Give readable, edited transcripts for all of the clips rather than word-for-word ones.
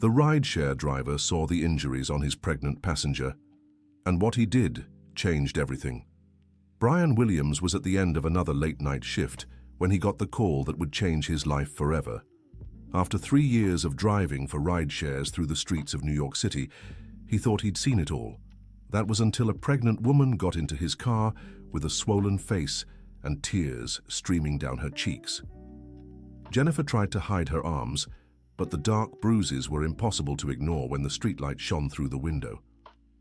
The rideshare driver saw the injuries on his pregnant passenger, and what he did changed everything. Brian Williams was at the end of another late-night shift when he got the call that would change his life forever. After 3 years of driving for rideshares through the streets of New York City, he thought he'd seen it all. That was until a pregnant woman got into his car with a swollen face and tears streaming down her cheeks. Jennifer tried to hide her arms, but the dark bruises were impossible to ignore when the streetlight shone through the window.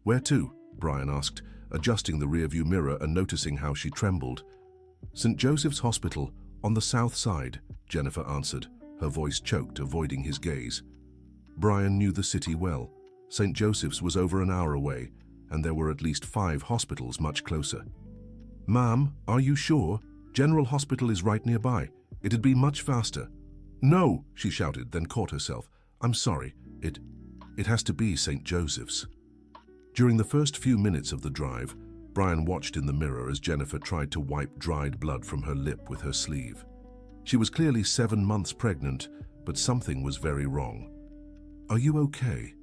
"Where to?" Brian asked, adjusting the rearview mirror and noticing how she trembled. "St. Joseph's Hospital, on the south side," Jennifer answered, her voice choked, avoiding his gaze. Brian knew the city well. St. Joseph's was over an hour away, and there were at least 5 hospitals much closer. "Ma'am, are you sure? General Hospital is right nearby. It'd be much faster." "No," she shouted, then caught herself. "I'm sorry. It has to be St. Joseph's." During the first few minutes of the drive, Brian watched in the mirror as Jennifer tried to wipe dried blood from her lip with her sleeve. She was clearly 7 months pregnant, but something was very wrong. "Are you okay?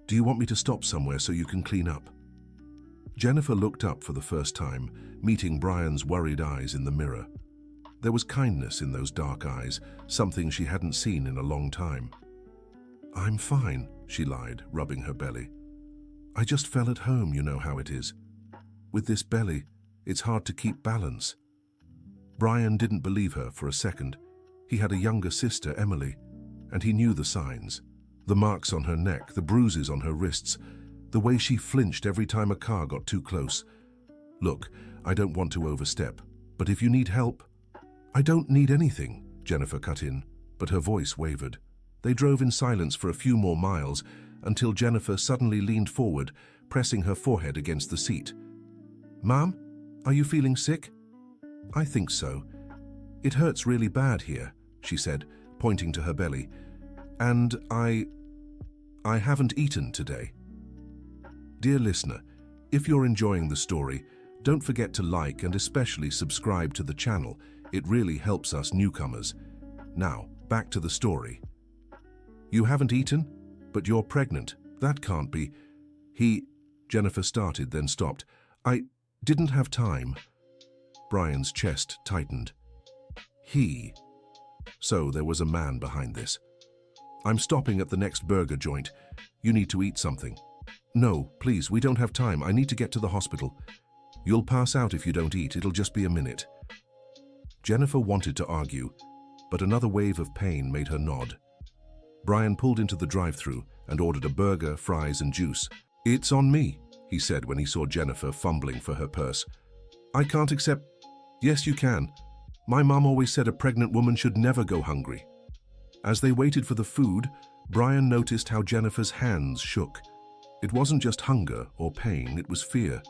Do you want me to stop somewhere so you can clean up?" Jennifer looked up for the first time, meeting Brian's worried eyes in the mirror. There was kindness in those dark eyes, something she hadn't seen in a long time. "I'm fine," she lied, rubbing her belly. "I just fell at home, you know how it is. With this belly, it's hard to keep balance." Brian didn't believe her for a second. He had a younger sister, Emily, and he knew the signs. The marks on her neck, the bruises on her wrists, the way she flinched every time a car got too close. "Look, I don't want to overstep, but if you need help—" "I don't need anything," Jennifer cut in, but her voice wavered. They drove in silence for a few more miles until Jennifer suddenly leaned forward, pressing her forehead against the seat. "Ma'am, are you feeling sick?" "I think so. It hurts really bad here," she said, pointing to her belly. "And I haven't eaten today." Dear listener, if you're enjoying the story, don't forget to like and especially subscribe to the channel. It really helps us newcomers. Now, back to the story. "You haven't eaten? But you're pregnant. That can't be." Jennifer started, then stopped. "I didn't have time." Brian's chest tightened. So there was a man behind this. "I'm stopping at the next burger joint. You need to eat something." "No, please, we don't have time. I need to get to the hospital." "You'll pass out if you don't eat. It'll just be a minute." Jennifer wanted to argue, but another wave of pain made her nod. Brian pulled into the drive-thru and ordered a burger, fries, and juice. "It's on me," he said when he saw Jennifer fumbling for her purse. "I can't accept—" "Yes, you can. My mom always said a pregnant woman should never go hungry." As they waited for the food, Brian noticed how Jennifer's hands shook. It wasn't just hunger or pain, it was fear.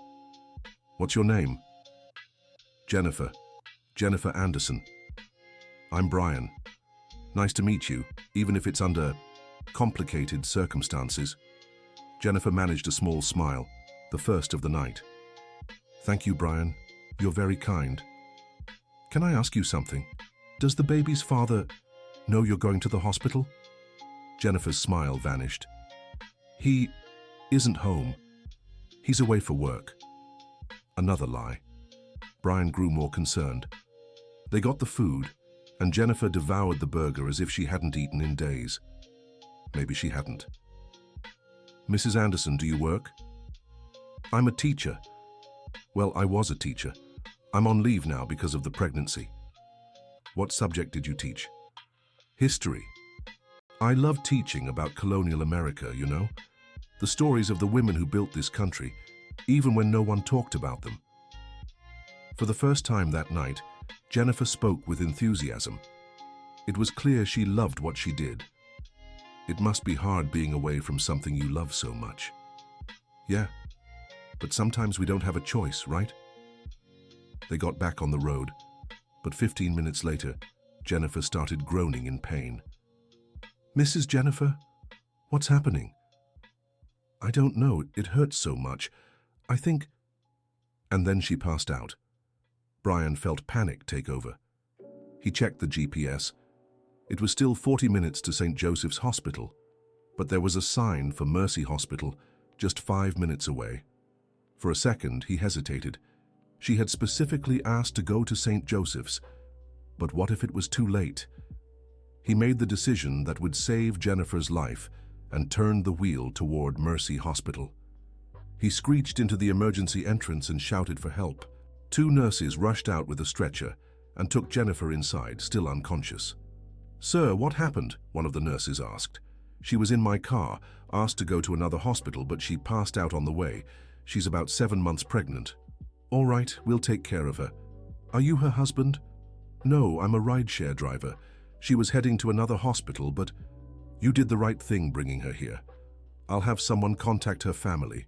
"What's your name?" "Jennifer. Jennifer Anderson." "I'm Brian. Nice to meet you, even if it's under complicated circumstances." Jennifer managed a small smile, the first of the night. "Thank you, Brian. You're very kind. Can I ask you something? Does the baby's father know you're going to the hospital?" Jennifer's smile vanished. "He isn't home. He's away for work." Another lie. Brian grew more concerned. They got the food, and Jennifer devoured the burger as if she hadn't eaten in days. Maybe she hadn't. "Mrs. Anderson, do you work?" "I'm a teacher. Well, I was a teacher. I'm on leave now because of the pregnancy." "What subject did you teach?" "History. I love teaching about colonial America, you know. The stories of the women who built this country, even when no one talked about them." For the first time that night, Jennifer spoke with enthusiasm. It was clear she loved what she did. "It must be hard being away from something you love so much." "Yeah, but sometimes we don't have a choice, right?" They got back on the road, but 15 minutes later, Jennifer started groaning in pain. "Mrs. Jennifer, what's happening?" "I don't know. It hurts so much. I think—" And then she passed out. Brian felt panic take over. He checked the GPS. It was still 40 minutes to St. Joseph's Hospital, But there was a sign for Mercy Hospital just 5 minutes away. For a second, he hesitated. She had specifically asked to go to St. Joseph's. But what if it was too late? He made the decision that would save Jennifer's life and turned the wheel toward Mercy Hospital. He screeched into the emergency entrance and shouted for help. 2 nurses rushed out with a stretcher and took Jennifer inside, still unconscious. "Sir, what happened?" one of the nurses asked. "She was in my car, asked to go to another hospital, but she passed out on the way. She's about 7 months pregnant." "All right, we'll take care of her." "Are you her husband?" "No, I'm a rideshare driver. She was heading to another hospital, but you did the right thing bringing her here. I'll have someone contact her family."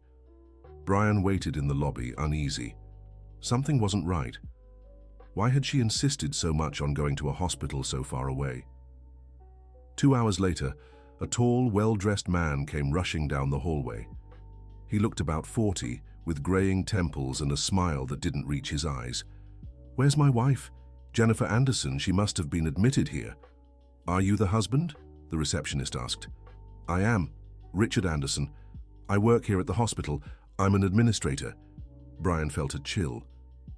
Brian waited in the lobby, uneasy. Something wasn't right. Why had she insisted so much on going to a hospital so far away? 2 hours later, a tall, well-dressed man came rushing down the hallway. He looked about 40, with graying temples and a smile that didn't reach his eyes. "Where's my wife? Jennifer Anderson, she must have been admitted here." "Are you the husband?" the receptionist asked. "I am. Richard Anderson. I work here at the hospital. I'm an administrator." Brian felt a chill.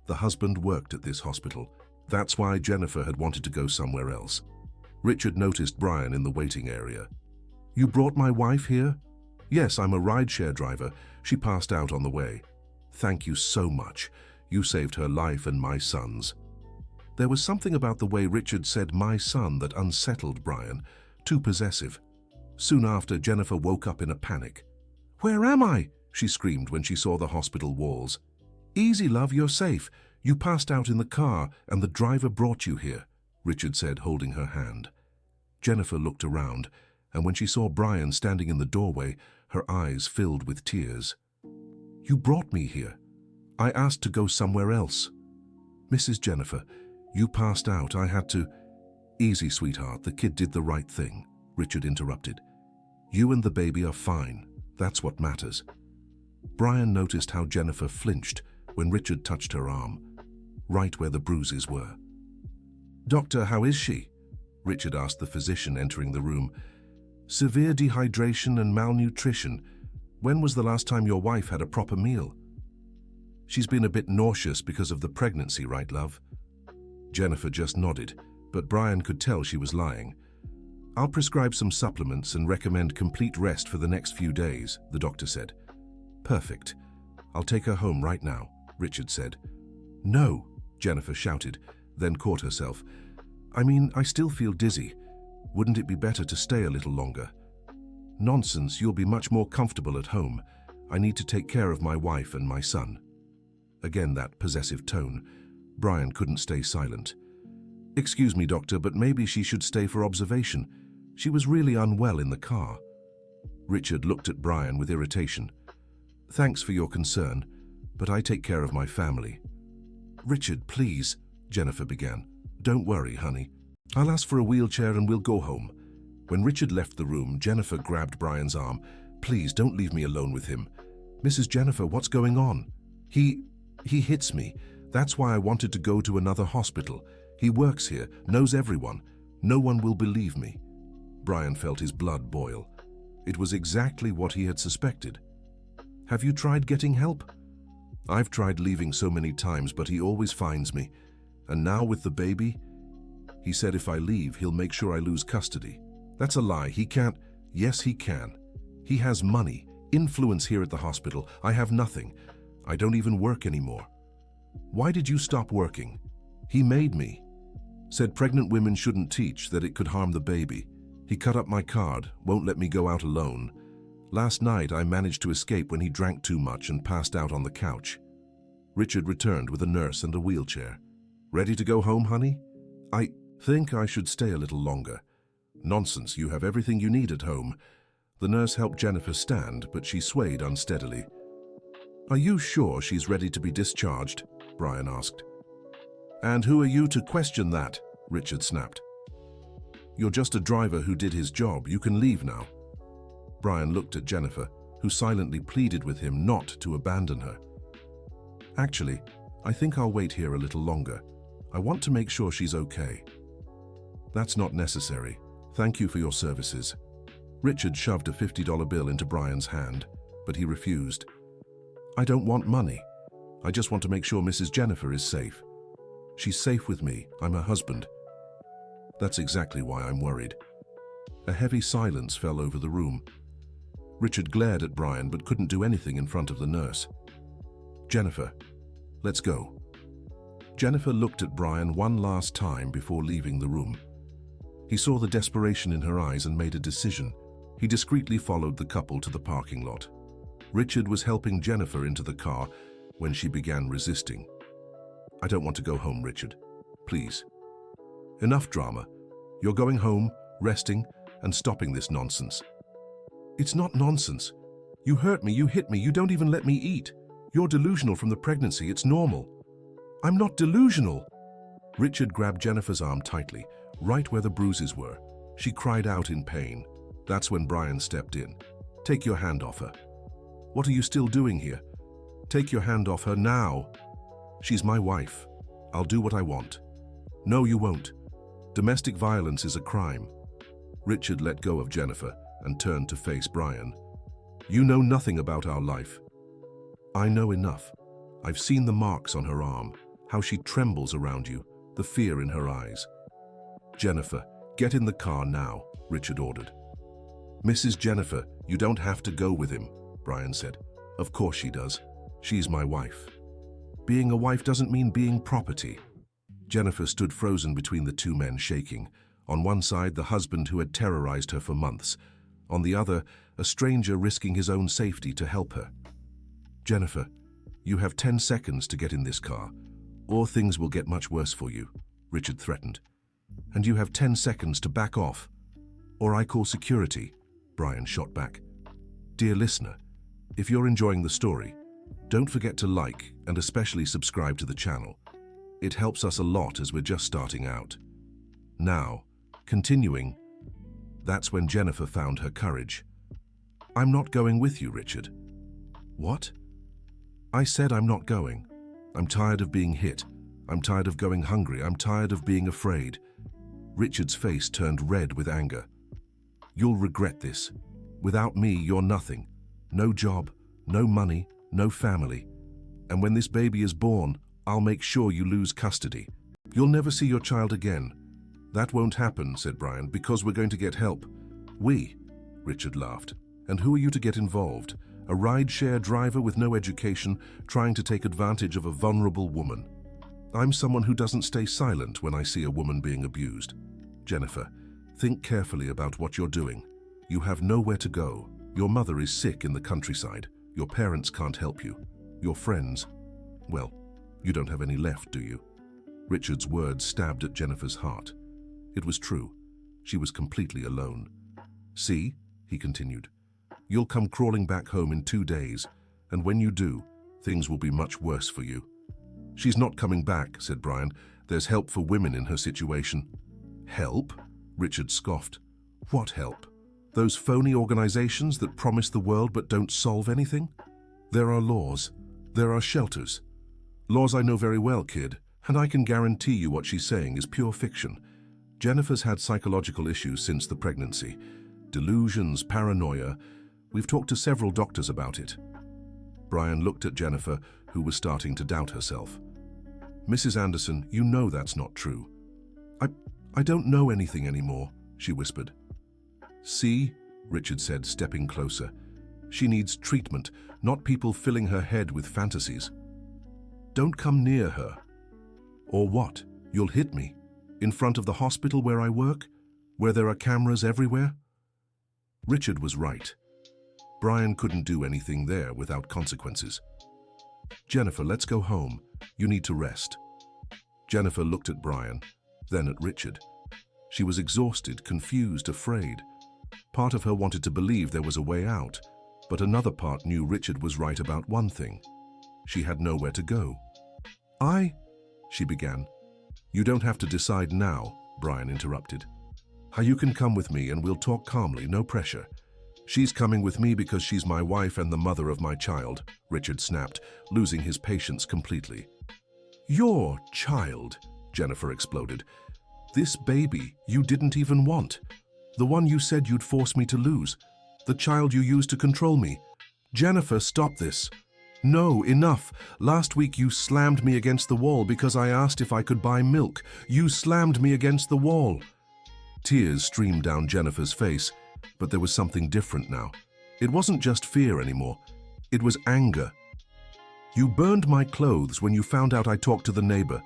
The husband worked at this hospital. That's why Jennifer had wanted to go somewhere else. Richard noticed Brian in the waiting area. "You brought my wife here?" "Yes, I'm a rideshare driver. She passed out on the way." "Thank you so much. You saved her life and my son's." There was something about the way Richard said "my son" that unsettled Brian, too possessive. Soon after, Jennifer woke up in a panic. "Where am I?" she screamed when she saw the hospital walls. "Easy, love, you're safe. You passed out in the car and the driver brought you here," Richard said, holding her hand. Jennifer looked around, and when she saw Brian standing in the doorway, her eyes filled with tears. "You brought me here. I asked to go somewhere else." "Mrs. Jennifer, you passed out. I had to—" "Easy, sweetheart. The kid did the right thing," Richard interrupted. "You and the baby are fine. That's what matters." Brian noticed how Jennifer flinched when Richard touched her arm, right where the bruises were. "Doctor, how is she?" Richard asked the physician entering the room. "Severe dehydration and malnutrition. When was the last time your wife had a proper meal?" "She's been a bit nauseous because of the pregnancy, right, love?" Jennifer just nodded, but Brian could tell she was lying. "I'll prescribe some supplements and recommend complete rest for the next few days," the doctor said. "Perfect. I'll take her home right now," Richard said. "No," Jennifer shouted, then caught herself. "I mean, I still feel dizzy. Wouldn't it be better to stay a little longer?" "Nonsense, you'll be much more comfortable at home. I need to take care of my wife and my son." Again that possessive tone. Brian couldn't stay silent. "Excuse me, doctor, but maybe she should stay for observation. She was really unwell in the car." Richard looked at Brian with irritation. "Thanks for your concern, but I take care of my family." "Richard, please," Jennifer began. "Don't worry, honey. I'll ask for a wheelchair and we'll go home." When Richard left the room, Jennifer grabbed Brian's arm. "Please, don't leave me alone with him." "Mrs. Jennifer, what's going on?" He hits me. That's why I wanted to go to another hospital. He works here, knows everyone. No one will believe me." Brian felt his blood boil. It was exactly what he had suspected. "Have you tried getting help?" "I've tried leaving so many times, but he always finds me. And now with the baby?" "He said if I leave, he'll make sure I lose custody." "That's a lie. He can't." "Yes, he can. He has money, influence here at the hospital. I have nothing. I don't even work anymore." "Why did you stop working?" "He made me. Said pregnant women shouldn't teach, that it could harm the baby. He cut up my card, won't let me go out alone. Last night I managed to escape when he drank too much and passed out on the couch." Richard returned with a nurse and a wheelchair. "Ready to go home, honey?" "I think I should stay a little longer." "Nonsense, you have everything you need at home." The nurse helped Jennifer stand, but she swayed unsteadily. "Are you sure she's ready to be discharged?" Brian asked. "And who are you to question that?" Richard snapped. "You're just a driver who did his job. You can leave now." Brian looked at Jennifer, who silently pleaded with him not to abandon her. "Actually, I think I'll wait here a little longer. I want to make sure she's okay." "That's not necessary. Thank you for your services." Richard shoved a $50 bill into Brian's hand, but he refused. "I don't want money. I just want to make sure Mrs. Jennifer is safe. She's safe with me. I'm her husband." "That's exactly why I'm worried." A heavy silence fell over the room. Richard glared at Brian but couldn't do anything in front of the nurse. "Jennifer, let's go." Jennifer looked at Brian one last time before leaving the room. He saw the desperation in her eyes and made a decision. He discreetly followed the couple to the parking lot. Richard was helping Jennifer into the car when she began resisting. "I don't want to go home, Richard. Please." "Enough drama. You're going home, resting, and stopping this nonsense." "It's not nonsense. You hurt me, you hit me, you don't even let me eat. You're delusional from the pregnancy, it's normal." "I'm not delusional." Richard grabbed Jennifer's arm tightly, right where the bruises were. She cried out in pain. That's when Brian stepped in. "Take your hand off her." "What are you still doing here?" "Take your hand off her now." "She's my wife. I'll do what I want." "No, you won't. Domestic violence is a crime." Richard let go of Jennifer and turned to face Brian. "You know nothing about our life." "I know enough. I've seen the marks on her arm, how she trembles around you, the fear in her eyes." "Jennifer, get in the car now," Richard ordered. "Mrs. Jennifer, you don't have to go with him," Brian said. "Of course she does. She's my wife." "Being a wife doesn't mean being property." Jennifer stood frozen between the two men, shaking. On one side, the husband who had terrorized her for months. On the other, a stranger risking his own safety to help her. "Jennifer, you have 10 seconds to get in this car, or things will get much worse for you," Richard threatened. "And you have 10 seconds to back off, or I call security," Brian shot back. Dear listener, if you're enjoying the story, don't forget to like and especially subscribe to the channel. It helps us a lot as we're just starting out. Now, continuing, that's when Jennifer found her courage. "I'm not going with you, Richard." "What?" "I said I'm not going. I'm tired of being hit. I'm tired of going hungry. I'm tired of being afraid." Richard's face turned red with anger. "You'll regret this. Without me, you're nothing. No job, no money, no family. And when this baby is born, I'll make sure you lose custody. You'll never see your child again." "That won't happen," said Brian, "because we're going to get help." "We?" Richard laughed. "And who are you to get involved? A rideshare driver with no education trying to take advantage of a vulnerable woman. I'm someone who doesn't stay silent when I see a woman being abused." "Jennifer, think carefully about what you're doing. You have nowhere to go. Your mother is sick in the countryside. Your parents can't help you. Your friends, well, you don't have any left, do you?" Richard's words stabbed at Jennifer's heart. It was true. She was completely alone. "See," he continued, "you'll come crawling back home in 2 days, and when you do, things will be much worse for you." "She's not coming back," said Brian. "There's help for women in her situation." "Help?" Richard scoffed. "What help? Those phony organizations that promise the world but don't solve anything? There are laws. There are shelters." "Laws I know very well, kid, and I can guarantee you what she's saying is pure fiction. Jennifer's had psychological issues since the pregnancy. Delusions, paranoia. We've talked to several doctors about it." Brian looked at Jennifer, who was starting to doubt herself. "Mrs. Anderson, you know that's not true." I don't know anything anymore," she whispered. "See," Richard said, stepping closer. "She needs treatment, not people filling her head with fantasies." "Don't come near her." "Or what? You'll hit me? In front of the hospital where I work? Where there are cameras everywhere?" Richard was right. Brian couldn't do anything there without consequences. "Jennifer, let's go home. You need to rest." Jennifer looked at Brian, then at Richard. She was exhausted, confused, afraid. Part of her wanted to believe there was a way out, but another part knew Richard was right about one thing. She had nowhere to go. She began. "You don't have to decide now," Brian interrupted. "You can come with me and we'll talk calmly, no pressure." "She's coming with me because she's my wife and the mother of my child," Richard snapped, losing his patience completely. "Your child?" Jennifer exploded. "This baby you didn't even want. The one you said you'd force me to lose. The child you used to control me. Jennifer, stop this. No, enough. Last week you slammed me against the wall because I asked if I could buy milk. You slammed me against the wall. Tears streamed down Jennifer's face, but there was something different now. It wasn't just fear anymore. It was anger. You burned my clothes when you found out I talked to the neighbor.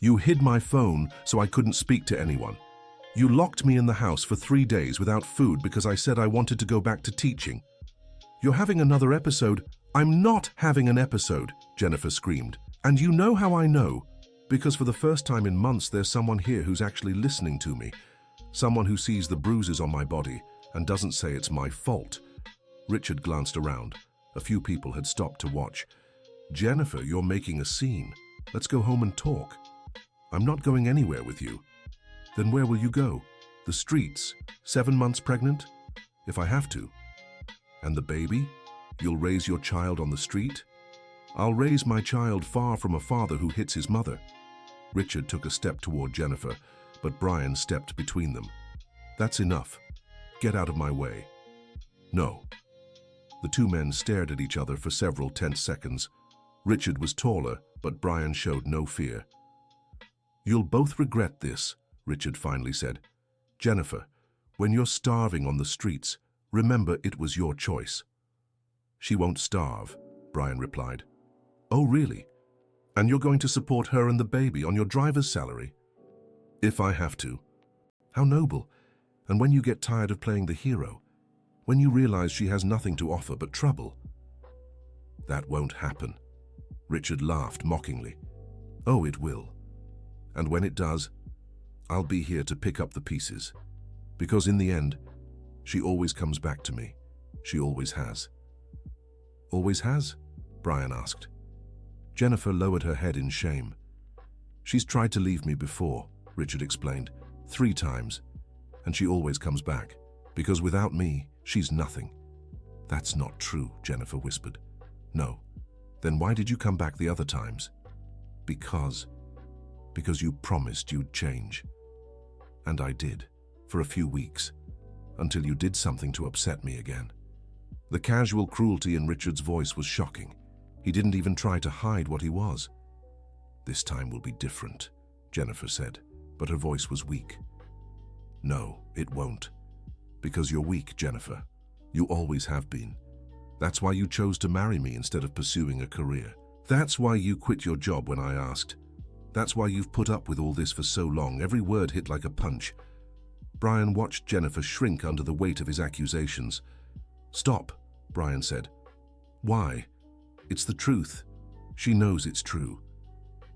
You hid my phone so I couldn't speak to anyone. You locked me in the house for 3 days without food because I said I wanted to go back to teaching. You're having another episode. I'm not having an episode, Jennifer screamed. And you know how I know? Because for the first time in months there's someone here who's actually listening to me. Someone who sees the bruises on my body and doesn't say it's my fault. Richard glanced around. A few people had stopped to watch. Jennifer, you're making a scene. Let's go home and talk. I'm not going anywhere with you. Then where will you go? The streets? 7 months pregnant? If I have to. And the baby? You'll raise your child on the street? I'll raise my child far from a father who hits his mother. Richard took a step toward Jennifer, but Brian stepped between them. That's enough. Get out of my way. No. The two men stared at each other for several tense seconds. Richard was taller, but Brian showed no fear. You'll both regret this, Richard finally said. Jennifer, when you're starving on the streets, remember it was your choice. She won't starve, Brian replied. Oh, really? And you're going to support her and the baby on your driver's salary? If I have to. How noble. And when you get tired of playing the hero, when you realize she has nothing to offer but trouble. That won't happen. Richard laughed mockingly. Oh, it will. And when it does, I'll be here to pick up the pieces. Because in the end, she always comes back to me. She always has. Always has? Brian asked. Jennifer lowered her head in shame. She's tried to leave me before, Richard explained, 3 times. And she always comes back. Because without me, she's nothing. That's not true, Jennifer whispered. No. Then why did you come back the other times? Because you promised you'd change. And I did, for a few weeks, until you did something to upset me again. The casual cruelty in Richard's voice was shocking. He didn't even try to hide what he was. This time will be different, Jennifer said, but her voice was weak. No, it won't. Because you're weak, Jennifer. You always have been. That's why you chose to marry me instead of pursuing a career. That's why you quit your job when I asked. That's why you've put up with all this for so long. Every word hit like a punch. Brian watched Jennifer shrink under the weight of his accusations. Stop, Brian said. Why? It's the truth. She knows it's true.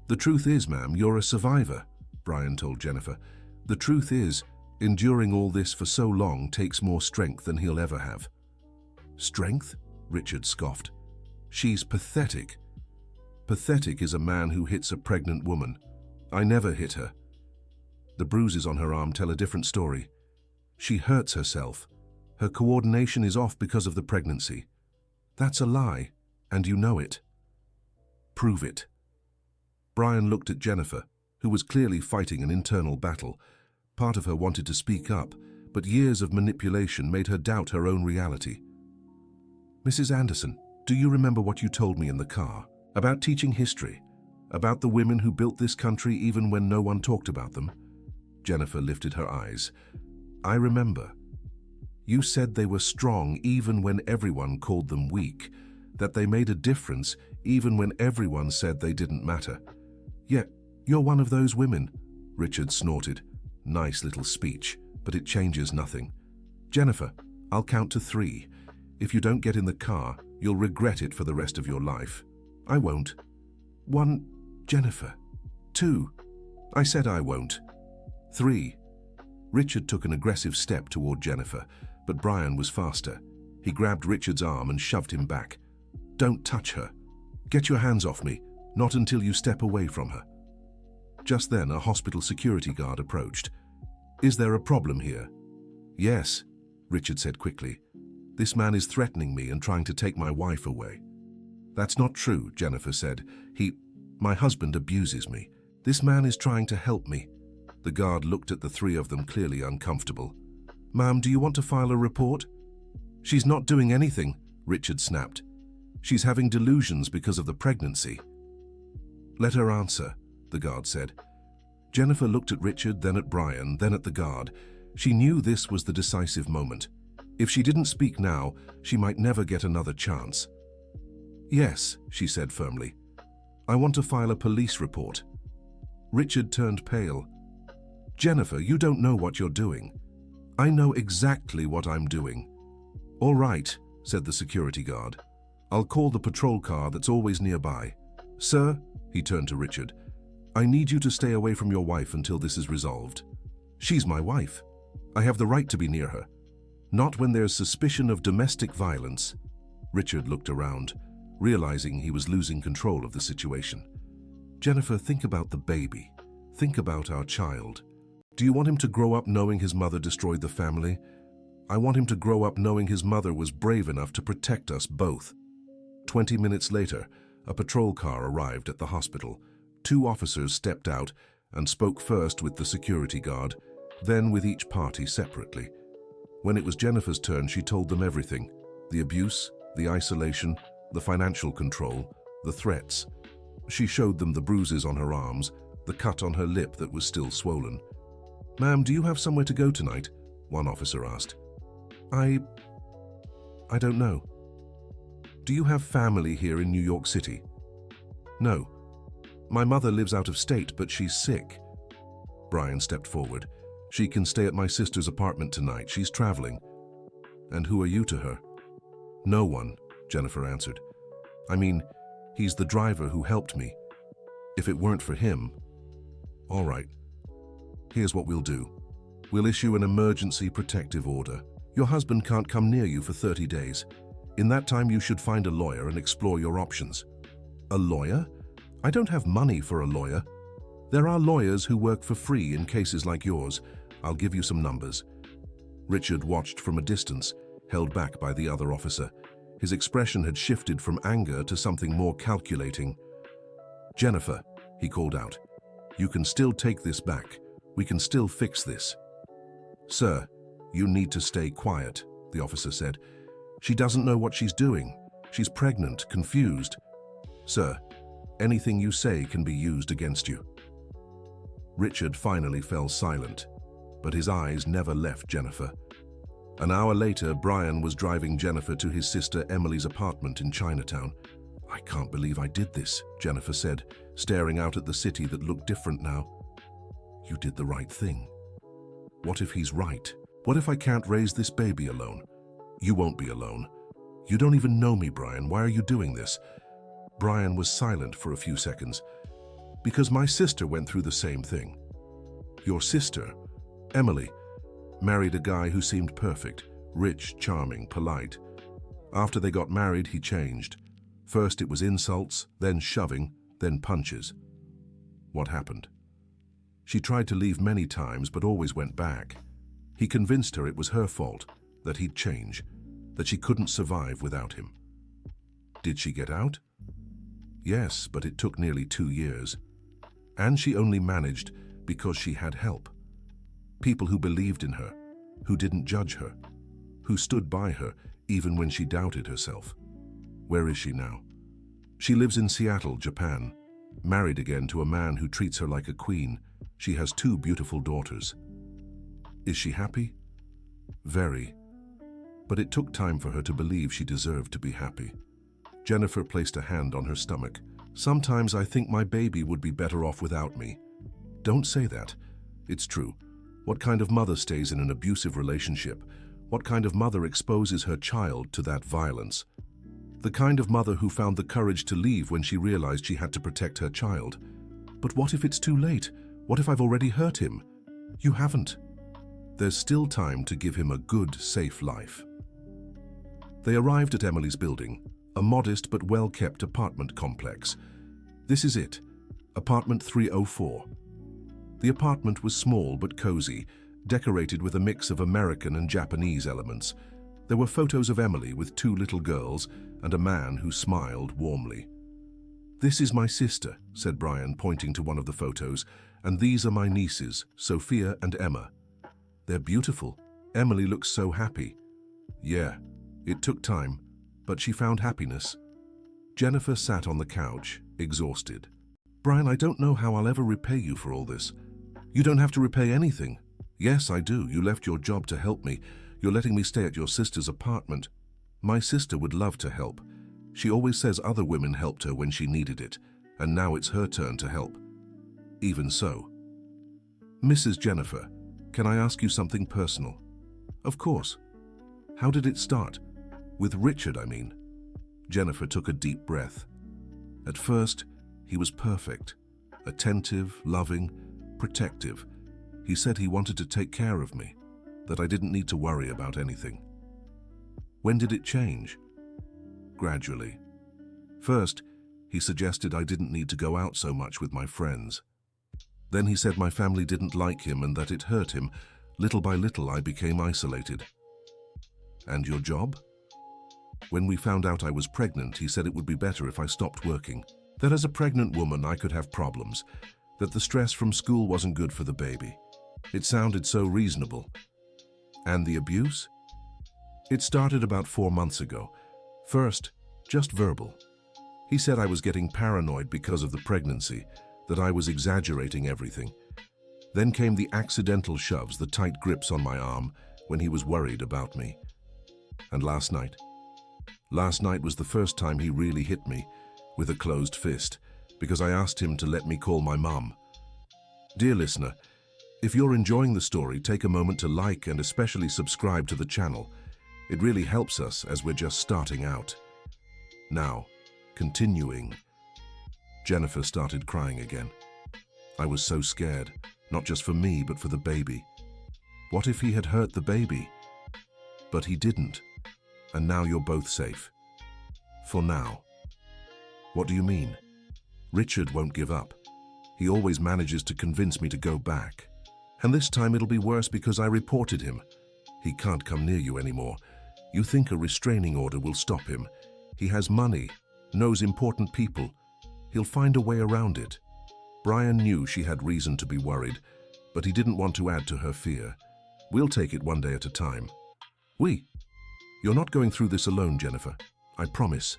The truth is, ma'am, you're a survivor, Brian told Jennifer. The truth is, enduring all this for so long takes more strength than he'll ever have. Strength? Richard scoffed. She's pathetic. Pathetic is a man who hits a pregnant woman. I never hit her. The bruises on her arm tell a different story. She hurts herself. Her coordination is off because of the pregnancy. That's a lie, and you know it. Prove it. Brian looked at Jennifer, who was clearly fighting an internal battle. Part of her wanted to speak up, but years of manipulation made her doubt her own reality. Mrs. Anderson, do you remember what you told me in the car? About teaching history? About the women who built this country even when no one talked about them? Jennifer lifted her eyes. I remember. You said they were strong even when everyone called them weak, that they made a difference even when everyone said they didn't matter. Yet, you're one of those women, Richard snorted. Nice little speech, but it changes nothing. Jennifer, I'll count to 3. If you don't get in the car, you'll regret it for the rest of your life. I won't. 1, Jennifer. 2, I said I won't. 3. Richard took an aggressive step toward Jennifer, but Brian was faster. He grabbed Richard's arm and shoved him back. Don't touch her. Get your hands off me, not until you step away from her. Just then, a hospital security guard approached. Is there a problem here? Yes, Richard said quickly. This man is threatening me and trying to take my wife away. That's not true, Jennifer said. My husband abuses me. This man is trying to help me. The guard looked at the 3 of them, clearly uncomfortable. "Ma'am, do you want to file a report?" "She's not doing anything," Richard snapped. "She's having delusions because of the pregnancy." "Let her answer," the guard said. Jennifer looked at Richard, then at Brian, then at the guard. She knew this was the decisive moment. If she didn't speak now, she might never get another chance. "Yes," she said firmly. "I want to file a police report." Richard turned pale. "Jennifer, you don't know what you're doing." "I know exactly what I'm doing." "All right," said the security guard. "I'll call the patrol car that's always nearby." "Sir," he turned to Richard, "I need you to stay away from your wife until this is resolved." "She's my wife. I have the right to be near her. Not when there's suspicion of domestic violence." Richard looked around, realizing he was losing control of the situation. "Jennifer, think about the baby. Think about our child. Do you want him to grow up knowing his mother destroyed the family? I want him to grow up knowing his mother was brave enough to protect us both." 20 minutes later, a patrol car arrived at the hospital. 2 officers stepped out and spoke first with the security guard, then with each party separately. When it was Jennifer's turn, she told them everything: the abuse, the isolation, the financial control, the threats. She showed them the bruises on her arms, the cut on her lip that was still swollen. "Ma'am, do you have somewhere to go tonight?" one officer asked. I don't know." "Do you have family here in New York City?" "No. My mother lives out of state, but she's sick." Brian stepped forward. "She can stay at my sister's apartment tonight. She's traveling." "And who are you to her?" "No one," Jennifer answered. "I mean, he's the driver who helped me. If it weren't for him..." "All right. Here's what we'll do. We'll issue an emergency protective order. Your husband can't come near you for 30 days. In that time, you should find a lawyer and explore your options." "A lawyer? I don't have money for a lawyer." "There are lawyers who work for free in cases like yours. I'll give you some numbers." Richard watched from a distance, held back by the other officer. His expression had shifted from anger to something more calculating. "Jennifer," he called out, "you can still take this back. We can still fix this." "Sir, you need to stay quiet," the officer said. "She doesn't know what she's doing. She's pregnant, confused." "Sir, anything you say can be used against you." Richard finally fell silent, but his eyes never left Jennifer. An hour later, Brian was driving Jennifer to his sister Emily's apartment in Chinatown. "I can't believe I did this," Jennifer said, staring out at the city that looked different now. "You did the right thing. What if he's right? What if I can't raise this baby alone?" "You won't be alone. You don't even know me, Brian. Why are you doing this?" Brian was silent for a few seconds. "Because my sister went through the same thing." "Your sister, Emily, married a guy who seemed perfect, rich, charming, polite. After they got married, he changed. First it was insults, then shoving, then punches." "What happened?" "She tried to leave many times, but always went back. He convinced her it was her fault, that he'd change, that she couldn't survive without him." "Did she get out?" "Yes, but it took nearly 2 years. And she only managed because she had help. People who believed in her, who didn't judge her, who stood by her even when she doubted herself." "Where is she now?" "She lives in Seattle, Japan, married again to a man who treats her like a queen. She has 2 beautiful daughters." "Is she happy?" "Very. But it took time for her to believe she deserved to be happy." Jennifer placed a hand on her stomach. "Sometimes I think my baby would be better off without me." "Don't say that. It's true. What kind of mother stays in an abusive relationship? What kind of mother exposes her child to that violence? The kind of mother who found the courage to leave when she realized she had to protect her child. But what if it's too late? What if I've already hurt him?" "You haven't. There's still time to give him a good, safe life." They arrived at Emily's building, a modest but well-kept apartment complex. "This is it, apartment 304. The apartment was small but cozy, decorated with a mix of American and Japanese elements. There were photos of Emily with 2 little girls and a man who smiled warmly. "This is my sister," said Brian, pointing to one of the photos, "and these are my nieces, Sophia and Emma. They're beautiful. Emily looks so happy. Yeah, it took time, but she found happiness. Jennifer sat on the couch, exhausted. Brian, I don't know how I'll ever repay you for all this. You don't have to repay anything. Yes, I do. You left your job to help me. You're letting me stay at your sister's apartment. My sister would love to help. She always says other women helped her when she needed it, and now it's her turn to help. Even so. Mrs. Jennifer, can I ask you something personal? Of course. How did it start? With Richard, I mean. Jennifer took a deep breath. At first, he was perfect. Attentive, loving, protective. He said he wanted to take care of me, that I didn't need to worry about anything. When did it change? Gradually. First, he suggested I didn't need to go out so much with my friends. Then he said my family didn't like him and that it hurt him. Little by little, I became isolated. And your job? When we found out I was pregnant, he said it would be better if I stopped working. That as a pregnant woman, I could have problems. That the stress from school wasn't good for the baby. It sounded so reasonable. And the abuse? It started about 4 months ago. First, just verbal. He said I was getting paranoid because of the pregnancy, that I was exaggerating everything. Then came the accidental shoves, the tight grips on my arm, when he was worried about me. And last night? Last night was the first time he really hit me, with a closed fist, because I asked him to let me call my mum. Dear listener, if you're enjoying the story, take a moment to like and especially subscribe to the channel. It really helps us as we're just starting out. Now, continuing. Jennifer started crying again. I was so scared, not just for me, but for the baby. What if he had hurt the baby? But he didn't, and now you're both safe. For now. What do you mean? Richard won't give up. He always manages to convince me to go back. And this time it'll be worse because I reported him. He can't come near you anymore. You think a restraining order will stop him. He has money, knows important people. He'll find a way around it. Brian knew she had reason to be worried, but he didn't want to add to her fear. We'll take it one day at a time. You're not going through this alone, Jennifer. I promise.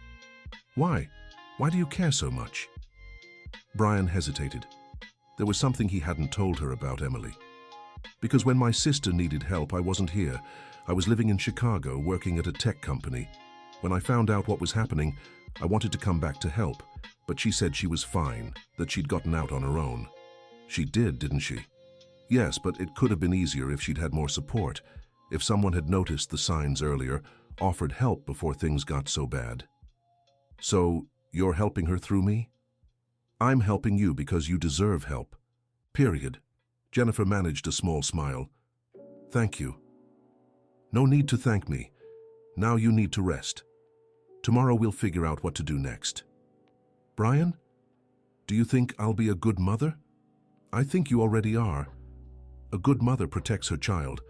Why? Why do you care so much? Brian hesitated. There was something he hadn't told her about Emily. Because when my sister needed help, I wasn't here. I was living in Chicago, working at a tech company. When I found out what was happening, I wanted to come back to help, but she said she was fine, that she'd gotten out on her own. She did, didn't she? Yes, but it could have been easier if she'd had more support, if someone had noticed the signs earlier, offered help before things got so bad. So, you're helping her through me? I'm helping you because you deserve help. Period. Jennifer managed a small smile. Thank you. No need to thank me. Now you need to rest. Tomorrow we'll figure out what to do next. Brian, do you think I'll be a good mother? I think you already are. A good mother protects her child,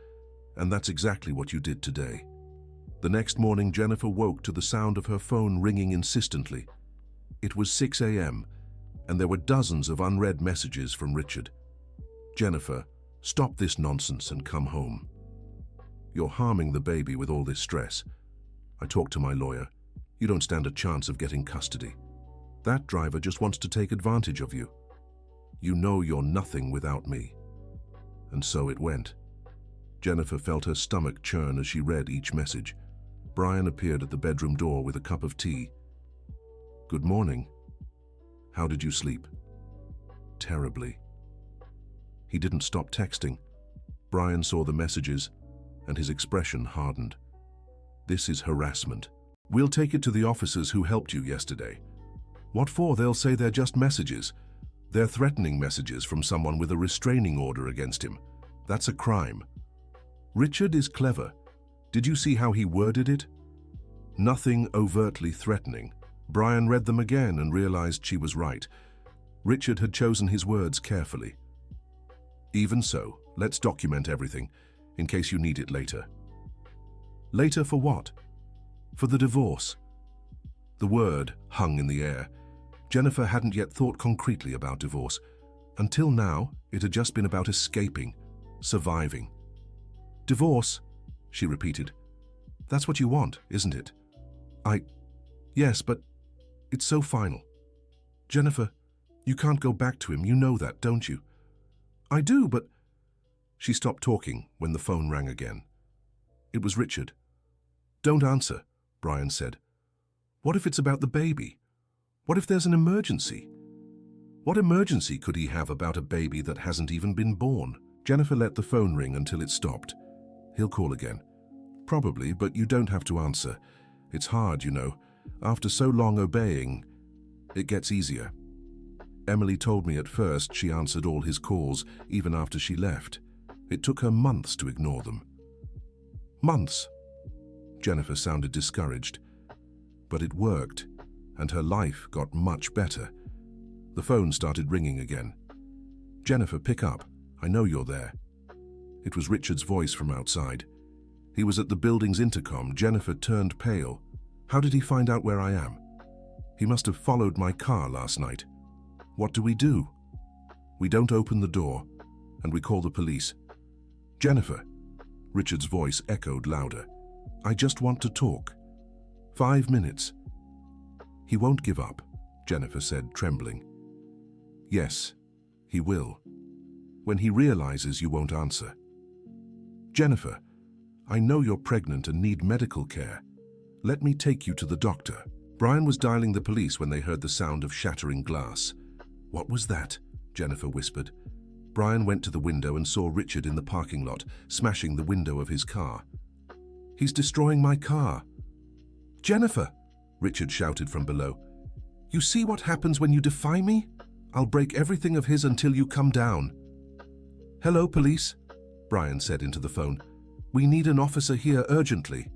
and that's exactly what you did today. The next morning, Jennifer woke to the sound of her phone ringing insistently. It was 6 a.m., and there were dozens of unread messages from Richard. Jennifer, stop this nonsense and come home. You're harming the baby with all this stress. I talked to my lawyer. You don't stand a chance of getting custody. That driver just wants to take advantage of you. You know you're nothing without me. And so it went. Jennifer felt her stomach churn as she read each message. Brian appeared at the bedroom door with a cup of tea. Good morning. How did you sleep? Terribly. He didn't stop texting. Brian saw the messages, and his expression hardened. This is harassment. We'll take it to the officers who helped you yesterday. What for? They'll say they're just messages. They're threatening messages from someone with a restraining order against him. That's a crime. Richard is clever. Did you see how he worded it? Nothing overtly threatening. Brian read them again and realized she was right. Richard had chosen his words carefully. Even so, let's document everything, in case you need it later. Later for what? For the divorce. The word hung in the air. Jennifer hadn't yet thought concretely about divorce. Until now, it had just been about escaping, surviving. Divorce? she repeated. That's what you want, isn't it? Yes, but it's so final. Jennifer, you can't go back to him, you know that, don't you? I do, but... She stopped talking when the phone rang again. It was Richard. Don't answer, Brian said. What if it's about the baby? What if there's an emergency? What emergency could he have about a baby that hasn't even been born? Jennifer let the phone ring until it stopped. He'll call again. Probably, but you don't have to answer. It's hard, you know. After so long obeying, it gets easier. Emily told me at first she answered all his calls, even after she left. It took her months to ignore them. Months. Jennifer sounded discouraged. But it worked, and her life got much better. The phone started ringing again. Jennifer, pick up. I know you're there. It was Richard's voice from outside. He was at the building's intercom. Jennifer turned pale. How did he find out where I am? He must have followed my car last night. What do? We don't open the door, and we call the police. Jennifer, Richard's voice echoed louder. I just want to talk. 5 minutes. He won't give up, Jennifer said, trembling. Yes, he will. When he realizes you won't answer. Jennifer, I know you're pregnant and need medical care. Let me take you to the doctor. Brian was dialing the police when they heard the sound of shattering glass. What was that? Jennifer whispered. Brian went to the window and saw Richard in the parking lot, smashing the window of his car. He's destroying my car. Jennifer, Richard shouted from below. You see what happens when you defy me? I'll break everything of his until you come down. Hello, police, Brian said into the phone. We need an officer here urgently.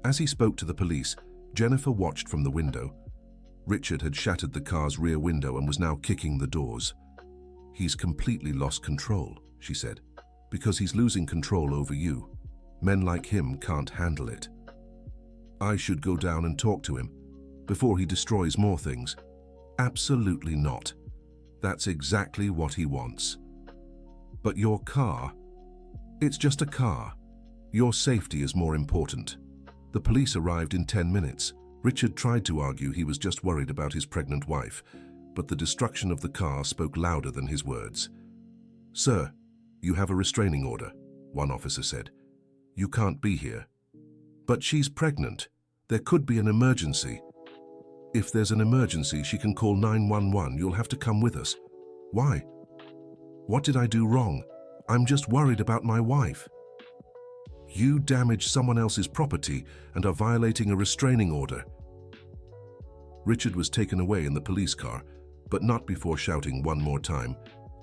As he spoke to the police, Jennifer watched from the window. Richard had shattered the car's rear window and was now kicking the doors. He's completely lost control, she said, because he's losing control over you. Men like him can't handle it. I should go down and talk to him before he destroys more things. Absolutely not. That's exactly what he wants. But your car, it's just a car. Your safety is more important. The police arrived in 10 minutes. Richard tried to argue he was just worried about his pregnant wife, but the destruction of the car spoke louder than his words. Sir, you have a restraining order, one officer said. You can't be here. But she's pregnant. There could be an emergency. If there's an emergency, she can call 911. You'll have to come with us. Why? What did I do wrong? I'm just worried about my wife. You damaged someone else's property and are violating a restraining order. Richard was taken away in the police car, but not before shouting one more time,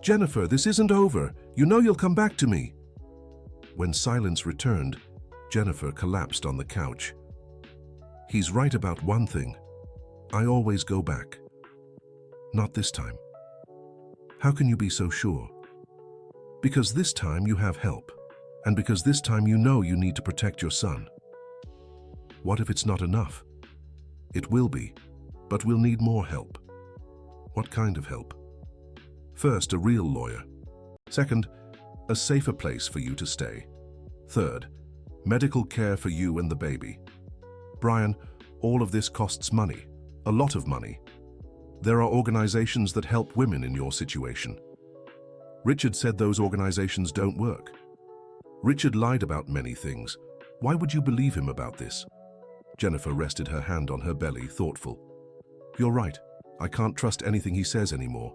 Jennifer, this isn't over. You know you'll come back to me. When silence returned, Jennifer collapsed on the couch. He's right about one thing. I always go back. Not this time. How can you be so sure? Because this time you have help. And because this time you know you need to protect your son. What if it's not enough? It will be, but we'll need more help. What kind of help? First, a real lawyer. Second, a safer place for you to stay. Third, medical care for you and the baby. Brian, all of this costs money, a lot of money. There are organizations that help women in your situation. Richard said those organizations don't work. Richard lied about many things. Why would you believe him about this? Jennifer rested her hand on her belly, thoughtful. You're right. I can't trust anything he says anymore.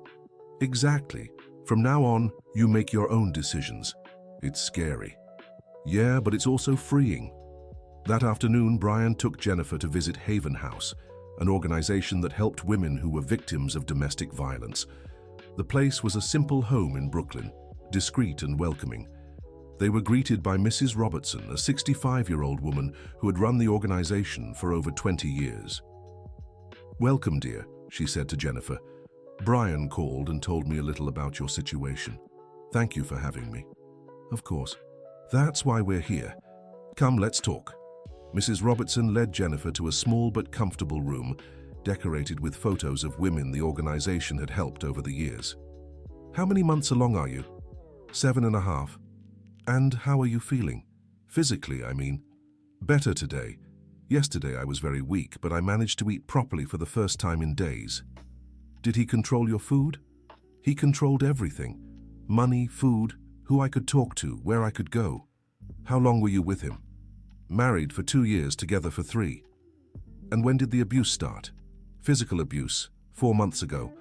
Exactly. From now on, you make your own decisions. It's scary. Yeah, but it's also freeing. That afternoon, Brian took Jennifer to visit Haven House, an organization that helped women who were victims of domestic violence. The place was a simple home in Brooklyn, discreet and welcoming. They were greeted by Mrs. Robertson, a 65-year-old woman who had run the organization for over 20 years. Welcome, dear, she said to Jennifer. Brian called and told me a little about your situation. Thank you for having me. Of course. That's why we're here. Come, let's talk. Mrs. Robertson led Jennifer to a small but comfortable room, decorated with photos of women the organization had helped over the years. How many months along are you? 7.5. And how are you feeling? Physically, I mean. Better today. Yesterday I was very weak, but I managed to eat properly for the first time in days. Did he control your food? He controlled everything. Money, food, who I could talk to, where I could go. How long were you with him? Married for 2 years, together for 3. And when did the abuse start? Physical abuse, 4 months ago,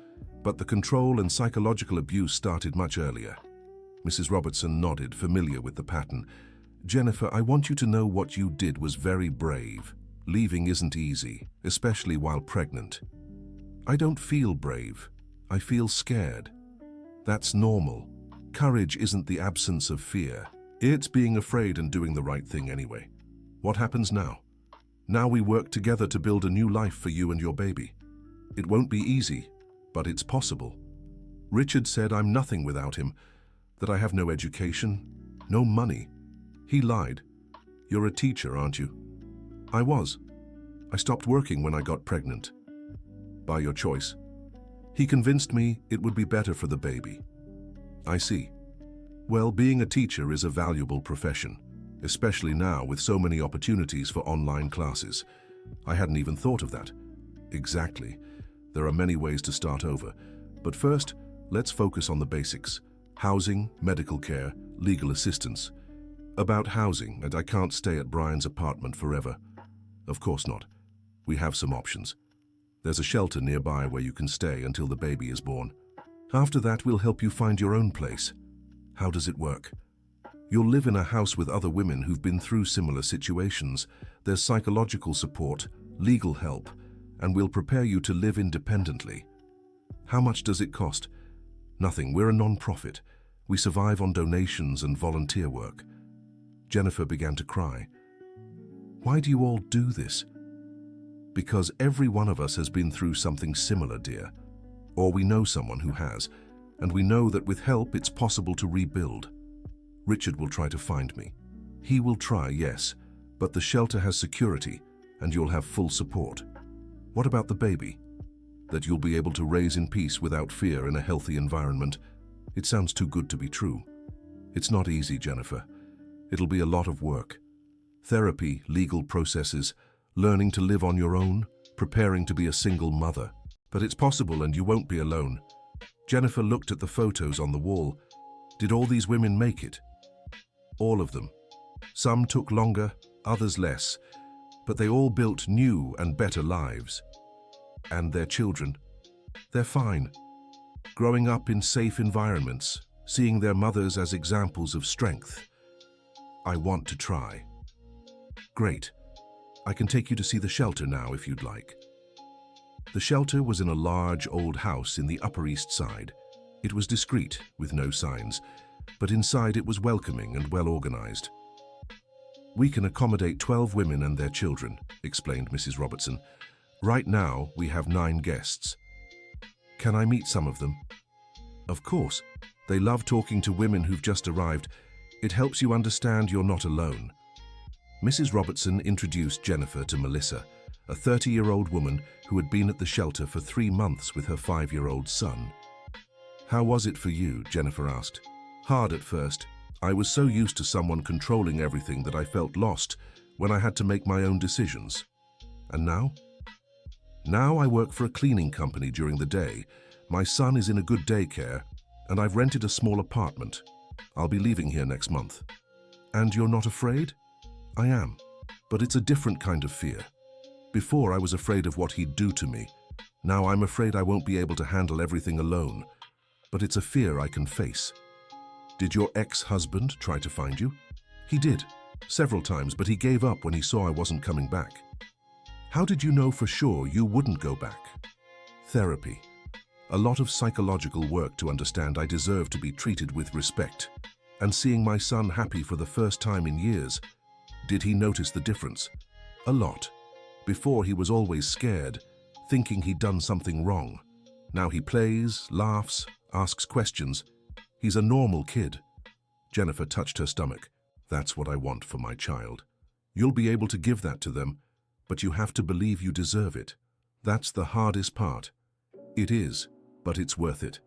but the control and psychological abuse started much earlier. Mrs. Robertson nodded, familiar with the pattern. Jennifer, I want you to know what you did was very brave. Leaving isn't easy, especially while pregnant. I don't feel brave. I feel scared. That's normal. Courage isn't the absence of fear. It's being afraid and doing the right thing anyway. What happens now? Now we work together to build a new life for you and your baby. It won't be easy, but it's possible. Richard said I'm nothing without him, that I have no education, no money. He lied. You're a teacher, aren't you? I was. I stopped working when I got pregnant. By your choice. He convinced me it would be better for the baby. I see. Well, being a teacher is a valuable profession, especially now with so many opportunities for online classes. I hadn't even thought of that. Exactly. There are many ways to start over. But first, let's focus on the basics. Housing, medical care, legal assistance. About housing, and I can't stay at Brian's apartment forever. Of course not. We have some options. There's a shelter nearby where you can stay until the baby is born. After that, we'll help you find your own place. How does it work? You'll live in a house with other women who've been through similar situations. There's psychological support, legal help, and we'll prepare you to live independently. How much does it cost? Nothing. We're a non-profit. We survive on donations and volunteer work. Jennifer began to cry. Why do you all do this? Because every one of us has been through something similar, dear. Or we know someone who has, and we know that with help it's possible to rebuild. Richard will try to find me. He will try, yes, but the shelter has security, and you'll have full support. What about the baby? That you'll be able to raise in peace without fear in a healthy environment. It sounds too good to be true. It's not easy, Jennifer. It'll be a lot of work. Therapy, legal processes, learning to live on your own, preparing to be a single mother. But it's possible and you won't be alone. Jennifer looked at the photos on the wall. Did all these women make it? All of them. Some took longer, others less, but they all built new and better lives. And their children, they're fine. Growing up in safe environments, seeing their mothers as examples of strength. I want to try. Great. I can take you to see the shelter now if you'd like. The shelter was in a large old house in the Upper East Side. It was discreet, with no signs, but inside it was welcoming and well organized. We can accommodate 12 women and their children, explained Mrs. Robertson. Right now, we have 9 guests. Can I meet some of them? Of course. They love talking to women who've just arrived. It helps you understand you're not alone. Mrs. Robertson introduced Jennifer to Melissa, a 30-year-old woman who had been at the shelter for 3 months with her 5-year-old son. How was it for you? Jennifer asked. Hard at first. I was so used to someone controlling everything that I felt lost when I had to make my own decisions. And now? Now I work for a cleaning company during the day. My son is in a good daycare, and I've rented a small apartment. I'll be leaving here next month. And you're not afraid? I am, but it's a different kind of fear. Before I was afraid of what he'd do to me. Now I'm afraid I won't be able to handle everything alone. But it's a fear I can face. Did your ex-husband try to find you? He did, several times, but he gave up when he saw I wasn't coming back. How did you know for sure you wouldn't go back? Therapy. A lot of psychological work to understand I deserve to be treated with respect. And seeing my son happy for the first time in years, did he notice the difference? A lot. Before he was always scared, thinking he'd done something wrong. Now he plays, laughs, asks questions. He's a normal kid. Jennifer touched her stomach. That's what I want for my child. You'll be able to give that to them, but you have to believe you deserve it. That's the hardest part. It is, but it's worth it.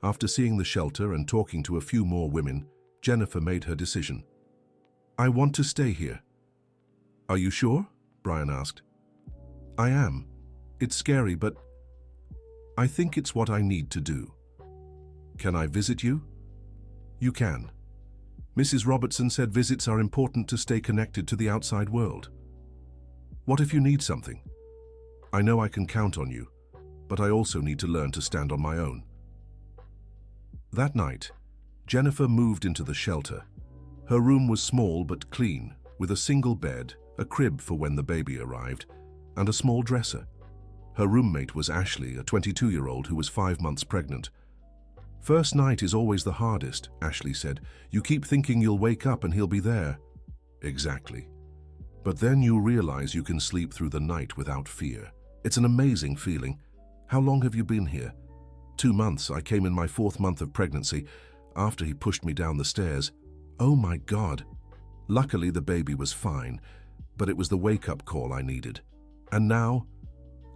After seeing the shelter and talking to a few more women, Jennifer made her decision. I want to stay here. Are you sure? Brian asked. I am. It's scary, but I think it's what I need to do. Can I visit you? You can. Mrs. Robertson said visits are important to stay connected to the outside world. What if you need something? I know I can count on you, but I also need to learn to stand on my own. That night, Jennifer moved into the shelter. Her room was small but clean, with a single bed, a crib for when the baby arrived, and a small dresser. Her roommate was Ashley, a 22-year-old who was 5 months pregnant. First night is always the hardest, Ashley said. You keep thinking you'll wake up and he'll be there. Exactly. But then you realize you can sleep through the night without fear. It's an amazing feeling. How long have you been here? 2 months. I came in my 4th month of pregnancy, after he pushed me down the stairs. Oh my God. Luckily the baby was fine, but it was the wake-up call I needed. And now,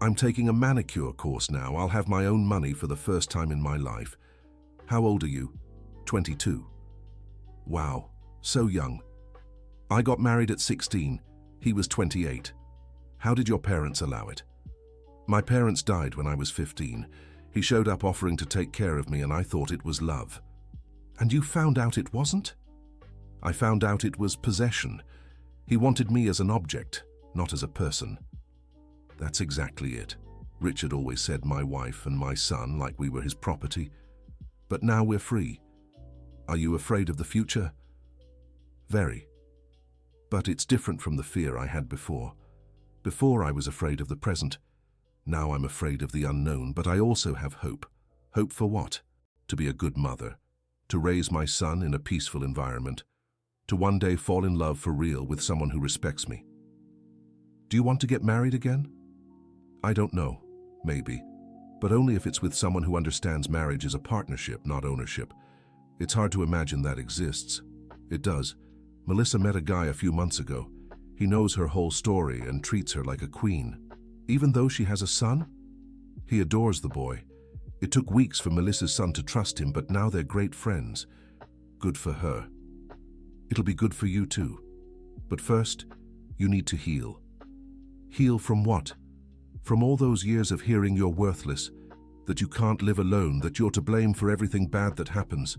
I'm taking a manicure course now. I'll have my own money for the first time in my life. How old are you? 22. Wow, so young. I got married at 16. He was 28. How did your parents allow it? My parents died when I was 15. He showed up offering to take care of me and I thought it was love. And you found out it wasn't? I found out it was possession. He wanted me as an object, not as a person. That's exactly it. Richard always said my wife and my son like we were his property. But now we're free. Are you afraid of the future? Very. But it's different from the fear I had before. Before I was afraid of the present. Now I'm afraid of the unknown, but I also have hope. Hope for what? To be a good mother. To raise my son in a peaceful environment. To one day fall in love for real with someone who respects me. Do you want to get married again? I don't know. Maybe. But only if it's with someone who understands marriage as a partnership, not ownership. It's hard to imagine that exists. It does. Melissa met a guy a few months ago. He knows her whole story and treats her like a queen. Even though she has a son? He adores the boy. It took weeks for Melissa's son to trust him, but now they're great friends. Good for her. It'll be good for you too. But first, you need to heal. Heal from what? From all those years of hearing you're worthless, that you can't live alone, that you're to blame for everything bad that happens.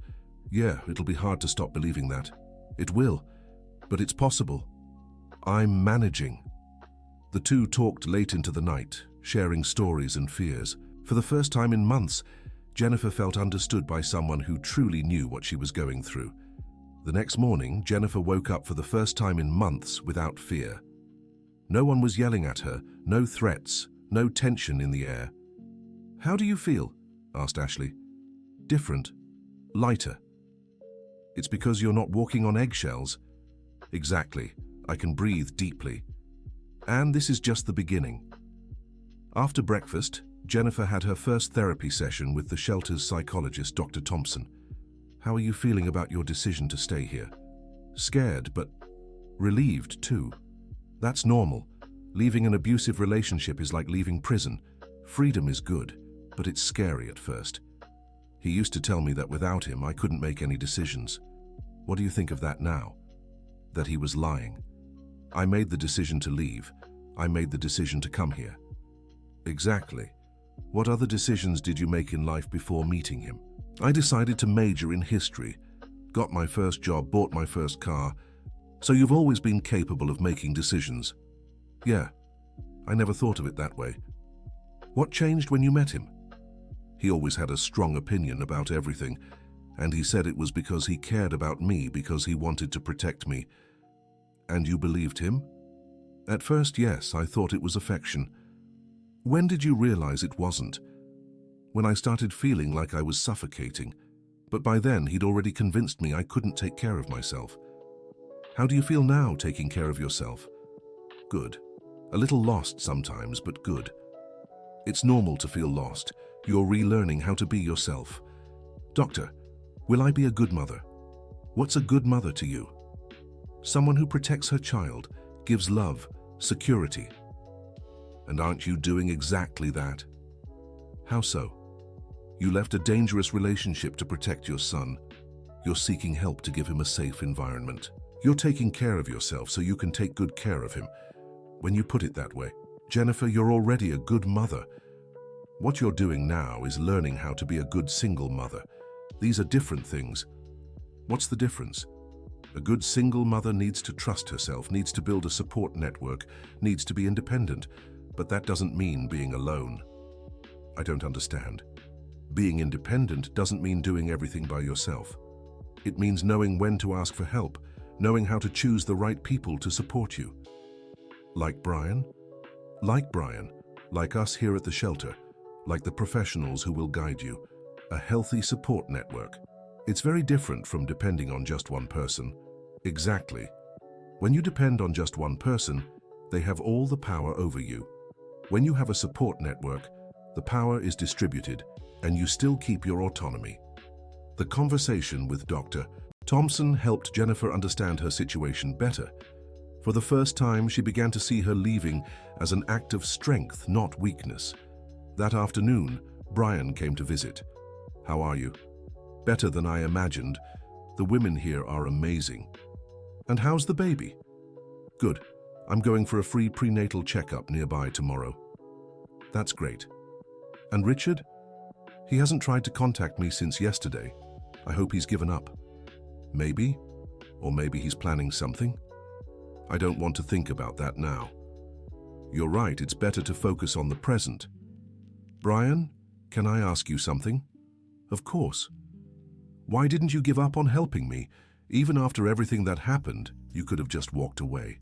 Yeah, it'll be hard to stop believing that. It will, but it's possible. I'm managing. The two talked late into the night, sharing stories and fears. For the first time in months, Jennifer felt understood by someone who truly knew what she was going through. The next morning, Jennifer woke up for the first time in months without fear. No one was yelling at her, no threats, no tension in the air. How do you feel? Asked Ashley. Different. Lighter. It's because you're not walking on eggshells. Exactly. I can breathe deeply. And this is just the beginning. After breakfast, Jennifer had her first therapy session with the shelter's psychologist, Dr. Thompson. How are you feeling about your decision to stay here? Scared, but relieved too. That's normal. Leaving an abusive relationship is like leaving prison. Freedom is good, but it's scary at first. He used to tell me that without him, I couldn't make any decisions. What do you think of that now? That he was lying. I made the decision to leave. I made the decision to come here. Exactly. What other decisions did you make in life before meeting him? I decided to major in history, got my first job, bought my first car. So you've always been capable of making decisions. Yeah, I never thought of it that way. What changed when you met him? He always had a strong opinion about everything, and he said it was because he cared about me, because he wanted to protect me. And you believed him? At first, yes, I thought it was affection. When did you realize it wasn't? When I started feeling like I was suffocating. But by then, he'd already convinced me I couldn't take care of myself. How do you feel now, taking care of yourself? Good. A little lost sometimes, but good. It's normal to feel lost. You're relearning how to be yourself. Doctor, will I be a good mother? What's a good mother to you? Someone who protects her child, gives love, security. And aren't you doing exactly that? How so? You left a dangerous relationship to protect your son. You're seeking help to give him a safe environment. You're taking care of yourself so you can take good care of him. When you put it that way, Jennifer, you're already a good mother. What you're doing now is learning how to be a good single mother. These are different things. What's the difference? A good single mother needs to trust herself, needs to build a support network, needs to be independent, but that doesn't mean being alone. I don't understand. Being independent doesn't mean doing everything by yourself. It means knowing when to ask for help, knowing how to choose the right people to support you. Like Brian? Like Brian, like us here at the shelter, like the professionals who will guide you. A healthy support network. It's very different from depending on just one person. Exactly. When you depend on just one person, they have all the power over you. When you have a support network, the power is distributed and you still keep your autonomy. The conversation with Dr. Thompson helped Jennifer understand her situation better. For the first time, she began to see her leaving as an act of strength, not weakness. That afternoon, Brian came to visit. How are you? Better than I imagined. The women here are amazing. And how's the baby? Good. I'm going for a free prenatal checkup nearby tomorrow. That's great. And Richard? He hasn't tried to contact me since yesterday. I hope he's given up. Maybe. Or maybe he's planning something. I don't want to think about that now. You're right, it's better to focus on the present. Brian, can I ask you something? Of course. Why didn't you give up on helping me? Even after everything that happened, you could have just walked away.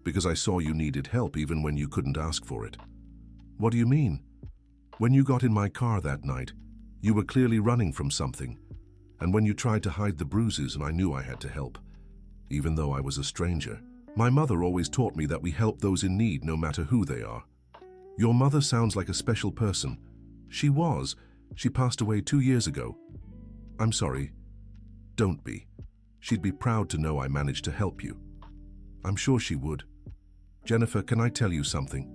Because I saw you needed help even when you couldn't ask for it. What do you mean? When you got in my car that night, you were clearly running from something. And when you tried to hide the bruises, and I knew I had to help. Even though I was a stranger. My mother always taught me that we help those in need no matter who they are. Your mother sounds like a special person. She was. She passed away 2 years ago. I'm sorry. Don't be. She'd be proud to know I managed to help you. I'm sure she would. Jennifer, can I tell you something?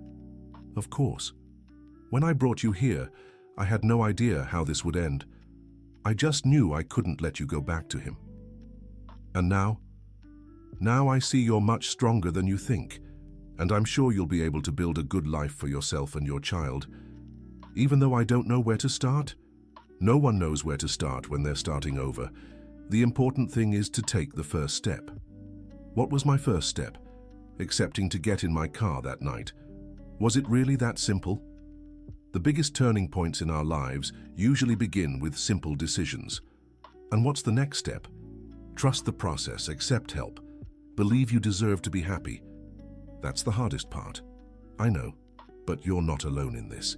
Of course. When I brought you here, I had no idea how this would end. I just knew I couldn't let you go back to him. And now? Now I see you're much stronger than you think, and I'm sure you'll be able to build a good life for yourself and your child. Even though I don't know where to start? No one knows where to start when they're starting over. The important thing is to take the first step. What was my first step? Accepting to get in my car that night. Was it really that simple? The biggest turning points in our lives usually begin with simple decisions. And what's the next step? Trust the process, accept help. Believe you deserve to be happy. That's the hardest part. I know, but you're not alone in this.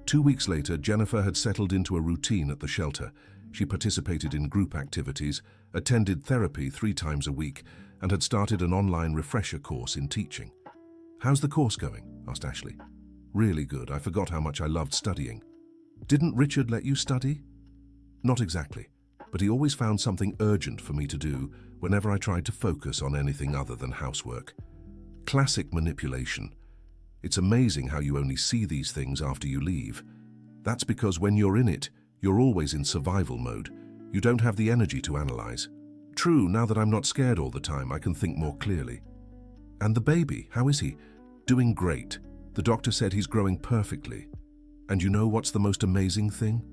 2 weeks later, Jennifer had settled into a routine at the shelter. She participated in group activities, attended therapy 3 times a week, and had started an online refresher course in teaching. How's the course going? Asked Ashley. Really good. I forgot how much I loved studying. Didn't Richard let you study? Not exactly, but he always found something urgent for me to do whenever I tried to focus on anything other than housework. Classic manipulation. It's amazing how you only see these things after you leave. That's because when you're in it, you're always in survival mode. You don't have the energy to analyze. True, now that I'm not scared all the time, I can think more clearly. And the baby, how is he? Doing great. The doctor said he's growing perfectly. And you know what's the most amazing thing?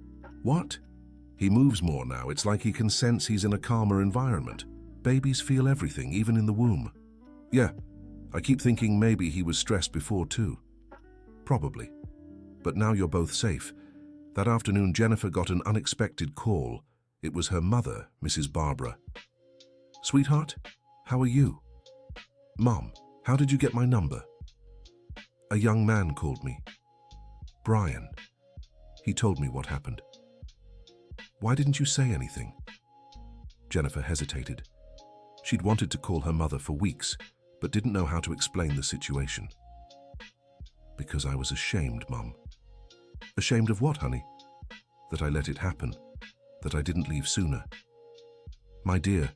What? He moves more now. It's like he can sense he's in a calmer environment. Babies feel everything, even in the womb. Yeah, I keep thinking maybe he was stressed before too. Probably. But now you're both safe. That afternoon, Jennifer got an unexpected call. It was her mother, Mrs. Barbara. Sweetheart, how are you? Mom, how did you get my number? A young man called me. Brian. He told me what happened. Why didn't you say anything? Jennifer hesitated. She'd wanted to call her mother for weeks, but didn't know how to explain the situation. Because I was ashamed, Mum. Ashamed of what, honey? That I let it happen. That I didn't leave sooner. My dear,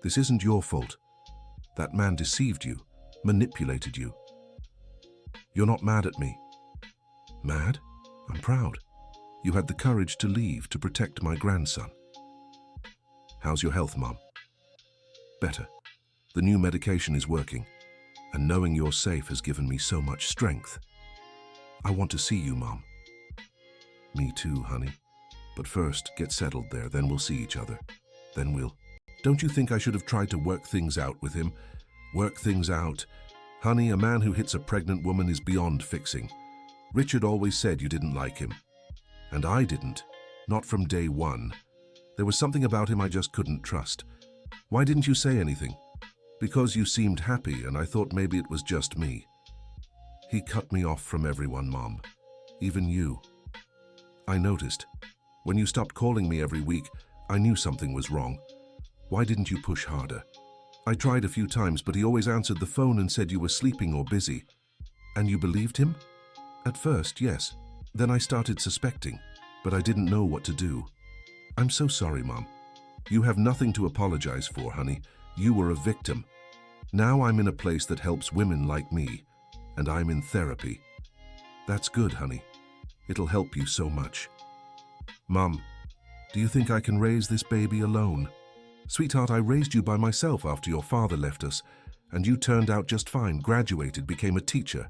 this isn't your fault. That man deceived you, manipulated you. You're not mad at me. Mad? I'm proud. You had the courage to leave to protect my grandson. How's your health, Mum? Better. The new medication is working, and knowing you're safe has given me so much strength. I want to see you, Mom. Me too, honey. But first, get settled there, then we'll see each other. Then we'll... Don't you think I should have tried to work things out with him? Work things out? Honey, a man who hits a pregnant woman is beyond fixing. Richard always said you didn't like him. And I didn't. Not from day one. There was something about him I just couldn't trust. Why didn't you say anything? Because you seemed happy and I thought maybe it was just me. He cut me off from everyone, Mom. Even you. I noticed. When you stopped calling me every week, I knew something was wrong. Why didn't you push harder? I tried a few times, but he always answered the phone and said you were sleeping or busy. And you believed him? At first, yes. Then I started suspecting, but I didn't know what to do. I'm so sorry, Mom. You have nothing to apologize for, honey. You were a victim. Now I'm in a place that helps women like me, and I'm in therapy. That's good, honey. It'll help you so much. Mom, do you think I can raise this baby alone? Sweetheart, I raised you by myself after your father left us, and you turned out just fine, graduated, became a teacher.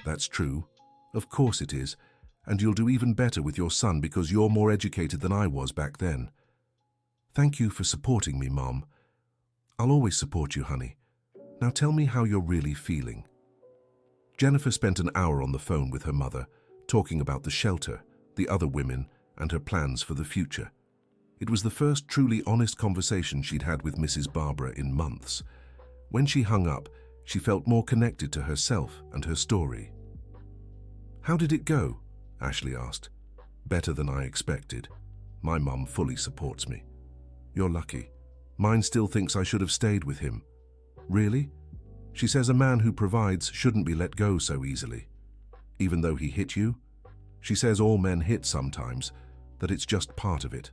That's true. Of course it is. And you'll do even better with your son because you're more educated than I was back then. Thank you for supporting me, Mom. I'll always support you, honey. Now tell me how you're really feeling. Jennifer spent an hour on the phone with her mother, talking about the shelter, the other women, and her plans for the future. It was the first truly honest conversation she'd had with Mrs. Barbara in months. When she hung up, she felt more connected to herself and her story. How did it go? Ashley asked. Better than I expected. My mum fully supports me. You're lucky. Mine still thinks I should have stayed with him. Really? She says a man who provides shouldn't be let go so easily. Even though he hit you? She says all men hit sometimes, that it's just part of it.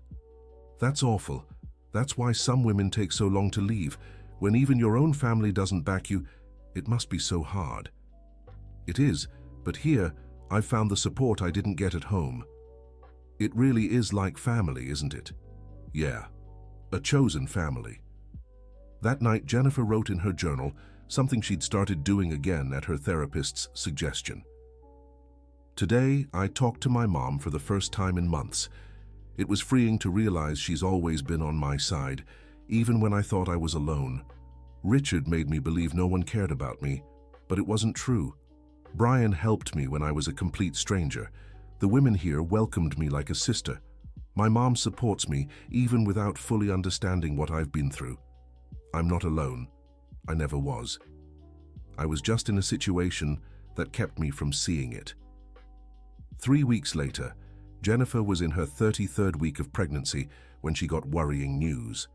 That's awful. That's why some women take so long to leave. When even your own family doesn't back you, it must be so hard. It is, but here, I've found the support I didn't get at home. It really is like family, isn't it? Yeah, a chosen family. That night, Jennifer wrote in her journal something she'd started doing again at her therapist's suggestion. Today, I talked to my mom for the first time in months. It was freeing to realize she's always been on my side, even when I thought I was alone. Richard made me believe no one cared about me, but it wasn't true. Brian helped me when I was a complete stranger. The women here welcomed me like a sister. My mom supports me even without fully understanding what I've been through. I'm not alone. I never was. I was just in a situation that kept me from seeing it. 3 weeks later, Jennifer was in her 33rd week of pregnancy when she got worrying news.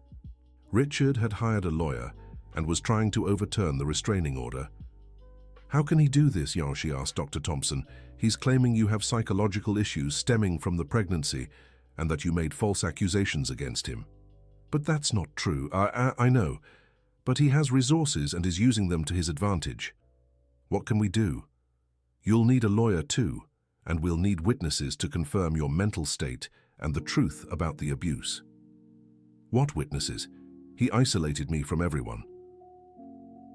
Richard had hired a lawyer and was trying to overturn the restraining order. How can he do this, she asked Dr. Thompson. He's claiming you have psychological issues stemming from the pregnancy and that you made false accusations against him. But that's not true. I know. But he has resources and is using them to his advantage. What can we do? You'll need a lawyer too, and we'll need witnesses to confirm your mental state and the truth about the abuse. What witnesses? He isolated me from everyone.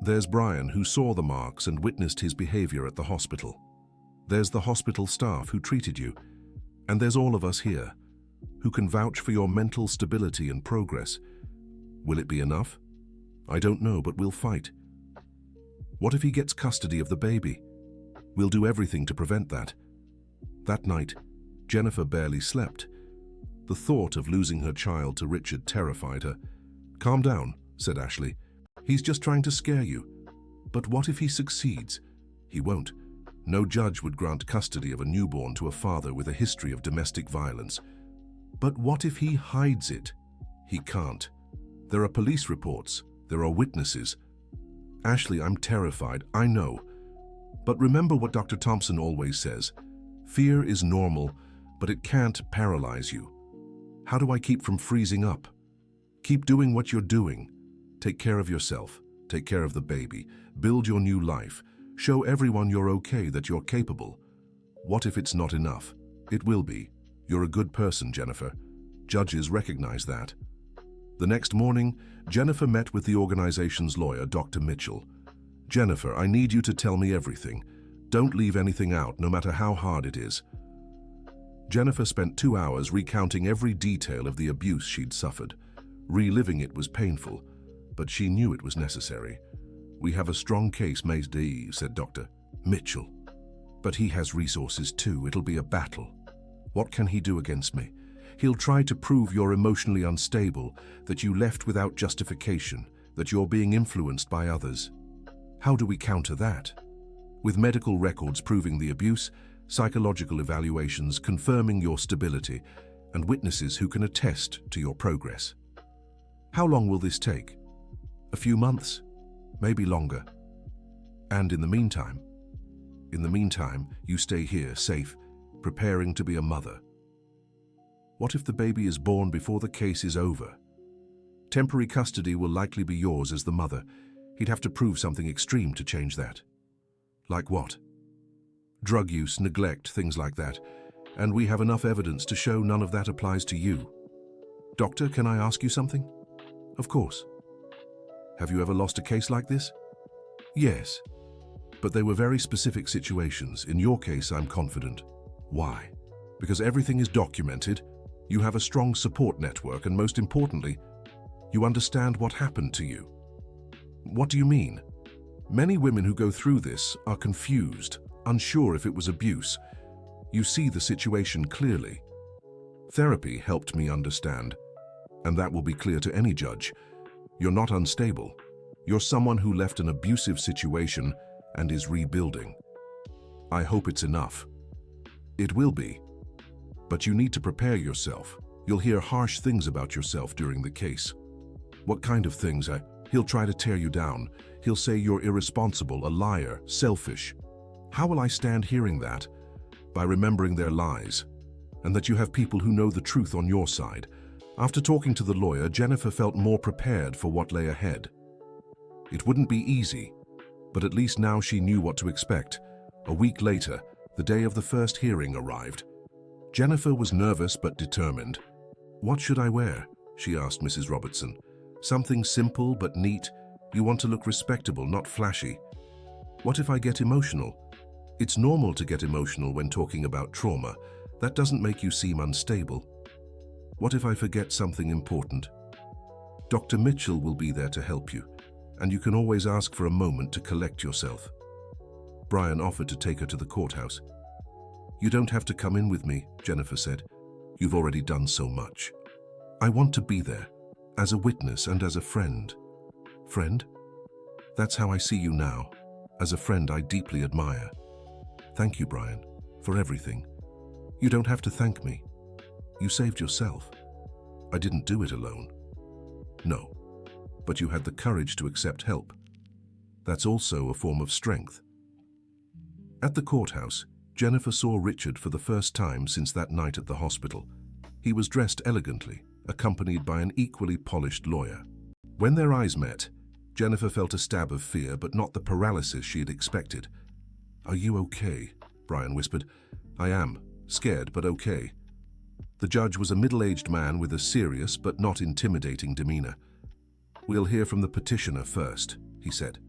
There's Brian, who saw the marks and witnessed his behavior at the hospital. There's the hospital staff who treated you. And there's all of us here, who can vouch for your mental stability and progress. Will it be enough? I don't know, but we'll fight. What if he gets custody of the baby? We'll do everything to prevent that. That night, Jennifer barely slept. The thought of losing her child to Richard terrified her. Calm down, said Ashley. He's just trying to scare you. But what if he succeeds? He won't. No judge would grant custody of a newborn to a father with a history of domestic violence. But what if he hides it? He can't. There are police reports. There are witnesses. Ashley, I'm terrified, I know. But remember what Dr. Thompson always says. Fear is normal, but it can't paralyze you. How do I keep from freezing up? Keep doing what you're doing. Take care of yourself. Take care of the baby. Build your new life. Show everyone you're okay, that you're capable. What if it's not enough? It will be. You're a good person, Jennifer. Judges recognize that. The next morning, Jennifer met with the organization's lawyer, Dr. Mitchell. "Jennifer, I need you to tell me everything. Don't leave anything out, no matter how hard it is." Jennifer spent 2 hours recounting every detail of the abuse she'd suffered. Reliving it was painful, but she knew it was necessary. "We have a strong case, Ms. D," said Dr. Mitchell. "But he has resources too. It'll be a battle. What can he do against me? He'll try to prove you're emotionally unstable, that you left without justification, that you're being influenced by others. How do we counter that? With medical records proving the abuse, psychological evaluations confirming your stability, and witnesses who can attest to your progress. How long will this take? A few months? Maybe longer. And in the meantime, you stay here, safe, preparing to be a mother. What if the baby is born before the case is over? Temporary custody will likely be yours as the mother. He'd have to prove something extreme to change that." "Like what?" "Drug use, neglect, things like that. And we have enough evidence to show none of that applies to you." "Doctor, can I ask you something?" "Of course." "Have you ever lost a case like this?" "Yes. But they were very specific situations. In your case, I'm confident." "Why?" "Because everything is documented. You have a strong support network, and most importantly, you understand what happened to you." "What do you mean?" "Many women who go through this are confused, unsure if it was abuse. You see the situation clearly. Therapy helped me understand, and that will be clear to any judge. You're not unstable. You're someone who left an abusive situation and is rebuilding. I hope it's enough." "It will be. But you need to prepare yourself. You'll hear harsh things about yourself during the case." "What kind of things?" "He'll try to tear you down. He'll say you're irresponsible, a liar, selfish." "How will I stand hearing that?" "By remembering their lies, and that you have people who know the truth on your side." After talking to the lawyer, Jennifer felt more prepared for what lay ahead. It wouldn't be easy, but at least now she knew what to expect. A week later, the day of the first hearing arrived. Jennifer was nervous but determined. "What should I wear?" she asked Mrs. Robertson. "Something simple but neat. You want to look respectable, not flashy." "What if I get emotional?" "It's normal to get emotional when talking about trauma. That doesn't make you seem unstable." "What if I forget something important?" "Dr. Mitchell will be there to help you, and you can always ask for a moment to collect yourself." Brian offered to take her to the courthouse. "You don't have to come in with me," Jennifer said. "You've already done so much." "I want to be there, as a witness and as a friend." "Friend?" "That's how I see you now, as a friend I deeply admire." "Thank you, Brian, for everything." "You don't have to thank me. You saved yourself." "I didn't do it alone." "No, but you had the courage to accept help. That's also a form of strength." At the courthouse, Jennifer saw Richard for the first time since that night at the hospital. He was dressed elegantly, accompanied by an equally polished lawyer. When their eyes met, Jennifer felt a stab of fear, but not the paralysis she had expected. "Are you okay?" Brian whispered. "I am. Scared, but okay." The judge was a middle-aged man with a serious but not intimidating demeanor. "We'll hear from the petitioner first," he said.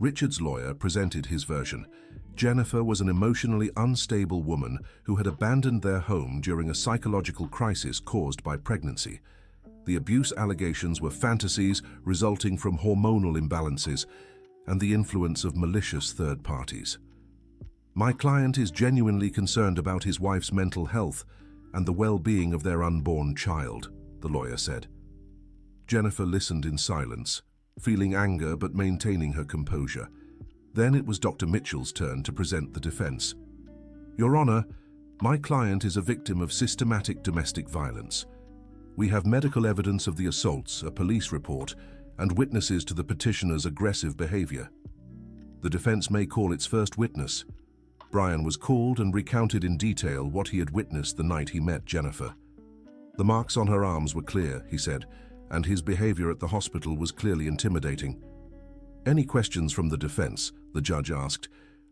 Richard's lawyer presented his version. Jennifer was an emotionally unstable woman who had abandoned their home during a psychological crisis caused by pregnancy. The abuse allegations were fantasies resulting from hormonal imbalances and the influence of malicious third parties. "My client is genuinely concerned about his wife's mental health and the well-being of their unborn child," the lawyer said. Jennifer listened in silence, feeling anger but maintaining her composure. Then it was Dr. Mitchell's turn to present the defense. "Your Honor, my client is a victim of systematic domestic violence. We have medical evidence of the assaults, a police report, and witnesses to the petitioner's aggressive behavior. The defense may call its first witness." Brian was called and recounted in detail what he had witnessed the night he met Jennifer. "The marks on her arms were clear," he said, "and his behavior at the hospital was clearly intimidating." "Any questions from the defense?" the judge asked.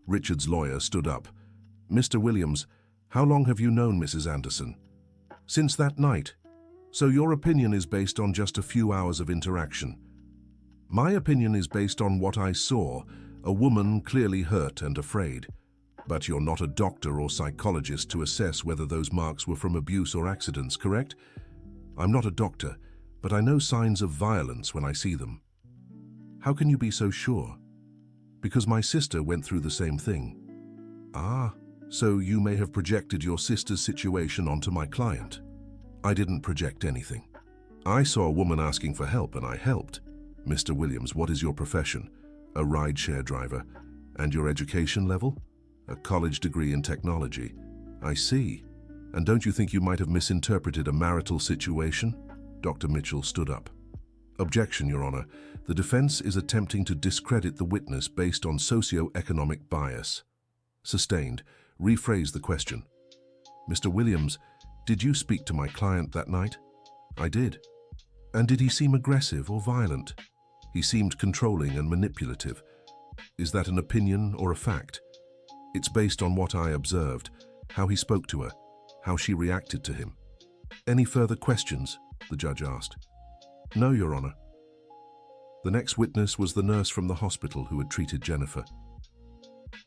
Richard's lawyer stood up. "Mr. Williams, how long have you known Mrs. Anderson?" "Since that night." So your opinion is based on just a few hours of interaction. My opinion is based on what I saw, a woman clearly hurt and afraid. But you're not a doctor or psychologist to assess whether those marks were from abuse or accidents, correct? I'm not a doctor, but I know signs of violence when I see them. How can you be so sure? Because my sister went through the same thing. Ah, so you may have projected your sister's situation onto my client. I didn't project anything. I saw a woman asking for help and I helped. Mr. Williams, what is your profession? A rideshare driver. And your education level? A college degree in technology. I see. And don't you think you might have misinterpreted a marital situation? Dr. Mitchell stood up. Objection, Your Honor. The defense is attempting to discredit the witness based on socio-economic bias. Sustained. Rephrase the question. Mr. Williams, did you speak to my client that night? I did. And did he seem aggressive or violent? He seemed controlling and manipulative. Is that an opinion or a fact? It's based on what I observed, how he spoke to her, how she reacted to him. Any further questions? The judge asked. No, Your Honor. The next witness was the nurse from the hospital who had treated Jennifer.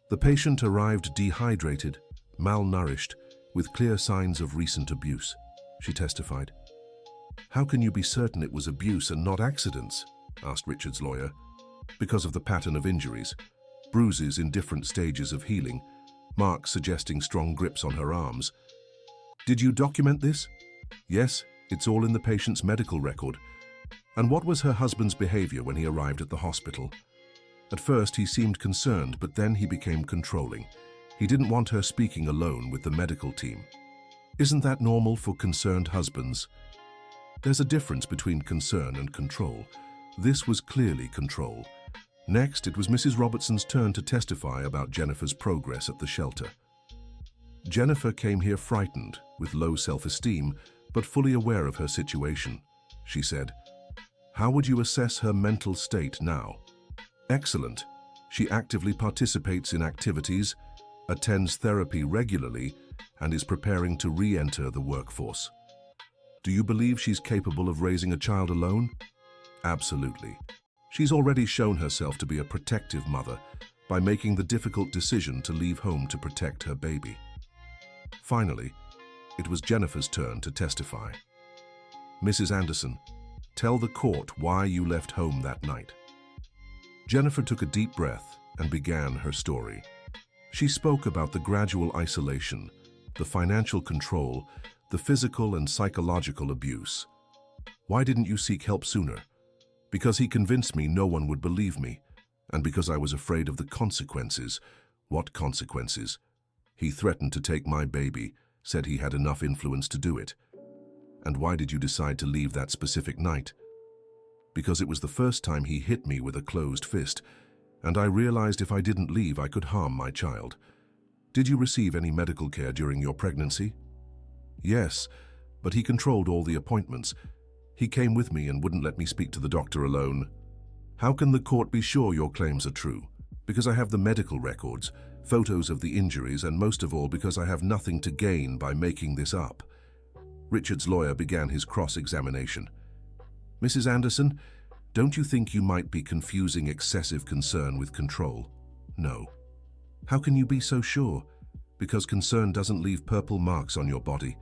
The patient arrived dehydrated, malnourished, with clear signs of recent abuse, she testified. How can you be certain it was abuse and not accidents? Asked Richard's lawyer. Because of the pattern of injuries, bruises in different stages of healing, marks suggesting strong grips on her arms. Did you document this? Yes, it's all in the patient's medical record. And what was her husband's behavior when he arrived at the hospital? At first he seemed concerned, but then he became controlling. He didn't want her speaking alone with the medical team. Isn't that normal for concerned husbands? There's a difference between concern and control. This was clearly control. Next, it was Mrs. Robertson's turn to testify about Jennifer's progress at the shelter. Jennifer came here frightened, with low self-esteem, but fully aware of her situation. She said, "How would you assess her mental state now?" "Excellent. She actively participates in activities, attends therapy regularly, and is preparing to re-enter the workforce." "Do you believe she's capable of raising a child alone?" "Absolutely. She's already shown herself to be a protective mother by making the difficult decision to leave home to protect her baby." Finally, it was Jennifer's turn to testify. "Mrs. Anderson, tell the court why you left home that night." Jennifer took a deep breath and began her story. She spoke about the gradual isolation, the financial control, the physical and psychological abuse. "Why didn't you seek help sooner?" "Because he convinced me no one would believe me, and because I was afraid of the consequences." "What consequences?" "He threatened to take my baby, said he had enough influence to do it." "And why did you decide to leave that specific night?" "Because it was the first time he hit me with a closed fist, and I realized if I didn't leave, I could harm my child." "Did you receive any medical care during your pregnancy?" "Yes, but he controlled all the appointments. He came with me and wouldn't let me speak to the doctor alone." "How can the court be sure your claims are true?" "Because I have the medical records, photos of the injuries, and most of all because I have nothing to gain by making this up." Richard's lawyer began his cross-examination. "Mrs. Anderson, don't you think you might be confusing excessive concern with control?" "No." "How can you be so sure?" "Because concern doesn't leave purple marks on your body."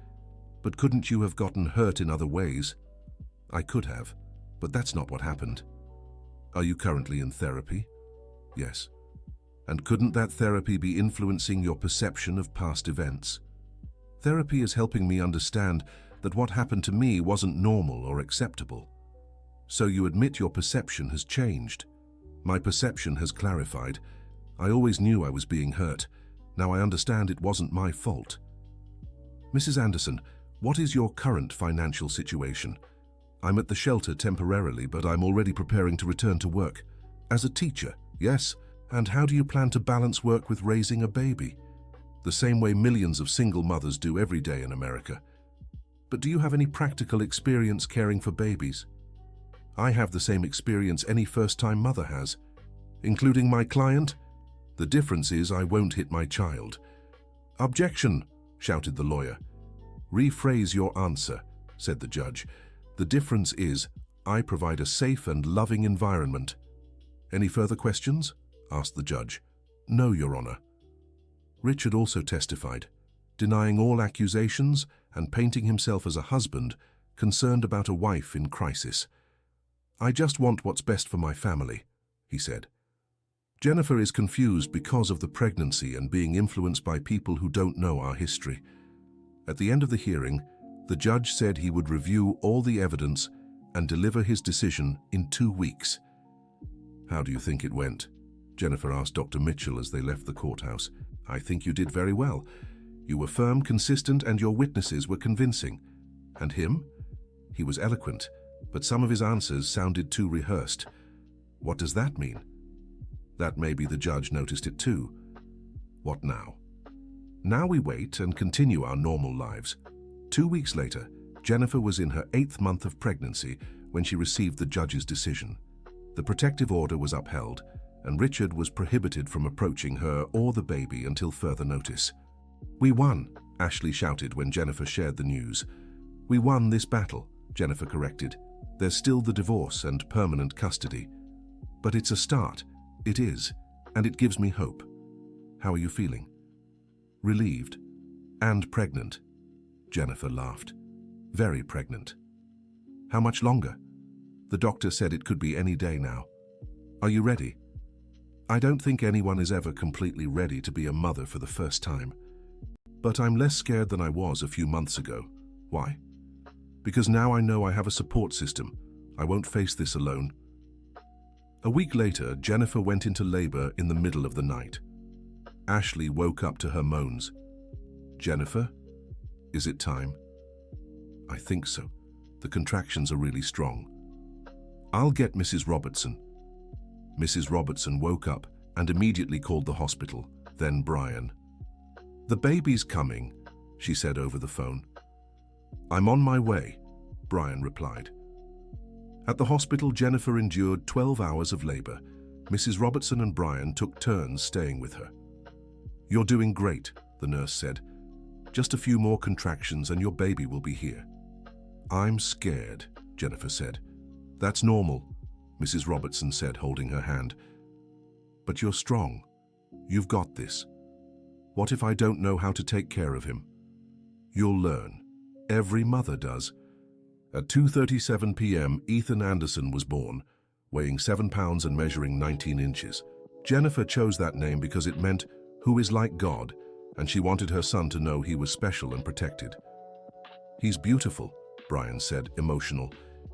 "But couldn't you have gotten hurt in other ways?" "I could have, but that's not what happened." "Are you currently in therapy?" "Yes." "And couldn't that therapy be influencing your perception of past events?" "Therapy is helping me understand that what happened to me wasn't normal or acceptable." "So you admit your perception has changed?" "My perception has clarified. I always knew I was being hurt. Now I understand it wasn't my fault." "Mrs. Anderson, what is your current financial situation?" "I'm at the shelter temporarily, but I'm already preparing to return to work." "As a teacher?" "Yes." "And how do you plan to balance work with raising a baby?" "The same way millions of single mothers do every day in America." "But do you have any practical experience caring for babies?" "I have the same experience any first-time mother has." "Including my client?" "The difference is I won't hit my child." "Objection!" shouted the lawyer. "Rephrase your answer." said the judge. "The difference is, I provide a safe and loving environment." "Any further questions?" asked the judge. "No, Your Honor." Richard also testified, denying all accusations and painting himself as a husband concerned about a wife in crisis. "I just want what's best for my family," he said. Jennifer is confused because of the pregnancy and being influenced by people who don't know our history. At the end of the hearing, the judge said he would review all the evidence and deliver his decision in 2 weeks. "How do you think it went?" Jennifer asked Dr. Mitchell as they left the courthouse. "I think you did very well. You were firm, consistent, and your witnesses were convincing. And him? He was eloquent, but some of his answers sounded too rehearsed." "What does that mean?" That maybe the judge noticed it too. "What now?" "Now we wait and continue our normal lives." 2 weeks later, Jennifer was in her 8th month of pregnancy when she received the judge's decision. The protective order was upheld, and Richard was prohibited from approaching her or the baby until further notice. "We won," Ashley shouted when Jennifer shared the news. "We won this battle," Jennifer corrected. "There's still the divorce and permanent custody. But it's a start. It is, and it gives me hope." "How are you feeling?" "Relieved. And pregnant." Jennifer laughed. "Very pregnant." "How much longer?" "The doctor said it could be any day now." "Are you ready?" "I don't think anyone is ever completely ready to be a mother for the first time. But I'm less scared than I was a few months ago." "Why?" "Because now I know I have a support system. I won't face this alone." A week later, Jennifer went into labor in the middle of the night. Ashley woke up to her moans. "Jennifer, is it time?" "I think so. The contractions are really strong." "I'll get Mrs. Robertson." Mrs. Robertson woke up and immediately called the hospital, then Brian. "The baby's coming," she said over the phone. "I'm on my way," Brian replied. At the hospital, Jennifer endured 12 hours of labor. Mrs. Robertson and Brian took turns staying with her. "You're doing great," the nurse said. "Just a few more contractions and your baby will be here." "I'm scared," Jennifer said. "That's normal," Mrs. Robertson said, holding her hand. "But you're strong. You've got this. What if I don't know how to take care of him?" "You'll learn. Every mother does." At 2:37 p.m., Ethan Anderson was born, weighing 7 pounds and measuring 19 inches. Jennifer chose that name because it meant, "who is like God," and she wanted her son to know he was special and protected. "He's beautiful," Brian said, emotional.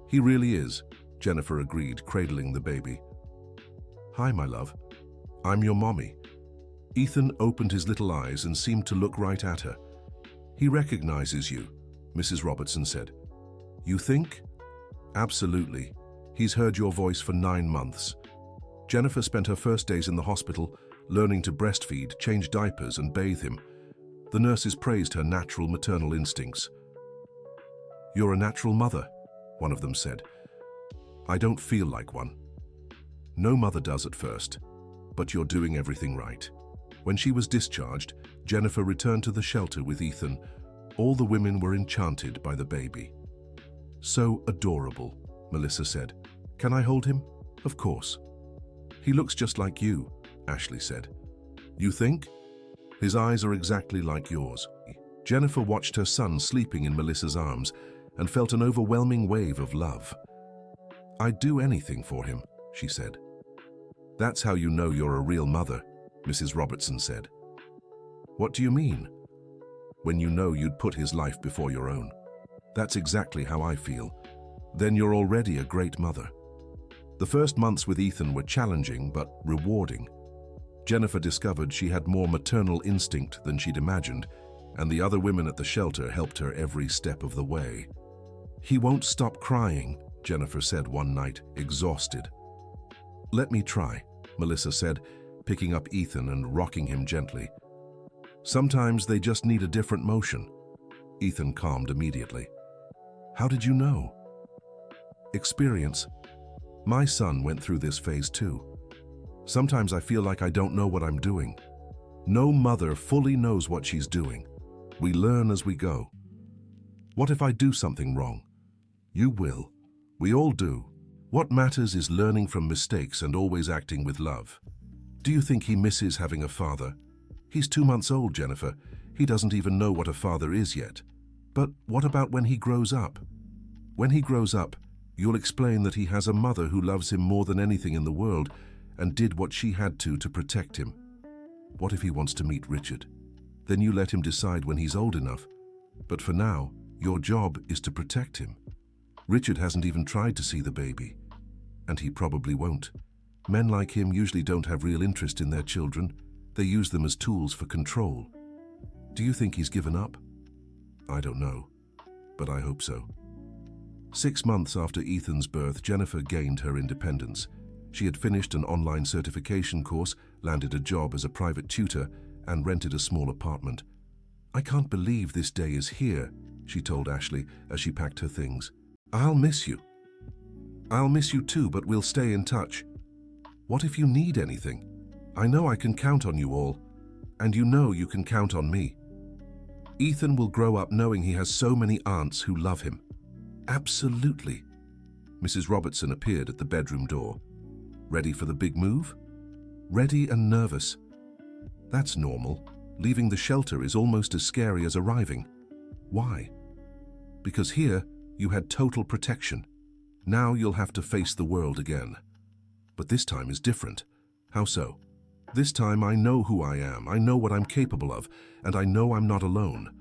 "He really is," Jennifer agreed, cradling the baby. "Hi, my love. I'm your mommy." Ethan opened his little eyes and seemed to look right at her. "He recognizes you," Mrs. Robertson said. "You think?" "Absolutely. He's heard your voice for 9 months." Jennifer spent her first days in the hospital learning to breastfeed, change diapers, and bathe him. The nurses praised her natural maternal instincts. "You're a natural mother," one of them said. "I don't feel like one." "No mother does at first, but you're doing everything right." When she was discharged, Jennifer returned to the shelter with Ethan. All the women were enchanted by the baby. "So adorable," Melissa said. "Can I hold him?" "Of course." "He looks just like you," Ashley said. "You think?" "His eyes are exactly like yours." Jennifer watched her son sleeping in Melissa's arms and felt an overwhelming wave of love. "I'd do anything for him," she said. "That's how you know you're a real mother," Mrs. Robertson said. "What do you mean?" "When you know you'd put his life before your own." "That's exactly how I feel." "Then you're already a great mother." The first months with Ethan were challenging but rewarding. Jennifer discovered she had more maternal instinct than she'd imagined, and the other women at the shelter helped her every step of the way. "He won't stop crying," Jennifer said one night, exhausted. "Let me try," Melissa said, picking up Ethan and rocking him gently. "Sometimes they just need a different motion." Ethan calmed immediately. "How did you know?" "Experience. My son went through this phase too. Sometimes I feel like I don't know what I'm doing." No mother fully knows what she's doing. We learn as we go. What if I do something wrong? You will. We all do. What matters is learning from mistakes and always acting with love. Do you think he misses having a father? He's 2 months old, Jennifer. He doesn't even know what a father is yet. But what about when he grows up? When he grows up, you'll explain that he has a mother who loves him more than anything in the world and did what she had to protect him. What if he wants to meet Richard? Then you let him decide when he's old enough. But for now, your job is to protect him. Richard hasn't even tried to see the baby. And he probably won't. Men like him usually don't have real interest in their children. They use them as tools for control. Do you think he's given up? I don't know, but I hope so. 6 months after Ethan's birth, Jennifer gained her independence. She had finished an online certification course, landed a job as a private tutor, and rented a small apartment. I can't believe this day is here, she told Ashley as she packed her things. I'll miss you. I'll miss you too, but we'll stay in touch. What if you need anything? I know I can count on you all, and you know you can count on me. Ethan will grow up knowing he has so many aunts who love him. Absolutely. Mrs. Robertson appeared at the bedroom door. Ready for the big move? Ready and nervous. That's normal. Leaving the shelter is almost as scary as arriving. Why? Because here you had total protection. Now you'll have to face the world again. But this time is different. How so? This time I know who I am, I know what I'm capable of, and I know I'm not alone.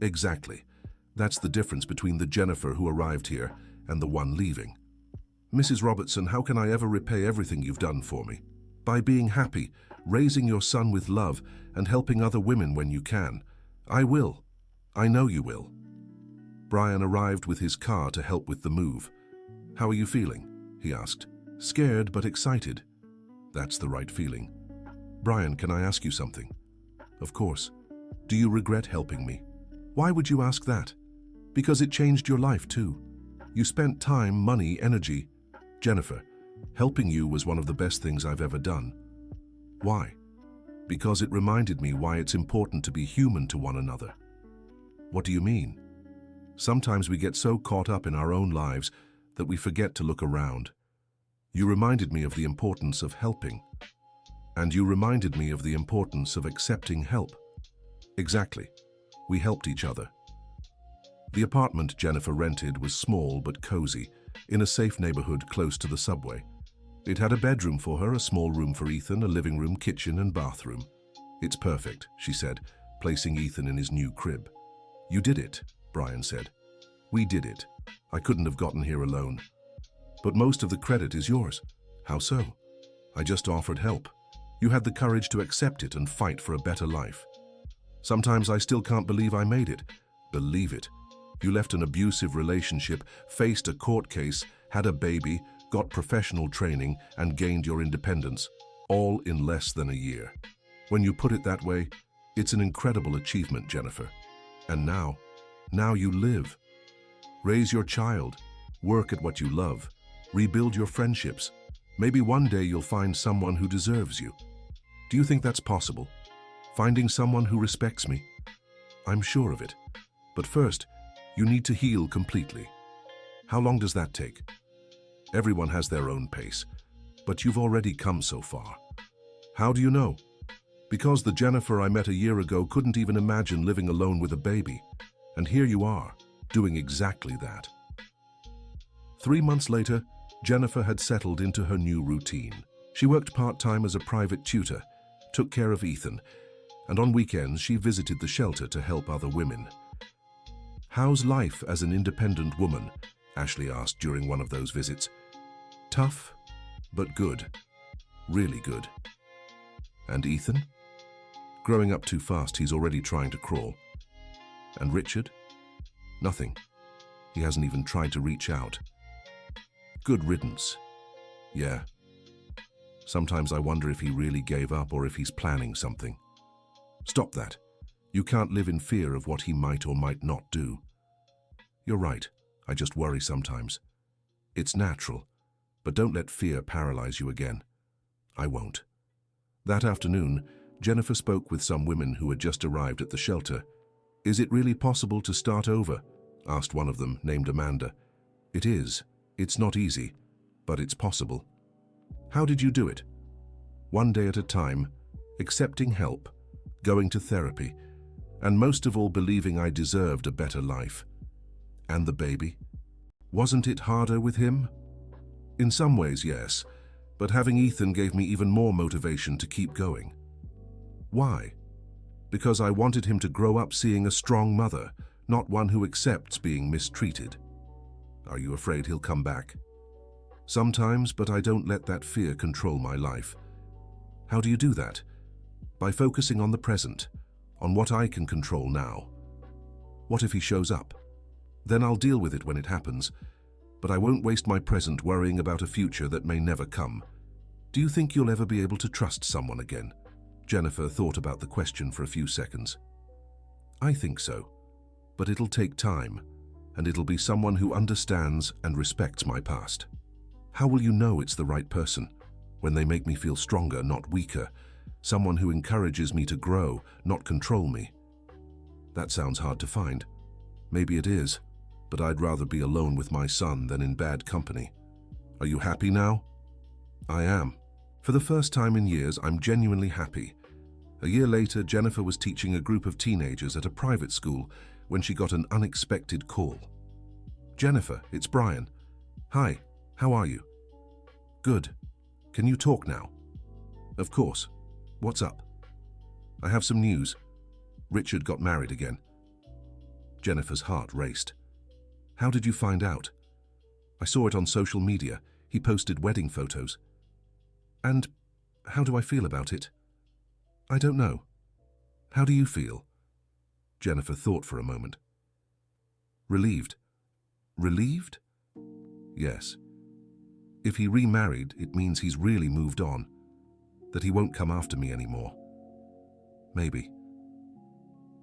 Exactly. That's the difference between the Jennifer who arrived here and the one leaving. Mrs. Robertson, how can I ever repay everything you've done for me? By being happy, raising your son with love, and helping other women when you can. I will. I know you will. Brian arrived with his car to help with the move. How are you feeling? He asked. Scared but excited. That's the right feeling. Brian, can I ask you something? Of course. Do you regret helping me? Why would you ask that? Because it changed your life too. You spent time, money, energy. Jennifer, helping you was one of the best things I've ever done. Why? Because it reminded me why it's important to be human to one another. What do you mean? Sometimes we get so caught up in our own lives that we forget to look around. You reminded me of the importance of helping. And you reminded me of the importance of accepting help. Exactly. We helped each other. The apartment Jennifer rented was small but cozy, in a safe neighborhood close to the subway. It had a bedroom for her, a small room for Ethan, a living room, kitchen, and bathroom. It's perfect, she said, placing Ethan in his new crib. You did it, Brian said. We did it. I couldn't have gotten here alone. But most of the credit is yours. How so? I just offered help. You had the courage to accept it and fight for a better life. Sometimes I still can't believe I made it. Believe it. You left an abusive relationship, faced a court case, had a baby, got professional training, and gained your independence, all in less than a year. When you put it that way, it's an incredible achievement, Jennifer. And now you live. Raise your child, work at what you love, rebuild your friendships. Maybe one day you'll find someone who deserves you. Do you think that's possible? Finding someone who respects me? I'm sure of it. But first, you need to heal completely. How long does that take? Everyone has their own pace, but you've already come so far. How do you know? Because the Jennifer I met a year ago couldn't even imagine living alone with a baby. And here you are, doing exactly that. 3 months later, Jennifer had settled into her new routine. She worked part-time as a private tutor, took care of Ethan, and on weekends she visited the shelter to help other women. How's life as an independent woman? Ashley asked during one of those visits. Tough, but good. Really good. And Ethan? Growing up too fast, he's already trying to crawl. And Richard? Nothing. He hasn't even tried to reach out. Good riddance. Yeah. Sometimes I wonder if he really gave up or if he's planning something. Stop that. You can't live in fear of what he might or might not do. You're right. I just worry sometimes. It's natural, but don't let fear paralyze you again. I won't. That afternoon, Jennifer spoke with some women who had just arrived at the shelter. Is it really possible to start over? asked one of them, named Amanda. It is. It's not easy, but it's possible. How did you do it? One day at a time, accepting help, going to therapy, and most of all believing I deserved a better life. And the baby? Wasn't it harder with him? In some ways, yes, but having Ethan gave me even more motivation to keep going. Why? Because I wanted him to grow up seeing a strong mother, not one who accepts being mistreated. Are you afraid he'll come back? Sometimes, but I don't let that fear control my life. How do you do that? By focusing on the present, on what I can control now. What if he shows up? Then I'll deal with it when it happens, but I won't waste my present worrying about a future that may never come. Do you think you'll ever be able to trust someone again? Jennifer thought about the question for a few seconds. I think so, but it'll take time, and it'll be someone who understands and respects my past. How will you know it's the right person? When they make me feel stronger, not weaker. Someone who encourages me to grow, not control me. That sounds hard to find. Maybe it is, but I'd rather be alone with my son than in bad company. Are you happy now? I am. For the first time in years, I'm genuinely happy. A year later, Jennifer was teaching a group of teenagers at a private school when she got an unexpected call. Jennifer, it's Brian. Hi, how are you? Good. Can you talk now? Of course. What's up? I have some news. Richard got married again. Jennifer's heart raced. How did you find out? I saw it on social media. He posted wedding photos. And how do I feel about it? I don't know. How do you feel? Jennifer thought for a moment. Relieved. Relieved? Yes. If he remarried, it means he's really moved on. That he won't come after me anymore. Maybe.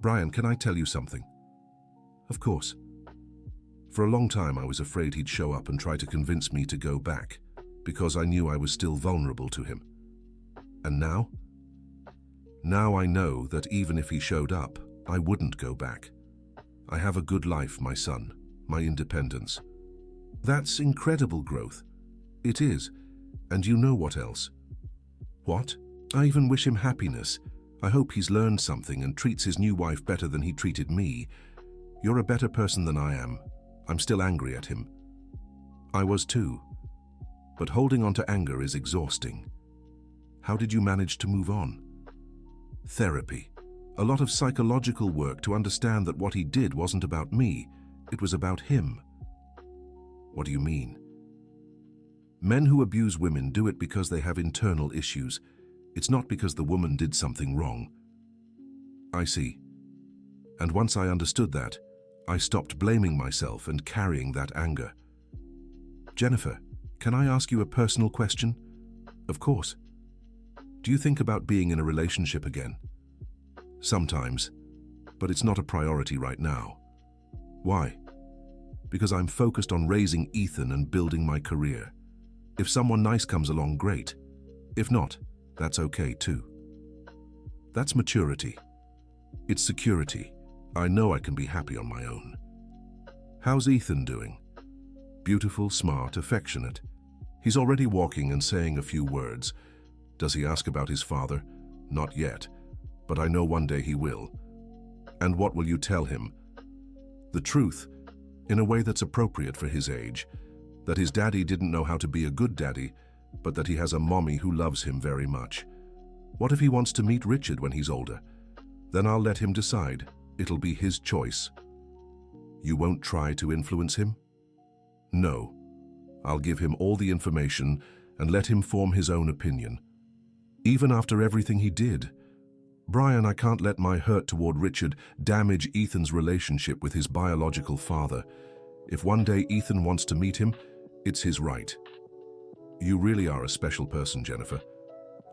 Brian, can I tell you something? Of course. For a long time I was afraid he'd show up and try to convince me to go back, because I knew I was still vulnerable to him. And now? Now I know that even if he showed up, I wouldn't go back. I have a good life, my son, my independence. That's incredible growth. It is. And you know what else? What? I even wish him happiness. I hope he's learned something and treats his new wife better than he treated me. You're a better person than I am. I'm still angry at him. I was too. But holding on to anger is exhausting. How did you manage to move on? Therapy. A lot of psychological work to understand that what he did wasn't about me. It was about him. What do you mean? Men who abuse women do it because they have internal issues. It's not because the woman did something wrong. I see. And once I understood that, I stopped blaming myself and carrying that anger. Jennifer, can I ask you a personal question? Of course. Do you think about being in a relationship again? Sometimes, but it's not a priority right now. Why? Because I'm focused on raising Ethan and building my career. If someone nice comes along, great. If not, that's okay too. That's maturity. It's security. I know I can be happy on my own. How's Ethan doing? Beautiful, smart, affectionate. He's already walking and saying a few words. Does he ask about his father? Not yet, but I know one day he will. And what will you tell him? The truth, in a way that's appropriate for his age. That his daddy didn't know how to be a good daddy, but that he has a mommy who loves him very much. What if he wants to meet Richard when he's older? Then I'll let him decide. It'll be his choice. You won't try to influence him? No. I'll give him all the information and let him form his own opinion. Even after everything he did. Brian, I can't let my hurt toward Richard damage Ethan's relationship with his biological father. If one day Ethan wants to meet him, it's his right. You really are a special person, Jennifer.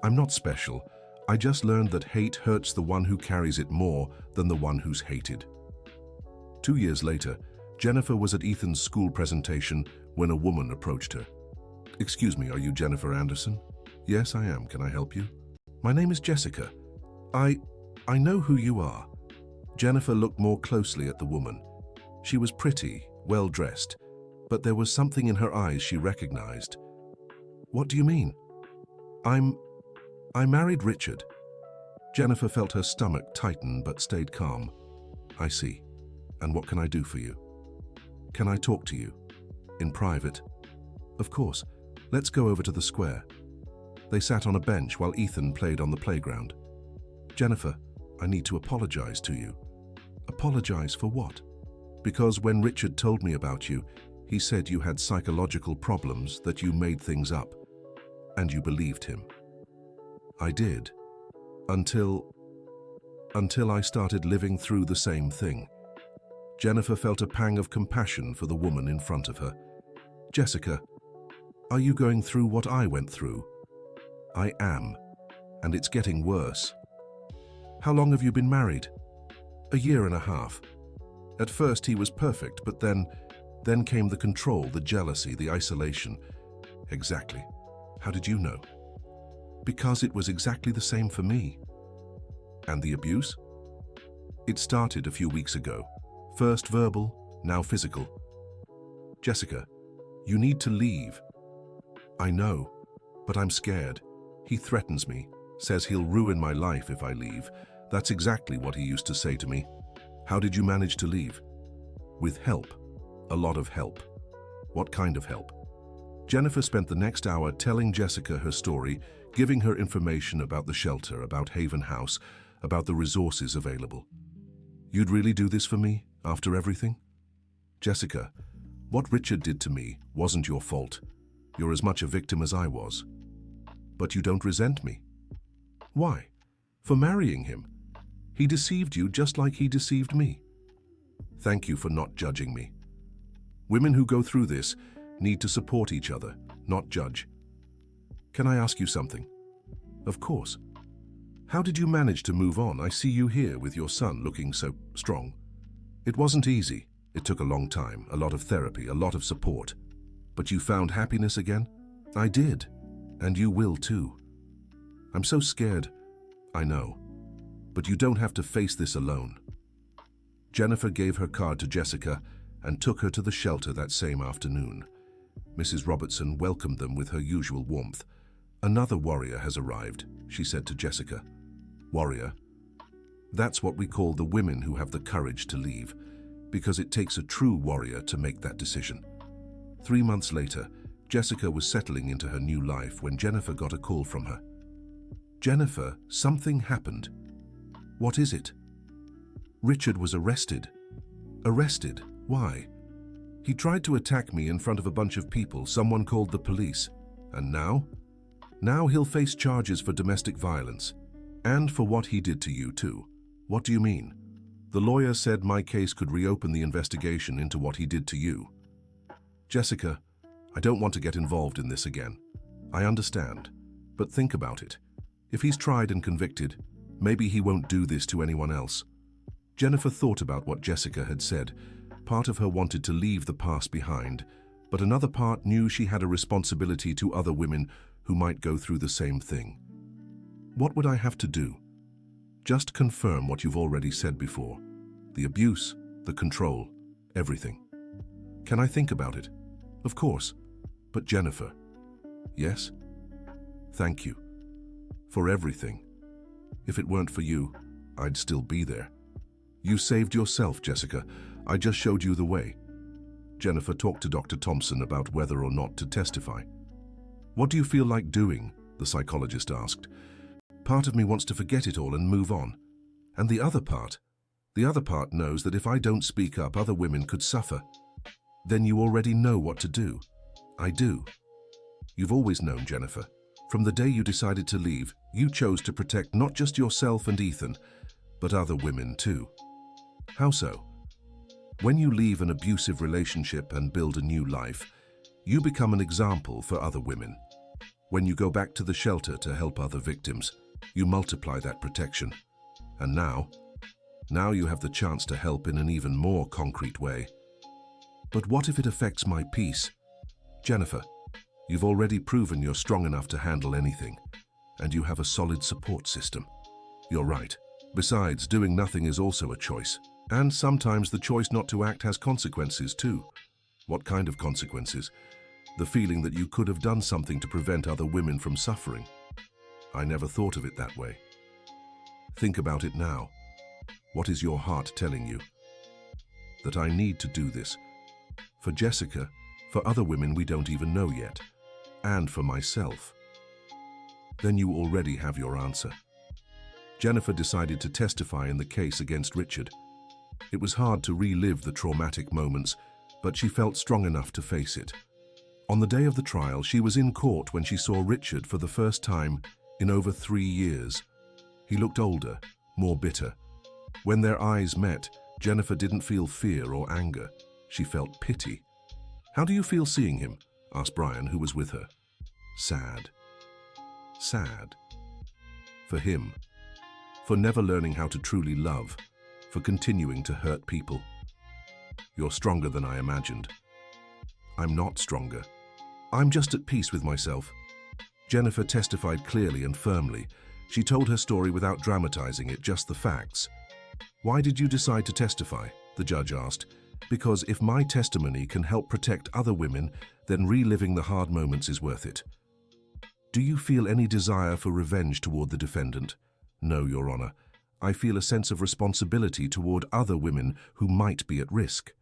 I'm not special. I just learned that hate hurts the one who carries it more than the one who's hated. 2 years later, Jennifer was at Ethan's school presentation when a woman approached her. Excuse me, are you Jennifer Anderson? Yes, I am. Can I help you? My name is Jessica. I know who you are. Jennifer looked more closely at the woman. She was pretty, well-dressed, but there was something in her eyes she recognized. "What do you mean?" I married Richard." Jennifer felt her stomach tighten but stayed calm. "I see. And what can I do for you?" "Can I talk to you? In private?" "Of course. Let's go over to the square." They sat on a bench while Ethan played on the playground. "Jennifer, I need to apologize to you." "Apologize for what?" "Because when Richard told me about you, he said you had psychological problems, that you made things up. And you believed him." "I did. Until I started living through the same thing." Jennifer felt a pang of compassion for the woman in front of her. "Jessica, are you going through what I went through?" "I am, and it's getting worse." "How long have you been married?" "1.5 years. At first he was perfect, but then came the control, the jealousy, the isolation." "Exactly. How did you know?" "Because it was exactly the same for me." "And the abuse?" "It started a few weeks ago. First verbal, now physical." "Jessica, you need to leave." "I know, but I'm scared. He threatens me, says he'll ruin my life if I leave. That's exactly what he used to say to me." "How did you manage to leave?" "With help. A lot of help." "What kind of help?" Jennifer spent the next hour telling Jessica her story, giving her information about the shelter, about Haven House, about the resources available. "You'd really do this for me, after everything?" "Jessica, what Richard did to me wasn't your fault. You're as much a victim as I was." "But you don't resent me." "Why? For marrying him. He deceived you just like he deceived me." "Thank you for not judging me. Women who go through this need to support each other, not judge." "Can I ask you something?" "Of course." "How did you manage to move on? I see you here with your son looking so strong." "It wasn't easy. It took a long time, a lot of therapy, a lot of support." "But you found happiness again?" "I did. And you will too." "I'm so scared." "I know. But you don't have to face this alone." Jennifer gave her card to Jessica and took her to the shelter that same afternoon. Mrs. Robertson welcomed them with her usual warmth. "Another warrior has arrived," she said to Jessica. "Warrior? That's what we call the women who have the courage to leave, because it takes a true warrior to make that decision." 3 months later, Jessica was settling into her new life when Jennifer got a call from her. "Jennifer, something happened." "What is it?" "Richard was arrested." "Arrested? Why?" "He tried to attack me in front of a bunch of people. Someone called the police. And now? Now he'll face charges for domestic violence. And for what he did to you, too." "What do you mean?" "The lawyer said my case could reopen the investigation into what he did to you." "Jessica, I don't want to get involved in this again. I understand. But think about it. If he's tried and convicted, maybe he won't do this to anyone else." Jennifer thought about what Jessica had said. Part of her wanted to leave the past behind, but another part knew she had a responsibility to other women who might go through the same thing. "What would I have to do?" "Just confirm what you've already said before. The abuse, the control, everything." "Can I think about it?" "Of course. But Jennifer." "Yes?" "Thank you. For everything. If it weren't for you, I'd still be there." "You saved yourself, Jessica. I just showed you the way." Jennifer talked to Dr. Thompson about whether or not to testify. "What do you feel like doing?" the psychologist asked. "Part of me wants to forget it all and move on. And the other part knows that if I don't speak up, other women could suffer." "Then you already know what to do." "I do." "You've always known, Jennifer. From the day you decided to leave, you chose to protect not just yourself and Ethan, but other women too." "How so?" "When you leave an abusive relationship and build a new life, you become an example for other women. When you go back to the shelter to help other victims, you multiply that protection. And now you have the chance to help in an even more concrete way." "But what if it affects my peace?" "Jennifer, you've already proven you're strong enough to handle anything, and you have a solid support system." "You're right. Besides, doing nothing is also a choice. And sometimes the choice not to act has consequences too. What kind of consequences? The feeling that you could have done something to prevent other women from suffering. I never thought of it that way. Think about it now. What is your heart telling you? That I need to do this. For Jessica, for other women we don't even know yet, and for myself. Then you already have your answer. Jennifer decided to testify in the case against Richard. It was hard to relive the traumatic moments, but she felt strong enough to face it. On the day of the trial, she was in court when she saw Richard for the first time in over 3 years. He looked older, more bitter. When their eyes met, Jennifer didn't feel fear or anger. She felt pity. "How do you feel seeing him?" asked Brian, who was with her. Sad. Sad. For him. For never learning how to truly love. For continuing to hurt people. "You're stronger than I imagined." "I'm not stronger. I'm just at peace with myself." Jennifer testified clearly and firmly. She told her story without dramatizing it, just the facts. "Why did you decide to testify?" the judge asked. "Because if my testimony can help protect other women, then reliving the hard moments is worth it." "Do you feel any desire for revenge toward the defendant?" "No, Your Honor. I feel a sense of responsibility toward other women who might be at risk."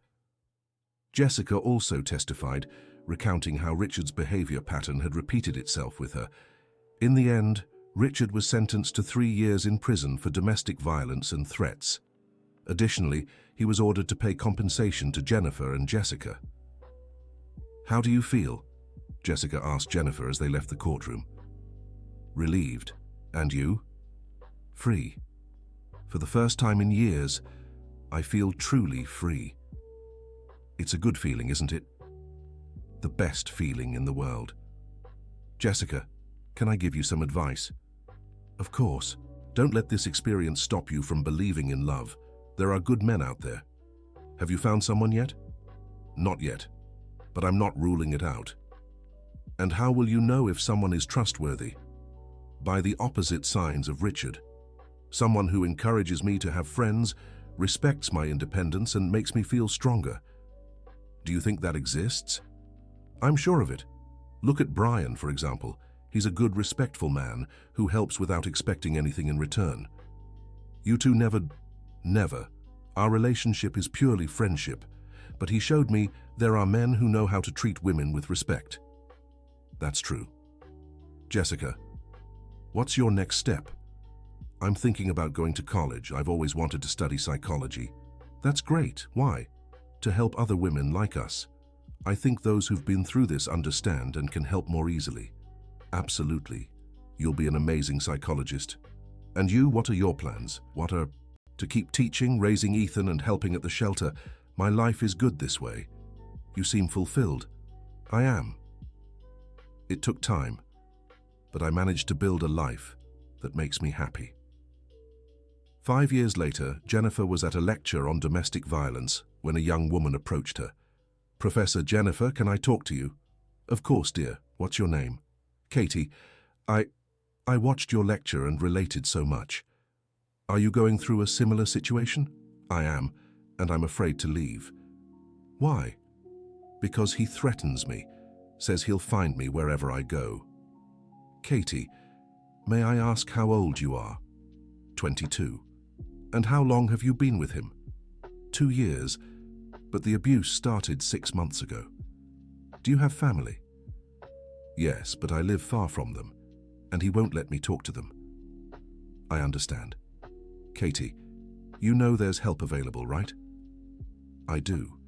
Jessica also testified, recounting how Richard's behavior pattern had repeated itself with her. In the end, Richard was sentenced to 3 years in prison for domestic violence and threats. Additionally, he was ordered to pay compensation to Jennifer and Jessica. "How do you feel?" Jessica asked Jennifer as they left the courtroom. "Relieved. And you?" "Free. For the first time in years, I feel truly free." It's a good feeling, isn't it? The best feeling in the world. "Jessica, can I give you some advice?" "Of course. Don't let this experience stop you from believing in love. There are good men out there." "Have you found someone yet?" "Not yet, but I'm not ruling it out." "And how will you know if someone is trustworthy?" "By the opposite signs of Richard. Someone who encourages me to have friends, respects my independence, and makes me feel stronger." "Do you think that exists?" "I'm sure of it. Look at Brian, for example. He's a good, respectful man who helps without expecting anything in return. You two never. Our relationship is purely friendship, but he showed me there are men who know how to treat women with respect." "That's true." "Jessica, what's your next step?" "I'm thinking about going to college. I've always wanted to study psychology." "That's great. Why?" "To help other women like us. I think those who've been through this understand and can help more easily." "Absolutely. You'll be an amazing psychologist." "And you, what are your plans?" "To keep teaching, raising Ethan, and helping at the shelter. My life is good this way." "You seem fulfilled." "I am. It took time, but I managed to build a life that makes me happy." 5 years later, Jennifer was at a lecture on domestic violence when a young woman approached her. "Professor Jennifer, can I talk to you?" "Of course, dear. What's your name?" "Katie. I watched your lecture and related so much." "Are you going through a similar situation?" "I am, and I'm afraid to leave." "Why?" "Because he threatens me, says he'll find me wherever I go." "Katie, may I ask how old you are?" 22. "And how long have you been with him?" 2 years, but the abuse started 6 months ago." "Do you have family?" "Yes, but I live far from them, and he won't let me talk to them." "I understand." "Katie, you know there's help available, right?" "I do,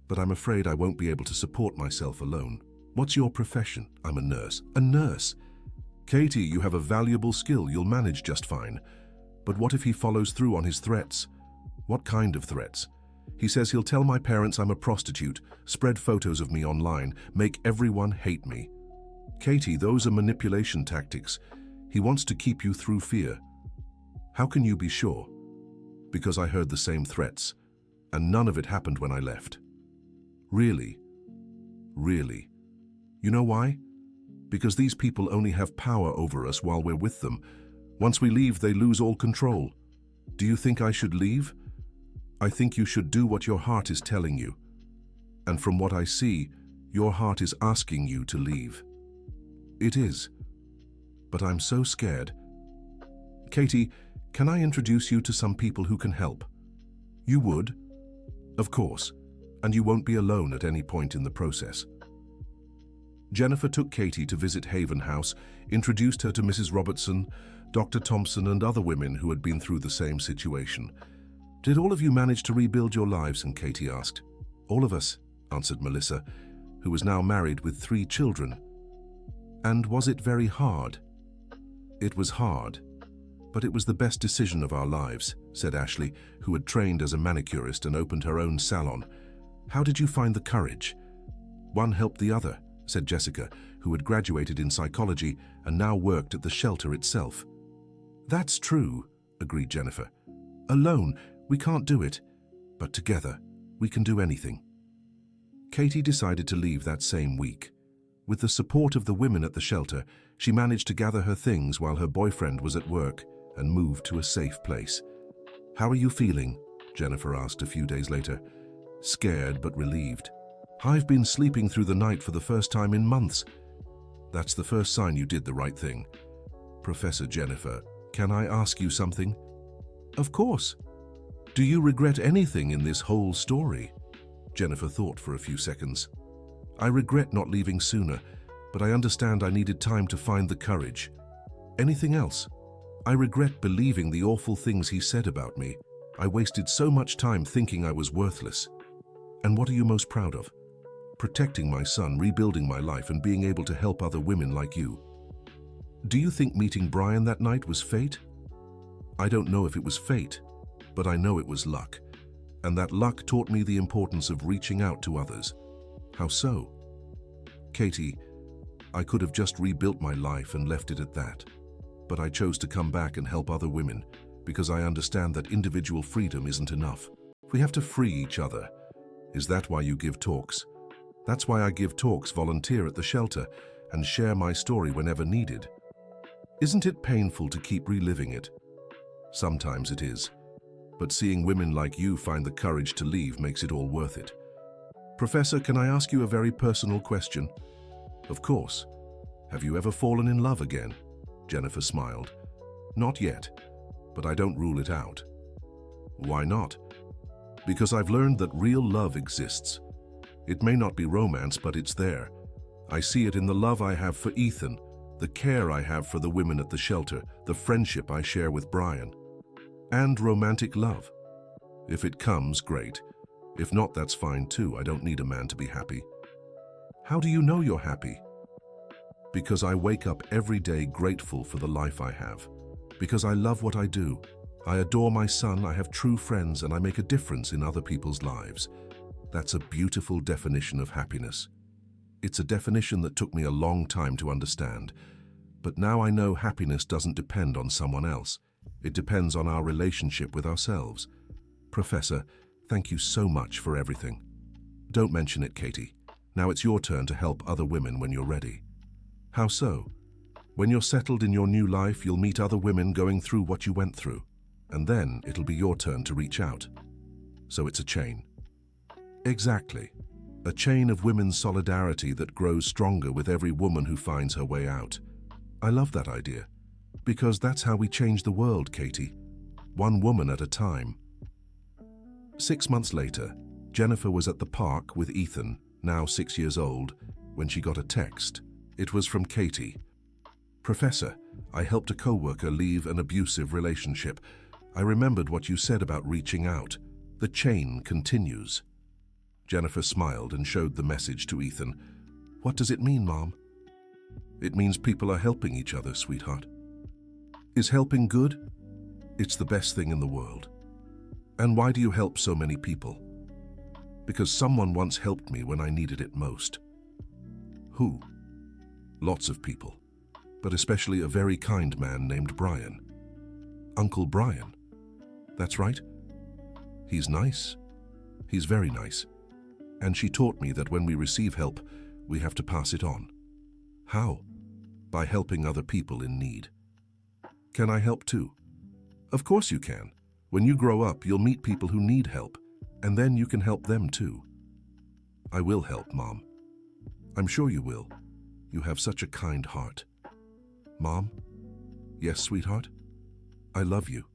but I'm afraid I won't be able to support myself alone." "What's your profession?" "I'm a nurse." "A nurse? Katie, you have a valuable skill. You'll manage just fine. But what if he follows through on his threats?" "What kind of threats?" "He says he'll tell my parents I'm a prostitute, spread photos of me online, make everyone hate me." "Katie, those are manipulation tactics. He wants to keep you through fear." "How can you be sure?" "Because I heard the same threats, and none of it happened when I left." "Really? Really? You know why? Because these people only have power over us while we're with them. Once we leave, they lose all control. Do you think I should leave?" I think you should do what your heart is telling you. And from what I see, your heart is asking you to leave. It is. But I'm so scared. Katie, can I introduce you to some people who can help? You would? Of course. And you won't be alone at any point in the process. Jennifer took Katie to visit Haven House, introduced her to Mrs. Robertson, Dr. Thompson, and other women who had been through the same situation. Did all of you manage to rebuild your lives? And Katie asked. All of us, answered Melissa, who was now married with 3 children. And was it very hard? It was hard, but it was the best decision of our lives, said Ashley, who had trained as a manicurist and opened her own salon. How did you find the courage? One helped the other, said Jessica, who had graduated in psychology and now worked at the shelter itself. That's true, agreed Jennifer. Alone, we can't do it, but together, we can do anything. Katie decided to leave that same week. With the support of the women at the shelter, she managed to gather her things while her boyfriend was at work and moved to a safe place. How are you feeling? Jennifer asked a few days later. Scared but relieved. I've been sleeping through the night for the first time in months. That's the first sign you did the right thing. Professor Jennifer, can I ask you something? Of course. Do you regret anything in this whole story? Jennifer thought for a few seconds. I regret not leaving sooner, but I understand I needed time to find the courage. Anything else? I regret believing the awful things he said about me. I wasted so much time thinking I was worthless. And what are you most proud of? Protecting my son, rebuilding my life, and being able to help other women like you. Do you think meeting Brian that night was fate? I don't know if it was fate, but I know it was luck. And that luck taught me the importance of reaching out to others. How so? Katie, I could have just rebuilt my life and left it at that. But I chose to come back and help other women because I understand that individual freedom isn't enough. We have to free each other. Is that why you give talks? That's why I give talks, volunteer at the shelter, and share my story whenever needed. Isn't it painful to keep reliving it? Sometimes it is. But seeing women like you find the courage to leave makes it all worth it. Professor, can I ask you a very personal question? Of course. Have you ever fallen in love again? Jennifer smiled. Not yet, but I don't rule it out. Why not? Because I've learned that real love exists. It may not be romance, but it's there. I see it in the love I have for Ethan, the care I have for the women at the shelter, the friendship I share with Brian. And romantic love. If it comes, great. If not, that's fine too. I don't need a man to be happy. How do you know you're happy? Because I wake up every day grateful for the life I have. Because I love what I do. I adore my son, I have true friends, and I make a difference in other people's lives. That's a beautiful definition of happiness. It's a definition that took me a long time to understand. But now I know happiness doesn't depend on someone else. It depends on our relationship with ourselves. Professor, thank you so much for everything. Don't mention it, Katie. Now it's your turn to help other women when you're ready. How so? When you're settled in your new life, you'll meet other women going through what you went through. And then it'll be your turn to reach out. So it's a chain. Exactly. A chain of women's solidarity that grows stronger with every woman who finds her way out. I love that idea. Because that's how we change the world, Katie. One woman at a time. 6 months later, Jennifer was at the park with Ethan, now 6 years old, when she got a text. It was from Katie. Professor, I helped a coworker leave an abusive relationship. I remembered what you said about reaching out. The chain continues. Jennifer smiled and showed the message to Ethan. What does it mean, Mom? It means people are helping each other, sweetheart. Is helping good? It's the best thing in the world. And why do you help so many people? Because someone once helped me when I needed it most. Who? Lots of people, but especially a very kind man named Brian. Uncle Brian. That's right. He's nice. He's very nice. And she taught me that when we receive help, we have to pass it on. How? By helping other people in need. Can I help too? Of course you can. When you grow up, you'll meet people who need help, and then you can help them too. I will help, Mom. I'm sure you will. You have such a kind heart. Mom? Yes, sweetheart? I love you.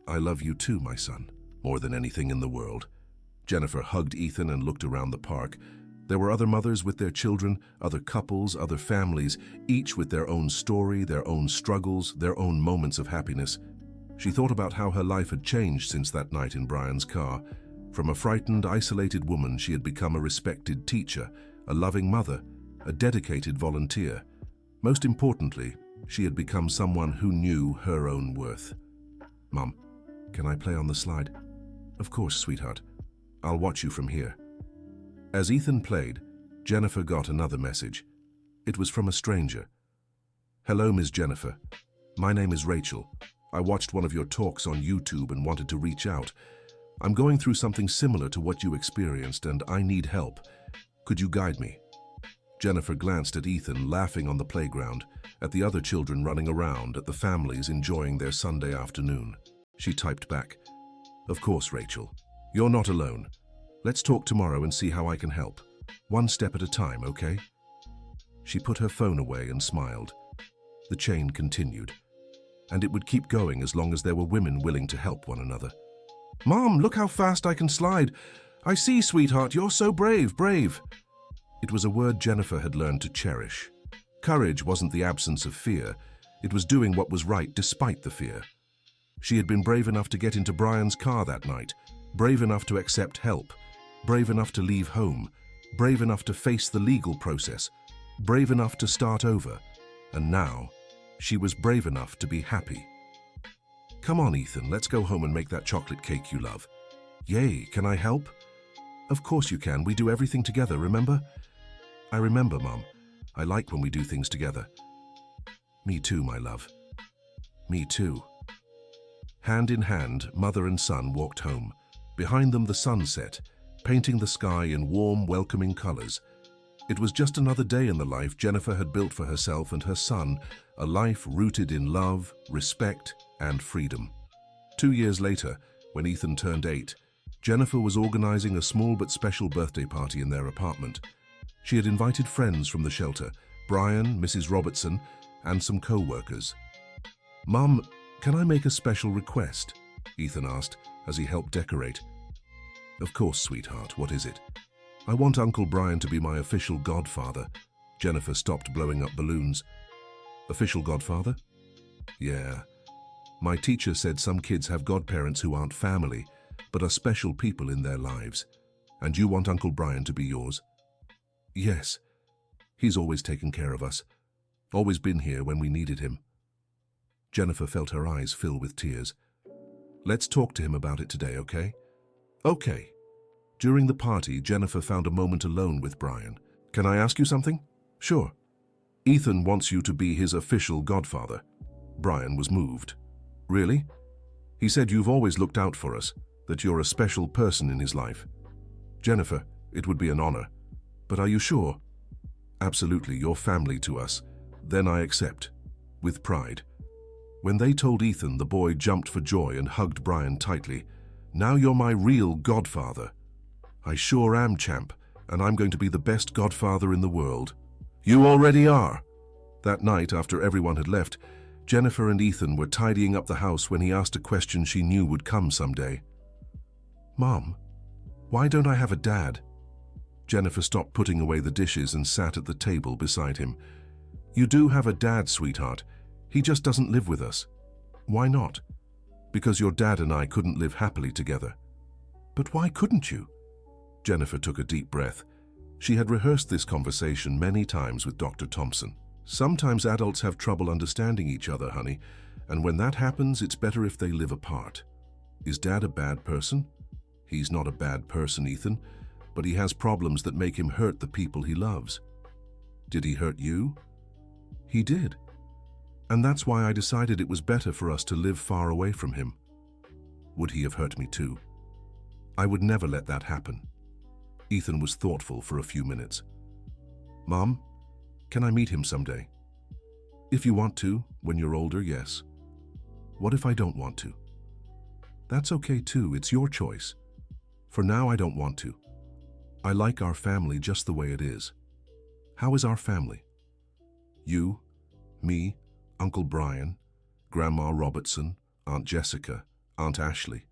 I love you too, my son, more than anything in the world. Jennifer hugged Ethan and looked around the park. There were other mothers with their children, other couples, other families, each with their own story, their own struggles, their own moments of happiness. She thought about how her life had changed since that night in Brian's car. From a frightened, isolated woman, she had become a respected teacher, a loving mother, a dedicated volunteer. Most importantly, she had become someone who knew her own worth. Mom, can I play on the slide? Of course, sweetheart. I'll watch you from here. As Ethan played, Jennifer got another message. It was from a stranger. Hello, Ms. Jennifer. My name is Rachel. I watched one of your talks on YouTube and wanted to reach out. I'm going through something similar to what you experienced and I need help. Could you guide me? Jennifer glanced at Ethan laughing on the playground, at the other children running around, at the families enjoying their Sunday afternoon. She typed back, Of course, Rachel. You're not alone. Let's talk tomorrow and see how I can help. One step at a time, okay? She put her phone away and smiled. The chain continued, and it would keep going as long as there were women willing to help one another. Mom, look how fast I can slide. I see, sweetheart, you're so brave, brave. It was a word Jennifer had learned to cherish. Courage wasn't the absence of fear. It was doing what was right despite the fear. She had been brave enough to get into Brian's car that night, brave enough to accept help, brave enough to leave home, brave enough to face the legal process, brave enough to start over, and now she was brave enough to be happy. Come on, Ethan, let's go home and make that chocolate cake you love. Yay, can I help? Of course you can. We do everything together, remember? I remember, Mom. I like when we do things together. Me too, my love. Me too. Hand in hand, mother and son walked home. Behind them the sun set, painting the sky in warm, welcoming colors. It was just another day in the life Jennifer had built for herself and her son, a life rooted in love, respect, and freedom. 2 years later, when Ethan turned 8, Jennifer was organizing a small but special birthday party in their apartment. She had invited friends from the shelter, Brian, Mrs. Robertson, and some co-workers. Mom, can I make a special request? Ethan asked as he helped decorate. Of course, sweetheart, what is it? I want Uncle Brian to be my official godfather. Jennifer stopped blowing up balloons. Official godfather? Yeah. My teacher said some kids have godparents who aren't family, but are special people in their lives. And you want Uncle Brian to be yours? Yes. He's always taken care of us. Always been here when we needed him. Jennifer felt her eyes fill with tears. Let's talk to him about it today, okay? Okay. During the party, Jennifer found a moment alone with Brian. Can I ask you something? Sure. Ethan wants you to be his official godfather. Brian was moved. Really? He said you've always looked out for us, that you're a special person in his life. Jennifer, it would be an honor. But are you sure? Absolutely, you're family to us. Then I accept. With pride. When they told Ethan, the boy jumped for joy and hugged Brian tightly. Now you're my real godfather. I sure am, champ, and I'm going to be the best godfather in the world. You already are. That night, after everyone had left, Jennifer and Ethan were tidying up the house when he asked a question she knew would come someday. Mom, why don't I have a dad? Jennifer stopped putting away the dishes and sat at the table beside him. You do have a dad, sweetheart. He just doesn't live with us. Why not? Because your dad and I couldn't live happily together. But why couldn't you? Jennifer took a deep breath. She had rehearsed this conversation many times with Dr. Thompson. Sometimes adults have trouble understanding each other, honey, and when that happens, it's better if they live apart. Is Dad a bad person? He's not a bad person, Ethan, but he has problems that make him hurt the people he loves. Did he hurt you? He did. And that's why I decided it was better for us to live far away from him. Would he have hurt me too? I would never let that happen. Ethan was thoughtful for a few minutes. Mom, can I meet him someday? If you want to, when you're older, yes. What if I don't want to? That's okay too, it's your choice. For now, I don't want to. I like our family just the way it is. How is our family? You, me, Uncle Brian, Grandma Robertson, Aunt Jessica, Aunt Ashley.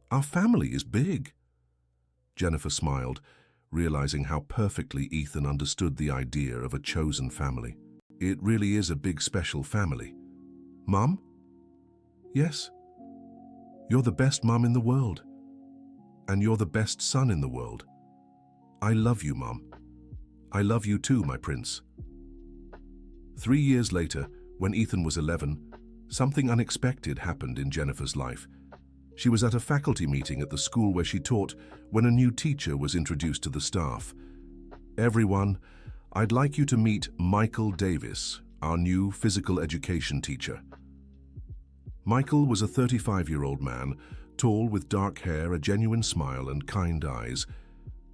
Our family is big. Jennifer smiled, realizing how perfectly Ethan understood the idea of a chosen family. It really is a big, special family. Mom? Yes. You're the best mom in the world. And you're the best son in the world. I love you, Mom. I love you too, my prince. 3 years later, when Ethan was 11, something unexpected happened in Jennifer's life. She was at a faculty meeting at the school where she taught when a new teacher was introduced to the staff. Everyone, I'd like you to meet Michael Davis, our new physical education teacher. Michael was a 35-year-old man, tall with dark hair, a genuine smile and kind eyes.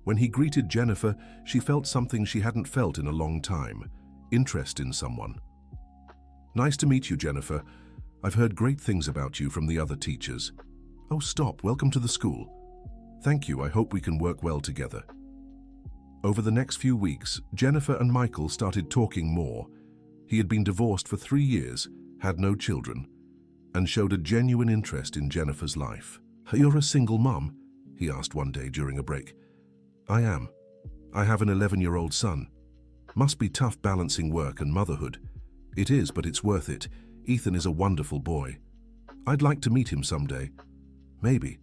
When he greeted Jennifer, she felt something she hadn't felt in a long time, interest in someone. Nice to meet you, Jennifer. I've heard great things about you from the other teachers. Oh, stop. Welcome to the school. Thank you. I hope we can work well together. Over the next few weeks, Jennifer and Michael started talking more. He had been divorced for 3 years, had no children, and showed a genuine interest in Jennifer's life. You're a single mom? He asked one day during a break. I am. I have an 11-year-old son. Must be tough balancing work and motherhood. It is, but it's worth it. Ethan is a wonderful boy. I'd like to meet him someday. Maybe.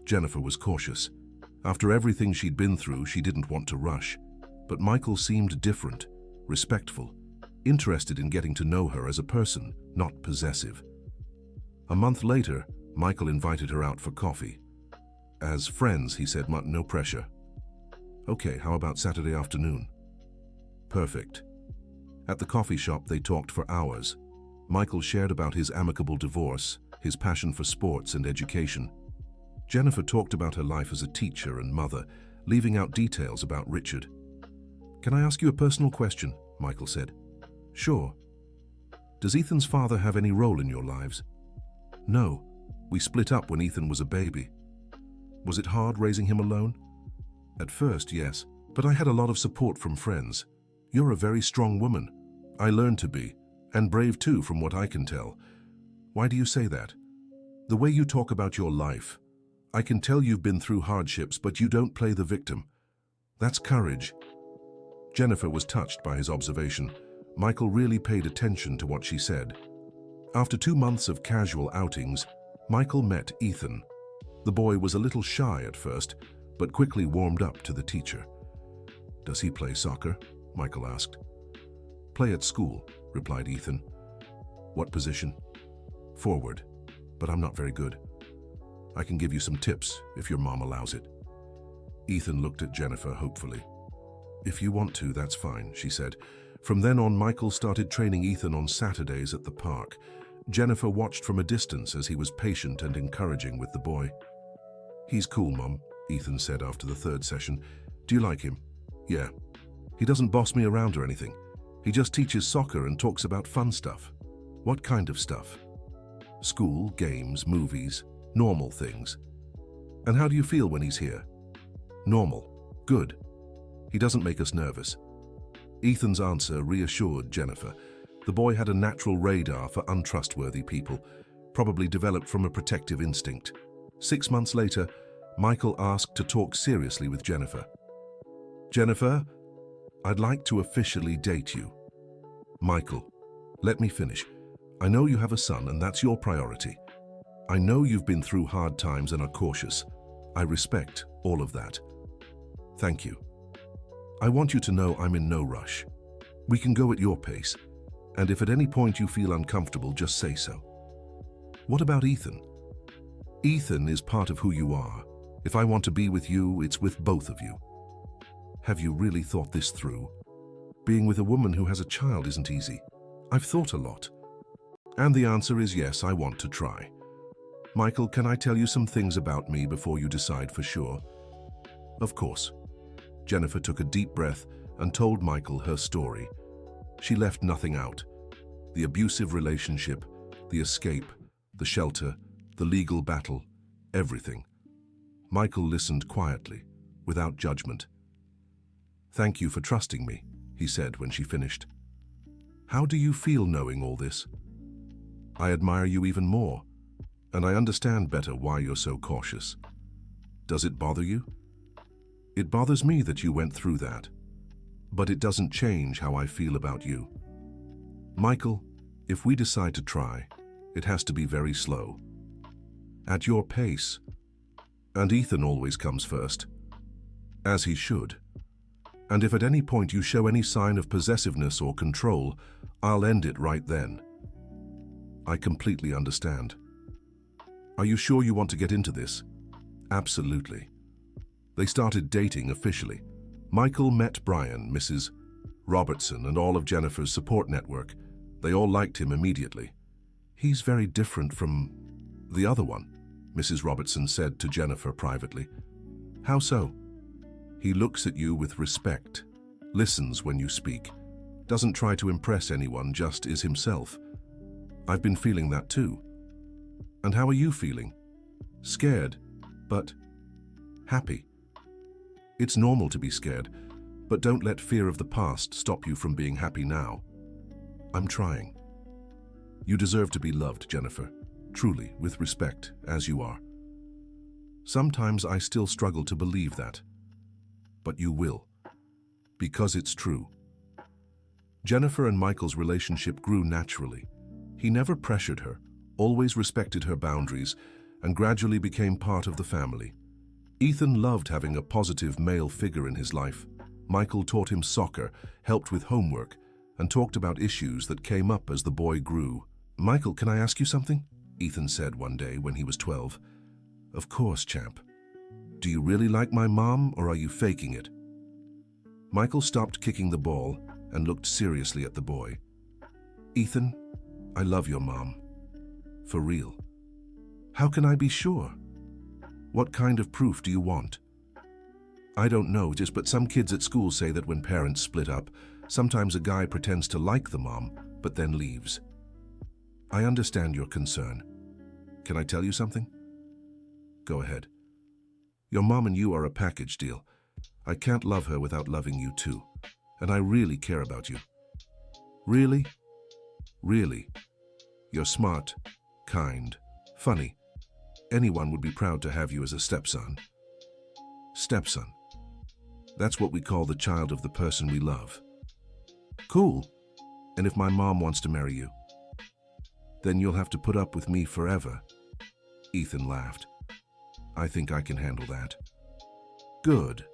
Jennifer was cautious. After everything she'd been through, she didn't want to rush. But Michael seemed different, respectful, interested in getting to know her as a person, not possessive. A month later, Michael invited her out for coffee. As friends, he said, no pressure. Okay, how about Saturday afternoon? Perfect. At the coffee shop, they talked for hours. Michael shared about his amicable divorce, his passion for sports and education. Jennifer talked about her life as a teacher and mother, leaving out details about Richard. Can I ask you a personal question? Michael said. Sure. Does Ethan's father have any role in your lives? No. We split up when Ethan was a baby. Was it hard raising him alone? At first, yes, but I had a lot of support from friends. You're a very strong woman. I learned to be, and brave too from what I can tell. Why do you say that? The way you talk about your life. I can tell you've been through hardships, but you don't play the victim. That's courage. Jennifer was touched by his observation. Michael really paid attention to what she said. After 2 months of casual outings, Michael met Ethan. The boy was a little shy at first, but quickly warmed up to the teacher. Does he play soccer? Michael asked. Play at school, replied Ethan. What position? Forward, but I'm not very good. I can give you some tips if your mom allows it. Ethan looked at Jennifer hopefully. If you want to, that's fine, she said. From then on, Michael started training Ethan on Saturdays at the park. Jennifer watched from a distance as he was patient and encouraging with the boy. He's cool, Mom, Ethan said after the 3rd session. Do you like him? Yeah. He doesn't boss me around or anything. He just teaches soccer and talks about fun stuff. What kind of stuff? School, games, movies, normal things. And how do you feel when he's here? Normal. Good. He doesn't make us nervous. Ethan's answer reassured Jennifer. The boy had a natural radar for untrustworthy people, probably developed from a protective instinct. 6 months later, Michael asked to talk seriously with Jennifer. Jennifer, I'd like to officially date you. Michael, let me finish. I know you have a son and that's your priority. I know you've been through hard times and are cautious. I respect all of that. Thank you. I want you to know I'm in no rush. We can go at your pace, and if at any point you feel uncomfortable, just say so. What about Ethan? Ethan is part of who you are. If I want to be with you, it's with both of you. Have you really thought this through? Being with a woman who has a child isn't easy. I've thought a lot. And the answer is yes, I want to try. Michael, can I tell you some things about me before you decide for sure? Of course. Jennifer took a deep breath and told Michael her story. She left nothing out. The abusive relationship, the escape, the shelter, the legal battle. everything. Michael listened quietly, without judgment. "Thank you for trusting me," he said when she finished. "How do you feel knowing all this?" "I admire you even more, and I understand better why you're so cautious." "Does it bother you?" "It bothers me that you went through that, but it doesn't change how I feel about you. Michael, if we decide to try, it has to be very slow. At your pace. And Ethan always comes first. As he should. And if at any point you show any sign of possessiveness or control, I'll end it right then." "I completely understand." "Are you sure you want to get into this?" "Absolutely." They started dating officially. Michael met Brian, Mrs. Robertson, and all of Jennifer's support network. They all liked him immediately. "He's very different from the other one," Mrs. Robertson said to Jennifer privately. "How so?" "He looks at you with respect, listens when you speak, doesn't try to impress anyone, just is himself." "I've been feeling that too." "And how are you feeling?" "Scared, but happy." "It's normal to be scared, but don't let fear of the past stop you from being happy now." "I'm trying." "You deserve to be loved, Jennifer, truly, with respect, as you are." "Sometimes I still struggle to believe that. But you will, because it's true." Jennifer and Michael's relationship grew naturally. He never pressured her, always respected her boundaries, and gradually became part of the family. Ethan loved having a positive male figure in his life. Michael taught him soccer, helped with homework, and talked about issues that came up as the boy grew. "Michael, can I ask you something?" Ethan said one day when he was 12. "Of course, champ. Do you really like my mom, or are you faking it?" Michael stopped kicking the ball and looked seriously at the boy. "Ethan, I love your mom. For real." "How can I be sure?" "What kind of proof do you want?" "I don't know, but some kids at school say that when parents split up, sometimes a guy pretends to like the mom, but then leaves." "I understand your concern. Can I tell you something?" "Go ahead." "Your mom and you are a package deal. I can't love her without loving you too. And I really care about you." "Really?" "Really. You're smart, kind, funny. Anyone would be proud to have you as a stepson." "Stepson. That's what we call the child of the person we love." "Cool. And if my mom wants to marry you?" "Then you'll have to put up with me forever." Ethan laughed. "I think I can handle that." "Good.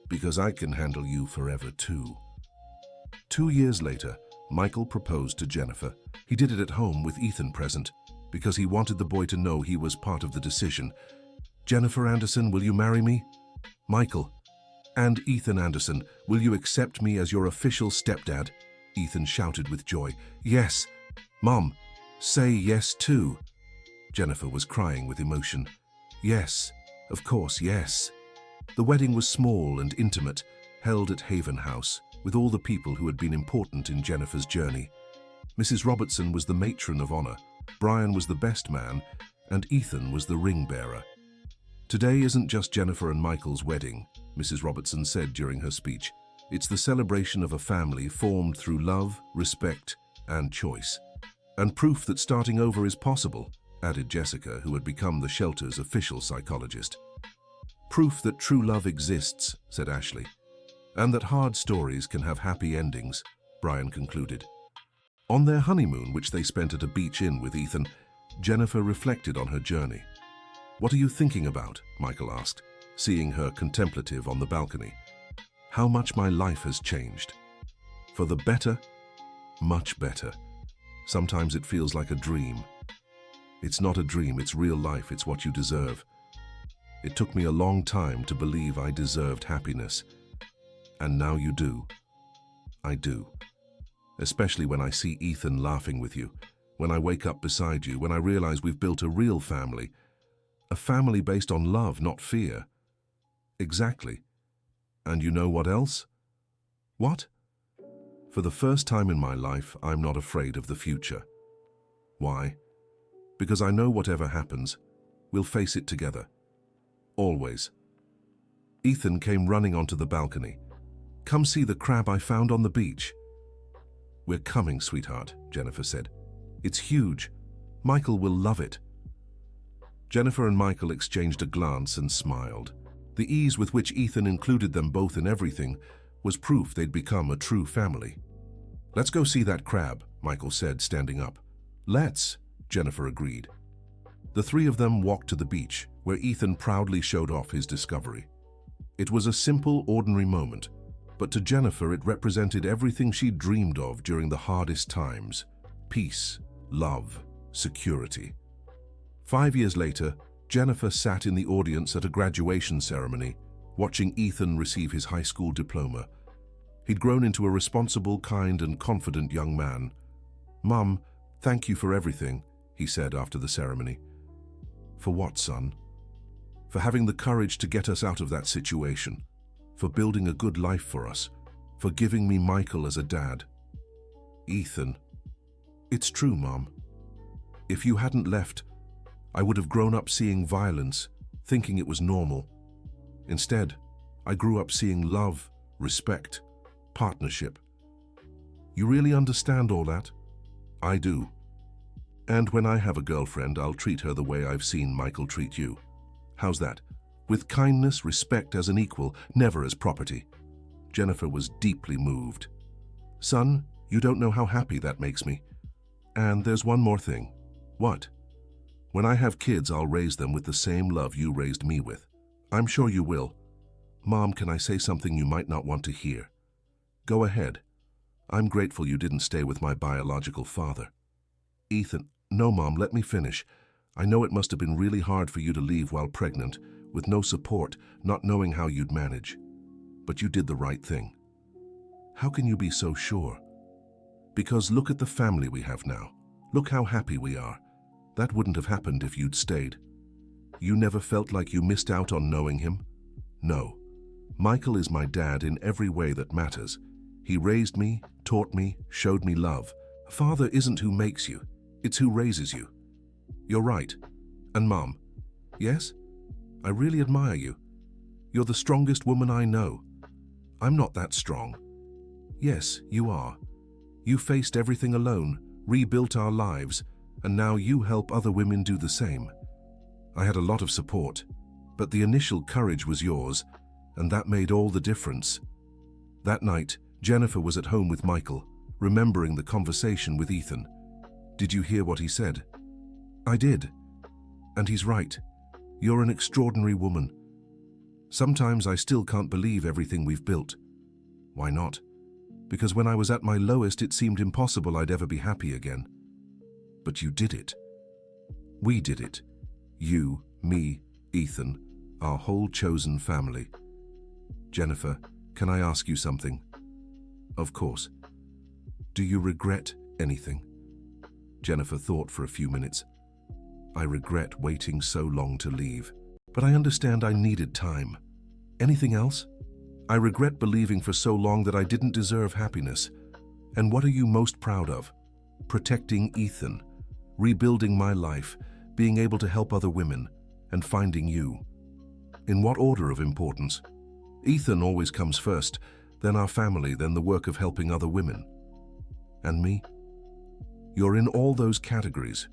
Because I can handle you forever too." 2 years later, Michael proposed to Jennifer. He did it at home with Ethan present, because he wanted the boy to know he was part of the decision. "Jennifer Anderson, will you marry me?" "Michael. And Ethan Anderson, will you accept me as your official stepdad?" Ethan shouted with joy. "Yes. Mom, say yes too." Jennifer was crying with emotion. "Yes, of course, yes." The wedding was small and intimate, held at Haven House, with all the people who had been important in Jennifer's journey. Mrs. Robertson was the matron of honor, Brian was the best man, and Ethan was the ring bearer. "Today isn't just Jennifer and Michael's wedding," Mrs. Robertson said during her speech. "It's the celebration of a family formed through love, respect, and choice. And proof that starting over is possible," added Jessica, who had become the shelter's official psychologist. "Proof that true love exists," said Ashley. "And that hard stories can have happy endings," Brian concluded. On their honeymoon, which they spent at a beach inn with Ethan, Jennifer reflected on her journey. "What are you thinking about?" Michael asked, seeing her contemplative on the balcony. "How much my life has changed. For the better, much better. Sometimes it feels like a dream. It's not a dream, it's real life, it's what you deserve. It took me a long time to believe I deserved happiness. And now you do. I do. Especially when I see Ethan laughing with you, when I wake up beside you, when I realize we've built a real family. A family based on love, not fear." "Exactly. And you know what else?" "What?" "For the first time in my life, I'm not afraid of the future." "Why?" "Because I know whatever happens, We'll face it together. Always. Ethan came running onto the balcony. Come see the crab I found on the beach. We're coming, sweetheart, Jennifer said. It's huge. Michael will love it. Jennifer and Michael exchanged a glance and smiled. The ease with which Ethan included them both in everything was proof they'd become a true family. Let's go see that crab, Michael said, standing up. Let's, Jennifer agreed. The three of them walked to the beach, where Ethan proudly showed off his discovery. It was a simple, ordinary moment, but to Jennifer it represented everything she'd dreamed of during the hardest times: peace, love, security. 5 years later, Jennifer sat in the audience at a graduation ceremony, watching Ethan receive his high school diploma. He'd grown into a responsible, kind, and confident young man. "Mum, thank you for everything," he said after the ceremony. "For what, son?" "For having the courage to get us out of that situation, for building a good life for us, for giving me Michael as a dad." "Ethan, it's true, Mom. If you hadn't left, I would have grown up seeing violence, thinking it was normal. Instead, I grew up seeing love, respect, partnership. You really understand all that?" "I do. And when I have a girlfriend, I'll treat her the way I've seen Michael treat you. How's that? With kindness, respect as an equal, never as property." Jennifer was deeply moved. "Son, you don't know how happy that makes me. And there's one more thing." "What?" "When I have kids, I'll raise them with the same love you raised me with." "I'm sure you will." "Mom, can I say something you might not want to hear?" "Go ahead. I'm grateful you didn't stay with my biological father." "Ethan, no, Mom, let me finish. I know it must have been really hard for you to leave while pregnant, with no support, not knowing how you'd manage. But you did the right thing." "How can you be so sure?" "Because look at the family we have now. Look how happy we are. That wouldn't have happened if you'd stayed. You never felt like you missed out on knowing him?" "No. Michael is my dad in every way that matters. He raised me, taught me, showed me love. A father isn't who makes you, it's who raises you." "You're right. And Mom." "Yes? I really admire you. You're the strongest woman I know." "I'm not that strong." "Yes, you are. You faced everything alone, rebuilt our lives, and now you help other women do the same." "I had a lot of support, but the initial courage was yours, and that made all the difference." That night, Jennifer was at home with Michael, remembering the conversation with Ethan. "Did you hear what he said?" "I did. And he's right. You're an extraordinary woman. Sometimes I still can't believe everything we've built." "Why not?" "Because when I was at my lowest, it seemed impossible I'd ever be happy again." "But you did it. We did it. You, me, Ethan, our whole chosen family." "Jennifer, can I ask you something?" "Of course." "Do you regret anything?" Jennifer thought for a few minutes. "I regret waiting so long to leave, but I understand I needed time." "Anything else?" "I regret believing for so long that I didn't deserve happiness." "And what are you most proud of?" "Protecting Ethan, rebuilding my life, being able to help other women, and finding you." "In what order of importance?" "Ethan always comes first, then our family, then the work of helping other women." "And me?" "You're in all those categories.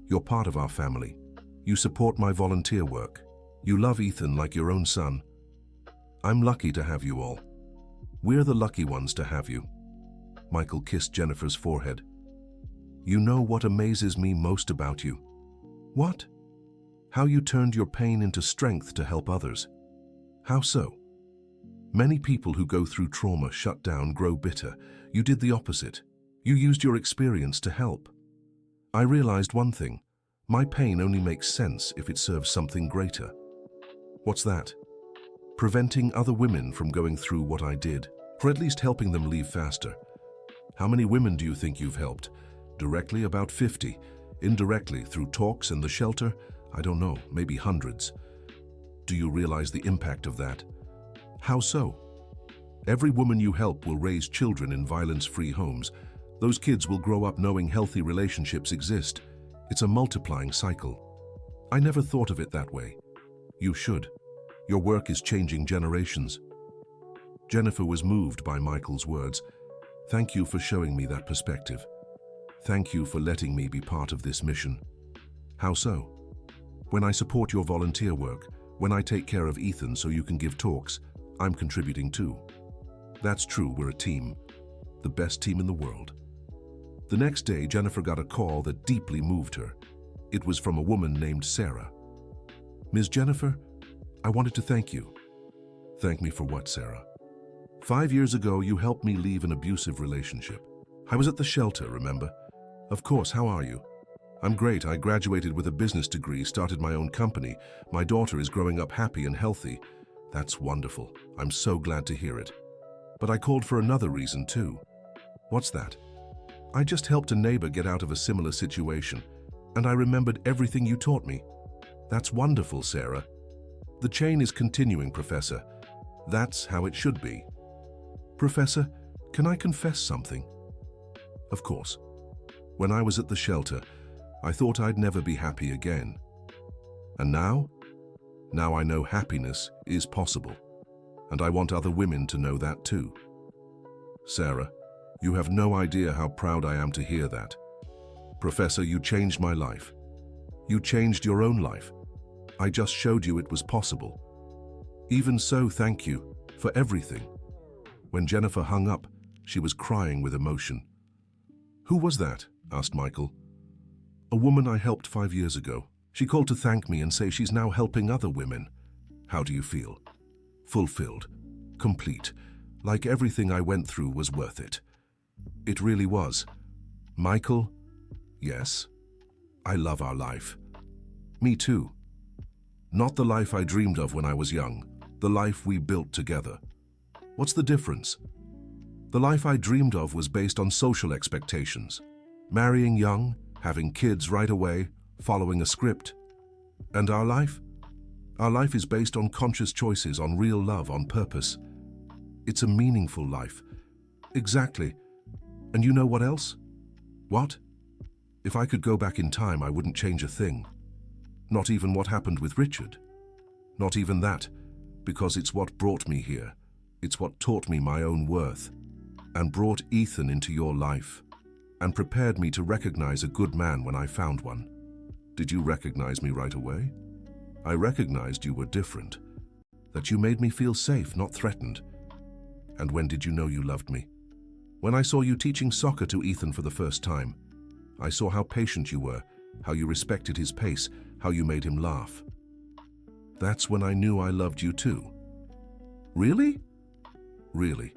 You're part of our family. You support my volunteer work. You love Ethan like your own son. I'm lucky to have you all. We're the lucky ones to have you." Michael kissed Jennifer's forehead. "You know what amazes me most about you?" "What?" "How you turned your pain into strength to help others." "How so?" "Many people who go through trauma, shut down, grow bitter. You did the opposite. You used your experience to help. I realized one thing. My pain only makes sense if it serves something greater." "What's that?" "Preventing other women from going through what I did, or at least helping them leave faster." "How many women do you think you've helped?" "Directly, about 50. Indirectly, through talks and the shelter, I don't know, maybe hundreds." "Do you realize the impact of that?" "How so?" "Every woman you help will raise children in violence-free homes. Those kids will grow up knowing healthy relationships exist. It's a multiplying cycle." I never thought of it that way. You should. Your work is changing generations. Jennifer was moved by Michael's words. Thank you for showing me that perspective. Thank you for letting me be part of this mission. How so? When I support your volunteer work, when I take care of Ethan so you can give talks, I'm contributing too. That's true, we're a team. The best team in the world. The next day, Jennifer got a call that deeply moved her. It was from a woman named Sarah. Ms. Jennifer, I wanted to thank you. Thank me for what, Sarah? 5 years ago, you helped me leave an abusive relationship. I was at the shelter, remember? Of course, how are you? I'm great. I graduated with a business degree, started my own company. My daughter is growing up happy and healthy. That's wonderful. I'm so glad to hear it. But I called for another reason too. What's that? I just helped a neighbor get out of a similar situation, and I remembered everything you taught me. That's wonderful, Sarah. The chain is continuing, Professor. That's how it should be. Professor, can I confess something? Of course. When I was at the shelter, I thought I'd never be happy again. And now? Now I know happiness is possible. And I want other women to know that too. Sarah, you have no idea how proud I am to hear that. Professor, you changed my life. You changed your own life. I just showed you it was possible. Even so, thank you for everything. When Jennifer hung up, she was crying with emotion. Who was that? Asked Michael. A woman I helped 5 years ago. She called to thank me and say she's now helping other women. How do you feel? Fulfilled. Complete. Like everything I went through was worth it. It really was. Michael? Yes. I love our life. Me too. Not the life I dreamed of when I was young. The life we built together. What's the difference? The life I dreamed of was based on social expectations. Marrying young, having kids right away, following a script. And our life? Our life is based on conscious choices, on real love, on purpose. It's a meaningful life. Exactly. And you know what else? What? If I could go back in time, I wouldn't change a thing. Not even what happened with Richard. Not even that, because it's what brought me here. It's what taught me my own worth, and brought Ethan into your life, and prepared me to recognize a good man when I found one. Did you recognize me right away? I recognized you were different, that you made me feel safe, not threatened. And when did you know you loved me? When I saw you teaching soccer to Ethan for the first time. I saw how patient you were, how you respected his pace, how you made him laugh. That's when I knew I loved you too. Really? Really.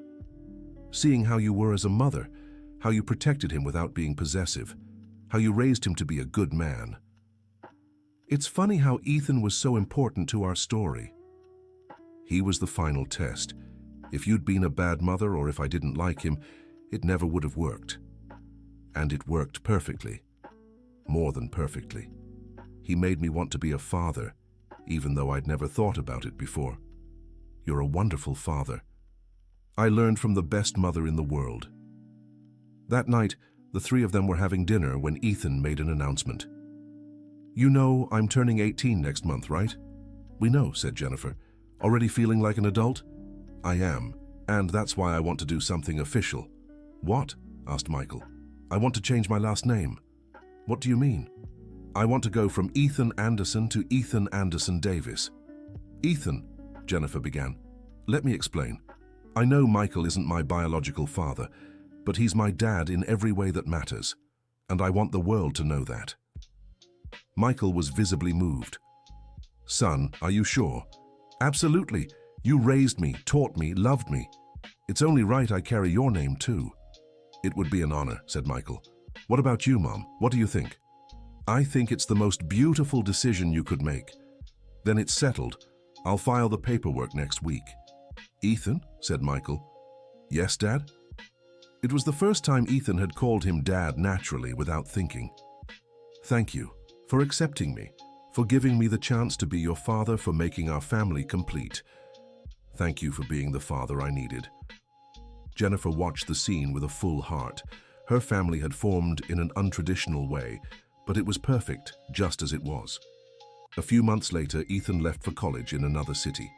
Seeing how you were as a mother, how you protected him without being possessive, how you raised him to be a good man. It's funny how Ethan was so important to our story. He was the final test. If you'd been a bad mother or if I didn't like him, it never would have worked. And it worked perfectly. More than perfectly. He made me want to be a father, even though I'd never thought about it before. You're a wonderful father. I learned from the best mother in the world. That night, the three of them were having dinner when Ethan made an announcement. You know, I'm turning 18 next month, right? We know, said Jennifer. Already feeling like an adult? I am, and that's why I want to do something official. What? Asked Michael. I want to change my last name. What do you mean? I want to go from Ethan Anderson to Ethan Anderson Davis. Ethan, Jennifer began. Let me explain. I know Michael isn't my biological father, but he's my dad in every way that matters, and I want the world to know that. Michael was visibly moved. Son, are you sure? Absolutely. You raised me, taught me, loved me. It's only right I carry your name too. It would be an honor, said Michael. What about you, Mom? What do you think? I think it's the most beautiful decision you could make. Then it's settled. I'll file the paperwork next week. Ethan, said Michael. Yes, Dad? It was the first time Ethan had called him Dad naturally without thinking. Thank you for accepting me, for giving me the chance to be your father, for making our family complete. Thank you for being the father I needed. Jennifer watched the scene with a full heart. Her family had formed in an untraditional way, but it was perfect just as it was. A few months later, Ethan left for college in another city.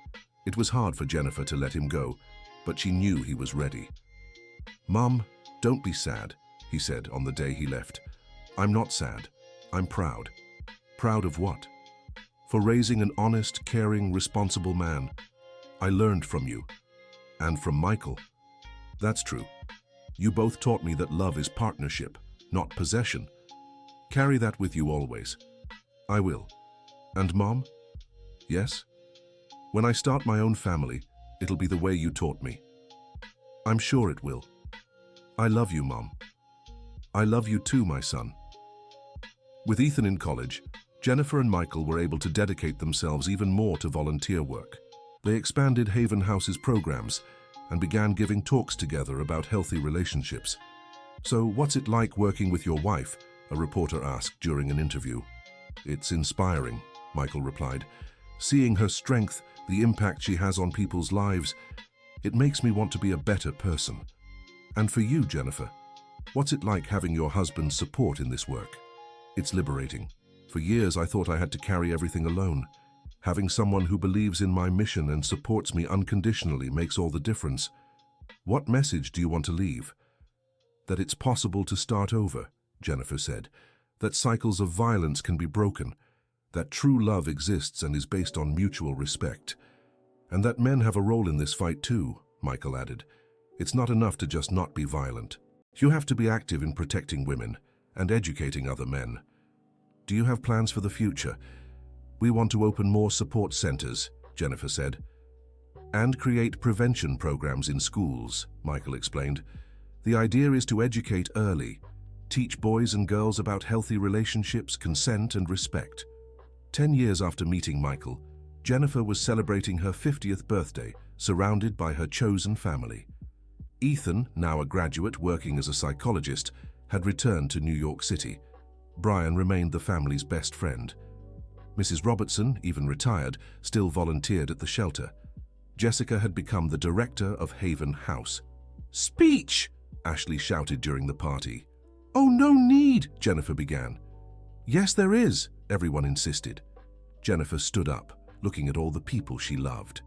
It was hard for Jennifer to let him go, but she knew he was ready. "Mom, don't be sad," he said on the day he left. "I'm not sad. I'm proud." "Proud of what?" "For raising an honest, caring, responsible man. I learned from you. And from Michael." "That's true. You both taught me that love is partnership, not possession. Carry that with you always." "I will." "And Mom?" "Yes? When I start my own family, it'll be the way you taught me." "I'm sure it will." "I love you, Mom." "I love you too, my son." With Ethan in college, Jennifer and Michael were able to dedicate themselves even more to volunteer work. They expanded Haven House's programs and began giving talks together about healthy relationships. "So what's it like working with your wife?" a reporter asked during an interview. "It's inspiring," Michael replied. "Seeing her strength, the impact she has on people's lives, it makes me want to be a better person." "And for you, Jennifer, what's it like having your husband's support in this work?" "It's liberating. For years I thought I had to carry everything alone. Having someone who believes in my mission and supports me unconditionally makes all the difference." "What message do you want to leave?" "That it's possible to start over," Jennifer said. "That cycles of violence can be broken. That true love exists and is based on mutual respect. And that men have a role in this fight too," Michael added. "It's not enough to just not be violent. You have to be active in protecting women and educating other men." "Do you have plans for the future?" "We want to open more support centers," Jennifer said. "And create prevention programs in schools," Michael explained. "The idea is to educate early, teach boys and girls about healthy relationships, consent, and respect." 10 years after meeting Michael, Jennifer was celebrating her 50th birthday, surrounded by her chosen family. Ethan, now a graduate working as a psychologist, had returned to New York City. Brian remained the family's best friend. Mrs. Robertson, even retired, still volunteered at the shelter. Jessica had become the director of Haven House. "Speech!" Ashley shouted during the party. "Oh, no need," Jennifer began. "Yes, there is," everyone insisted. Jennifer stood up, looking at all the people she loved.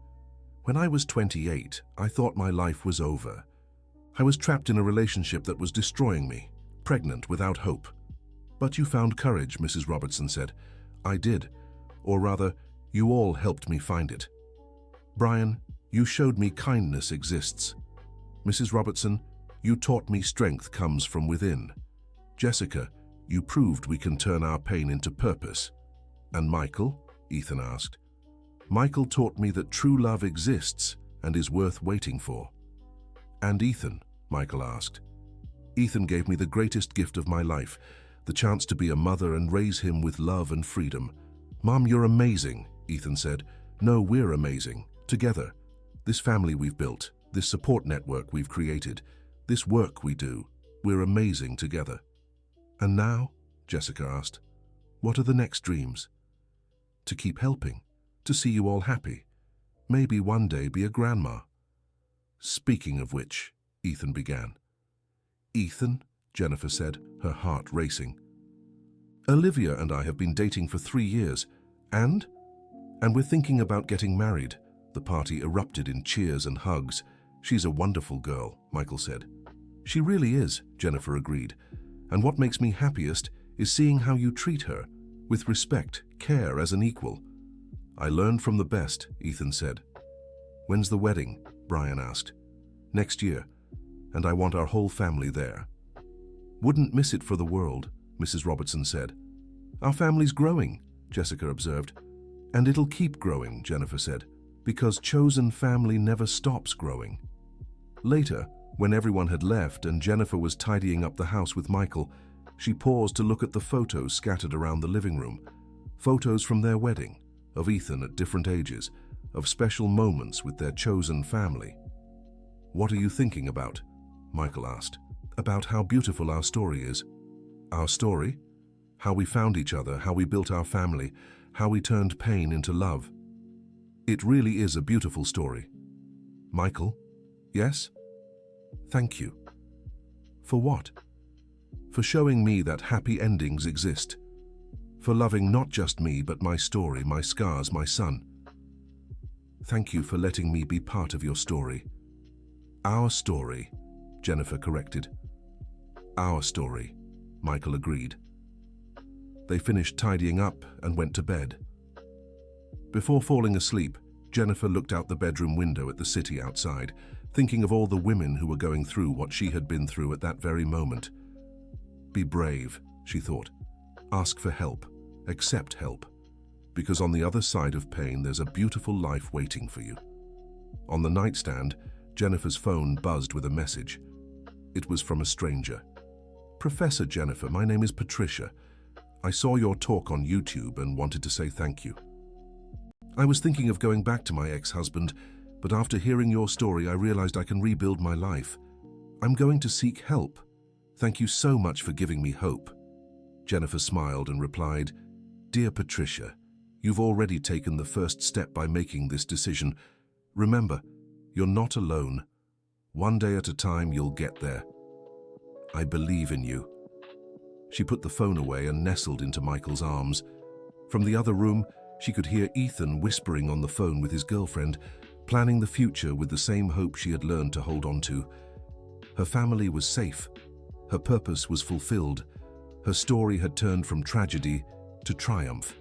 "When I was 28, I thought my life was over. I was trapped in a relationship that was destroying me, pregnant without hope." "But you found courage," Mrs. Robertson said. "I did. Or rather, you all helped me find it. Brian, you showed me kindness exists. Mrs. Robertson, you taught me strength comes from within. Jessica, you proved we can turn our pain into purpose." "And Michael?" Ethan asked. "Michael taught me that true love exists and is worth waiting for." "And Ethan?" Michael asked. "Ethan gave me the greatest gift of my life, the chance to be a mother and raise him with love and freedom." "Mom, you're amazing," Ethan said. "No, we're amazing. Together. This family we've built, this support network we've created, this work we do, we're amazing together." "And now?" Jessica asked. "What are the next dreams?" "To keep helping, to see you all happy. Maybe one day be a grandma." "Speaking of which," Ethan began. "Ethan?" Jennifer said, her heart racing. "Olivia and I have been dating for 3 years, and we're thinking about getting married." The party erupted in cheers and hugs. "She's a wonderful girl," Michael said. "She really is," Jennifer agreed. "And what makes me happiest is seeing how you treat her, with respect, care as an equal." "I learned from the best," Ethan said. "When's the wedding?" Brian asked. "Next year, and I want our whole family there." "Wouldn't miss it for the world," Mrs. Robertson said. "Our family's growing," Jessica observed. "And it'll keep growing," Jennifer said, "because chosen family never stops growing." Later, when everyone had left and Jennifer was tidying up the house with Michael, she paused to look at the photos scattered around the living room. Photos from their wedding, of Ethan at different ages, of special moments with their chosen family. "What are you thinking about?" Michael asked. "About how beautiful our story is." "Our story?" "How we found each other, how we built our family, how we turned pain into love. It really is a beautiful story." "Michael?" "Yes?" "Thank you." "For what?" "For showing me that happy endings exist." for loving not just me but my story, my scars, my son. Thank you for letting me be part of your story. Our story, Jennifer corrected. Our story, Michael agreed. They finished tidying up and went to bed. Before falling asleep, Jennifer looked out the bedroom window at the city outside, thinking of all the women who were going through what she had been through at that very moment. Be brave, she thought. Ask for help. Accept help. Because on the other side of pain, there's a beautiful life waiting for you. On the nightstand, Jennifer's phone buzzed with a message. It was from a stranger. Professor Jennifer, my name is Patricia. I saw your talk on YouTube and wanted to say thank you. I was thinking of going back to my ex-husband, but after hearing your story, I realized I can rebuild my life. I'm going to seek help. Thank you so much for giving me hope. Jennifer smiled and replied, Dear Patricia, you've already taken the first step by making this decision. Remember, you're not alone. One day at a time, you'll get there. I believe in you. She put the phone away and nestled into Michael's arms. From the other room, she could hear Ethan whispering on the phone with his girlfriend, planning the future with the same hope she had learned to hold on to. Her family was safe. Her purpose was fulfilled. Her story had turned from tragedy to triumph.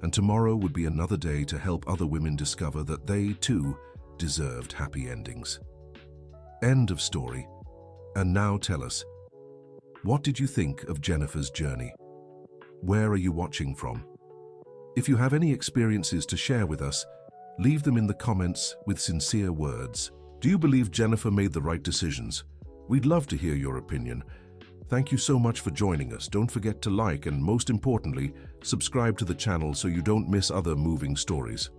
And tomorrow would be another day to help other women discover that they, too, deserved happy endings. End of story. And now tell us, what did you think of Jennifer's journey? Where are you watching from? If you have any experiences to share with us, leave them in the comments with sincere words. Do you believe Jennifer made the right decisions? We'd love to hear your opinion. Thank you so much for joining us. Don't forget to like and, most importantly, subscribe to the channel so you don't miss other moving stories.